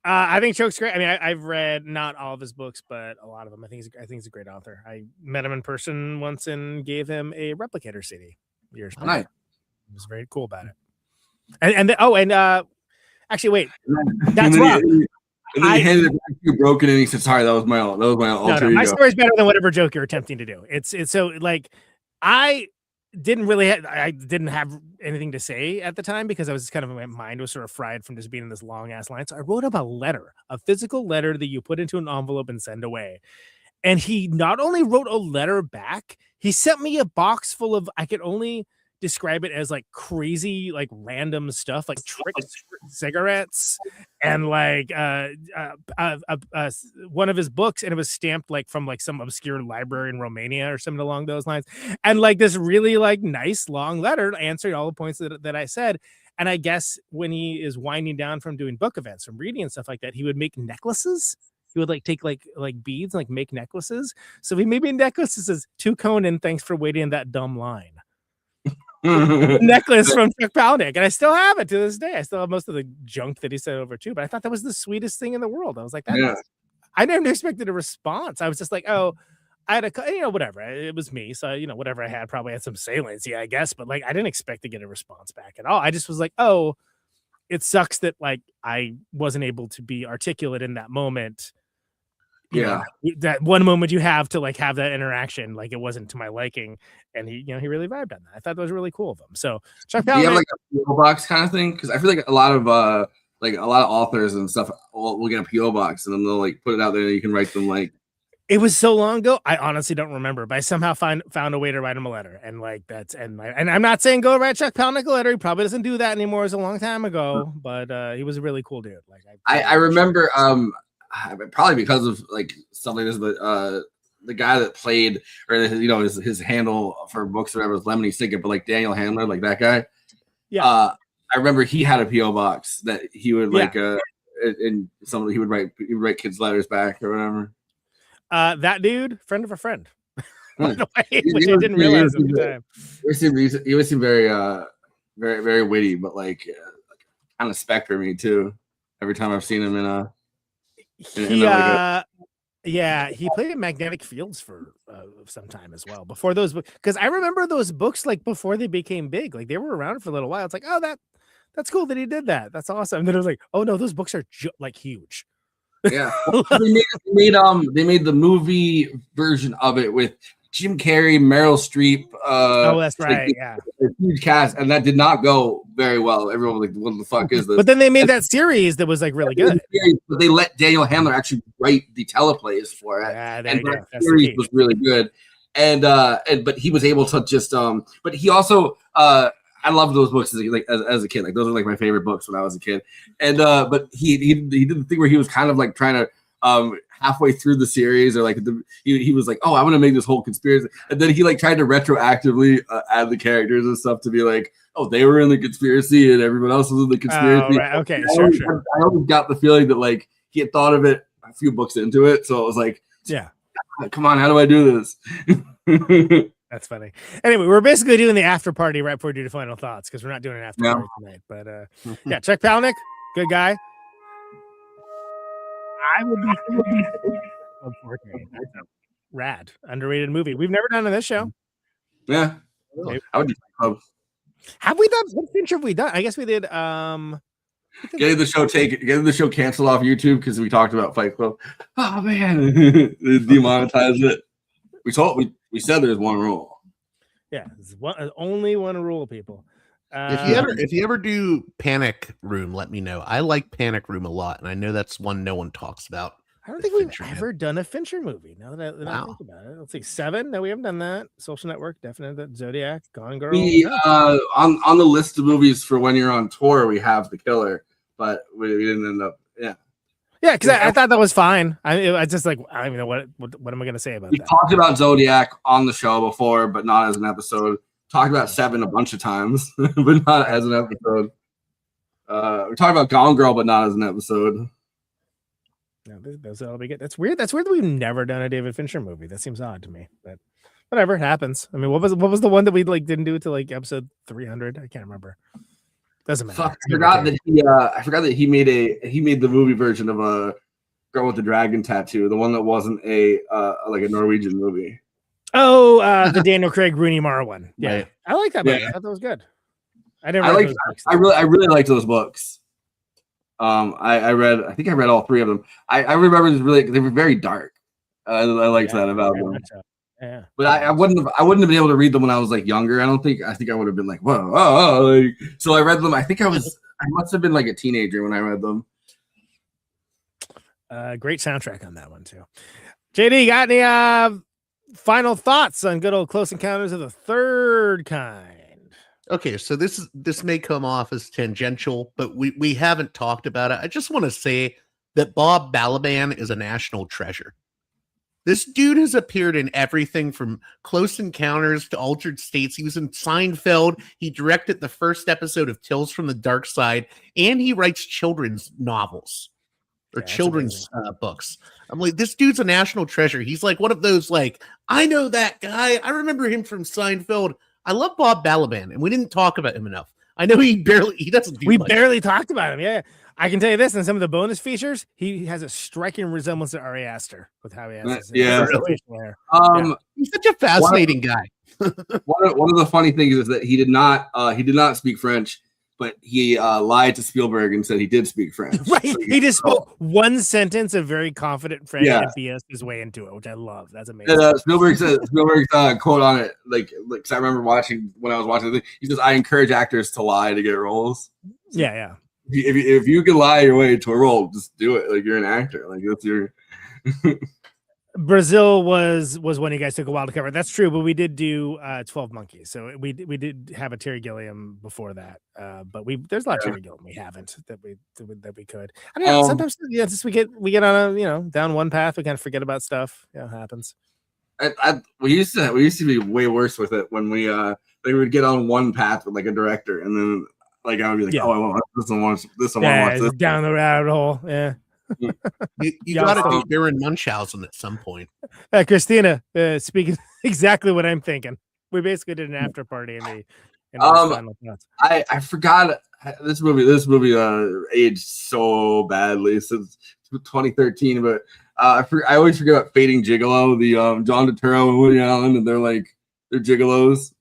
I think Choke's great. I mean, I've read not all of his books, but a lot of them. I think he's a great author. I met him in person once and gave him a Replicator CD years back.
Nice.
He was very cool about it. Actually, wait, that's wrong.
And then he handed it back to you broken, and he said, "Sorry, that was my alter ego."
My story's better than whatever joke you're attempting to do. It's so like I didn't have anything to say at the time because I was kind of, my mind was sort of fried from just being in this long ass line. So I wrote him a letter, a physical letter that you put into an envelope and send away. And he not only wrote a letter back, he sent me a box full of, I could only describe it as like crazy, like random stuff, like tricks, cigarettes, and like one of his books, and it was stamped like from like some obscure library in Romania or something along those lines, and like this really like nice long letter answering all the points that I said. And I guess when he is winding down from doing book events, from reading and stuff like that, he would make necklaces. He would like take like beads and like make necklaces. So he made me necklaces to Conan. Thanks for waiting in that dumb line. Necklace from Chuck Palahniuk, and I still have it to this day. I still have most of the junk that he sent over too, but I thought that was the sweetest thing in the world. I was like, I never expected a response. I was just like, oh, I had whatever. It was me, so whatever I had probably had some saliency, I guess, but like I didn't expect to get a response back at all. I just was like, oh, it sucks that like I wasn't able to be articulate in that moment. That one moment you have to like have that interaction, like it wasn't to my liking, and he really vibed on that. I thought that was really cool of him. So Chuck Palahniuk,
do you have like a PO box kind of thing? Because I feel like a lot of authors and stuff will get a PO box and then they'll like put it out there and you can write them like.
It was so long ago, I honestly don't remember, but I somehow found a way to write him a letter, and like and I'm not saying go write Chuck Palahniuk a letter. He probably doesn't do that anymore. It was a long time ago, but he was a really cool dude. Like
I remember probably because of like stuff like this, but the guy that played, or his handle for books or whatever was Lemony Snicket, but like Daniel Handler, like that guy. I remember he had a PO box that he would like and somebody he would write kids letters back or whatever.
That dude, friend of a friend. By the way, which I didn't realize at the time.
He always seemed very very, very witty, but like kind of spectrum-y too. Every time I've seen him
he played in Magnetic Fields for some time as well. Before those books, because I remember those books like before they became big, like they were around for a little while. It's like, oh, that's cool that he did that. That's awesome. And then it was like, oh no, those books are like huge.
Yeah, they made the movie version of it with Jim Carrey, Meryl Streep.
That's right.
A huge cast, and that did not go very well. Everyone was like, "What the fuck is this?"
But then they made that series that was like really good.
But they let Daniel Handler actually write the teleplays for it, and that series was really good. And but he was able to just But he also I loved those books as a kid. Like those are like my favorite books when I was a kid. And but he did the thing where he was kind of like trying to halfway through the series, or like he was like, oh, I want to make this whole conspiracy, and then he like tried to retroactively add the characters and stuff to be like, oh, they were in the conspiracy and everyone else was in the conspiracy.
Right. Okay, sure.
I always got the feeling that like he had thought of it a few books into it, so it was like,
yeah,
come on, how do I do this?
That's funny. Anyway, we're basically doing the after party right before we do the final thoughts because we're not doing an after party tonight. But yeah, Chuck Palahniuk, good guy. I would be rad, underrated movie. We've never done on this show.
Yeah, I would do.
Have we done? What feature have we done? I guess we did.
Getting the show canceled off YouTube because we talked about Fight Club. Oh man, demonetized it. We said there's one rule.
Yeah, only one rule, people.
If you ever do Panic Room, let me know. I like Panic Room a lot, and I know that's one no one talks about.
I don't think we've ever done a Fincher movie. Now that I think about it, let's see, 7. No, we haven't done that. Social Network, definitely. Zodiac, Gone Girl.
We on the list of movies for when you're on tour, we have The Killer, but we didn't end up.
Yeah, because I thought that was fine. I just like, I don't even know what am I going to say about that.
We talked about Zodiac on the show before, but not as an episode. talked about Seven a bunch of times, but not as an episode. We talked about Gone Girl, but not as an episode.
No, that'll be good. That's weird. That's weird that we've never done a David Fincher movie. That seems odd to me, but whatever, it happens. I mean, what was the one that we like didn't do till like episode 300? I can't remember. Doesn't matter.
Fuck, I forgot that he made the movie version of a Girl with the Dragon Tattoo, the one that wasn't a like a Norwegian movie.
Oh, the Daniel Craig Rooney Mara one. Yeah,
Right.
I like that movie.
Yeah.
I thought that was good. I
really liked those books. I think I read all three of them. I remember they were very dark. I liked that about them.
Yeah.
But I wouldn't have been able to read them when I was like younger. I think I would have been like, whoa, like, so I read them. I must have been like a teenager when I read them.
Great soundtrack on that one too. JD, got any final thoughts on good old Close Encounters of the Third Kind?
Okay, so this may come off as tangential, but we haven't talked about it. I just want to say that Bob Balaban is a national treasure. This dude has appeared in everything from Close Encounters to Altered States. He was in Seinfeld. He directed the first episode of Tales from the Dark Side, and he writes children's novels or children's books. I'm like, this dude's a national treasure. He's like one of those, like, I know that guy. I remember him from Seinfeld. I love Bob Balaban, and we didn't talk about him enough. I know he doesn't do
We
much.
barely talked about him. Yeah. I can tell you this, in some of the bonus features, he has a striking resemblance to Ari Aster with how he has his hair.
He's such a fascinating guy.
One of the funny things is that he did not speak French, but he lied to Spielberg and said he did speak French.
Right.
So
He just spoke one sentence of very confident French
Yeah.
and BS his way into it, which I love. That's amazing.
And, Spielberg's quote on it, like 'cause I remember when I was watching the thing, he says, "I encourage actors to lie to get roles."
Yeah.
If you can lie your way to a role, just do it. Like, you're an actor. Like, that's your.
Brazil was one you guys took a while to cover. That's true, but we did do 12 Monkeys. So we did have a Terry Gilliam before that. But there's a lot of Terry Gilliam we haven't that we could. I don't know. Sometimes just we get on a down one path, we kind of forget about stuff. Yeah, it happens.
We used to be way worse with it when we would get on one path with like a director, and then like I would be like, oh, I want this one, watch this
down the rabbit hole. Yeah.
You got to do Baron Munchausen at some point.
Kristina, speaking exactly what I'm thinking. We basically did an after party in the final thoughts.
I forgot this movie aged so badly since 2013, but I always forget about Fading Gigolo, the John Turturro and Woody Allen, and they're gigolos.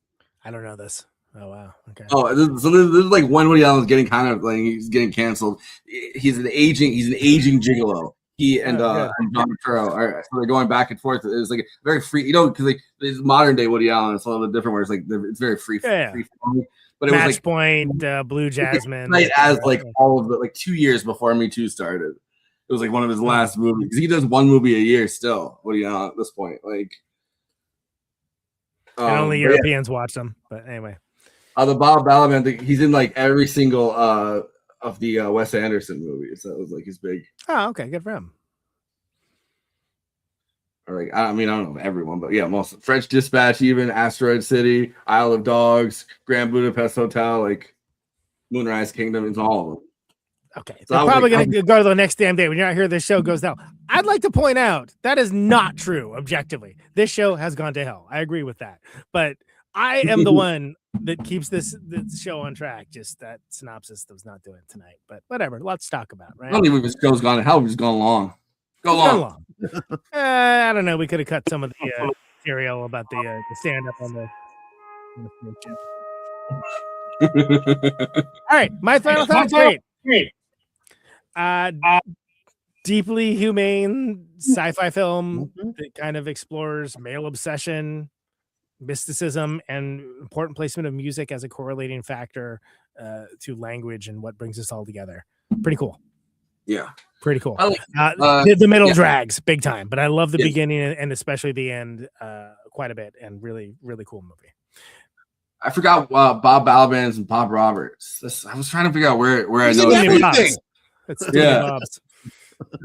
I don't know this. Oh wow. Okay.
Oh, this is like when Woody Allen's getting kind of like he's getting canceled. He's an aging gigolo. He and John Turturro are so they're going back and forth. It's like very free, because like this modern day Woody Allen, it's a little bit different. Where it's like it's very free. Free flowing. But it
Match
was like
Point, Blue Jasmine.
Right as like all of the like 2 years before Me Too started. It was like one of his last movies. He does one movie a year still. Woody Allen at this point, like.
And only Europeans watch them, but anyway.
The Bob Balaban thing, he's in like every single of the Wes Anderson movies. That was like his big.
Oh, okay, good for him.
Or like I don't know everyone, but yeah, most French Dispatch, even Asteroid City, Isle of Dogs, Grand Budapest Hotel, like Moonrise Kingdom, it's all of them.
Okay, so they're probably going to go to the next damn day when you're not here. This show goes down. I'd like to point out that is not true objectively. This show has gone to hell. I agree with that, but I am the one that keeps this show on track. Just that synopsis that was not doing it tonight, but whatever. Lots to talk about, right?
I don't even if this show's gone to hell. We've just gone long.
Long. I don't know. We could have cut some of the material about the stand up on the All right, my final thoughts. Great. Deeply humane sci-fi film that kind of explores male obsession, mysticism, and important placement of music as a correlating factor to language and what brings us all together. Pretty cool.
Yeah.
Pretty cool. The middle drags big time, but I love the beginning and especially the end quite a bit, and really, really cool movie.
I forgot Bob Balaban's and Bob Roberts. I was trying to figure out where I know
everything. It's Bob's.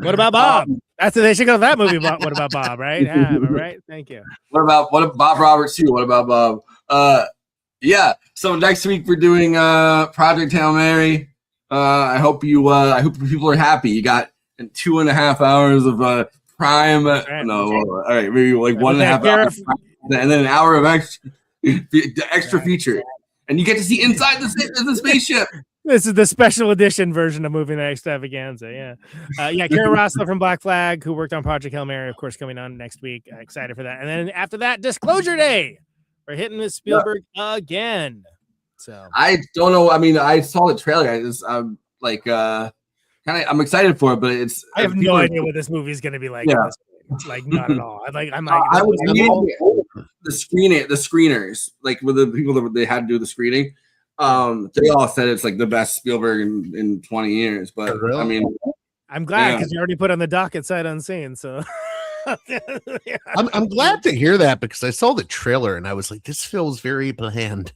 What about Bob? They should go to that movie. What about Bob? Right? Yeah, right. Thank you.
What about Bob Roberts too? What about Bob? Yeah. So next week we're doing Project Hail Mary. I hope people are happy. You got 2.5 hours of prime. No, all right, maybe like 1.5 hours, and then an hour of extra feature, and you get to see inside the spaceship.
This is the special edition version of Movie Night Extravaganza. Yeah. Carey Rossler from Black Flag, who worked on Project Hail Mary, of course, coming on next week. Excited for that. And then after that, Disclosure Day. We're hitting with Spielberg again. So
I don't know. I mean, I saw the trailer. I'm excited for it, but
I have no idea what this movie is going to be like.
Yeah.
Like not at all. The
screeners, like with the people that they had to do the screening. They all said it's like the best Spielberg in 20 years. But
really?
I mean,
I'm glad because you already put on the docket sight unseen. So
I'm glad to hear that because I saw the trailer and I was like, this feels very bland.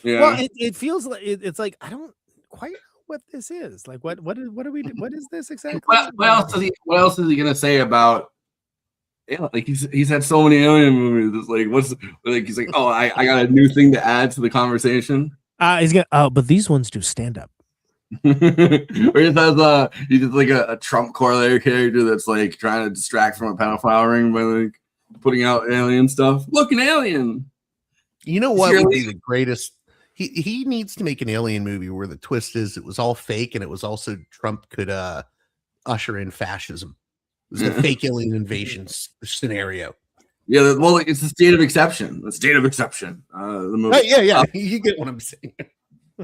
Yeah.
Well, it feels like it's like I don't quite know what this is. Like what is this exactly?
What else is he gonna say about? Yeah, like he's had so many alien movies. It's like he's like, oh, I got a new thing to add to the conversation.
He's gonna but these ones do stand up.
Or he has he did like a Trump corollary character that's like trying to distract from a pedophile ring by like putting out alien stuff. Look, an alien.
You know what would be the greatest? He needs to make an alien movie where the twist is it was all fake and it was also Trump could usher in fascism. It was a fake alien invasion scenario.
Yeah, well, it's the state of exception. The state of exception. The movie.
Yeah. You get what I'm saying.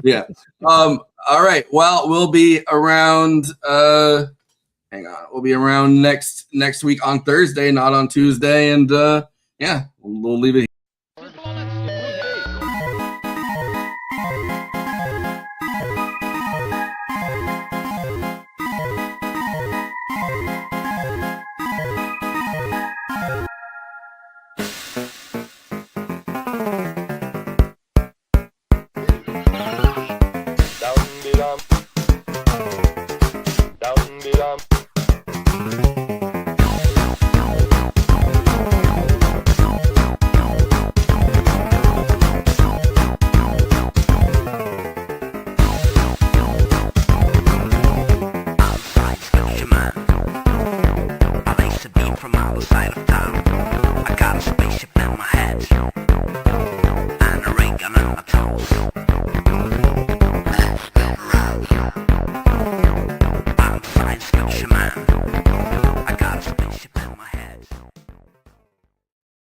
Yeah. All right. Well, we'll be around. Hang on. We'll be around next week on Thursday, not on Tuesday, and yeah, we'll leave it.
Dum-de-dum.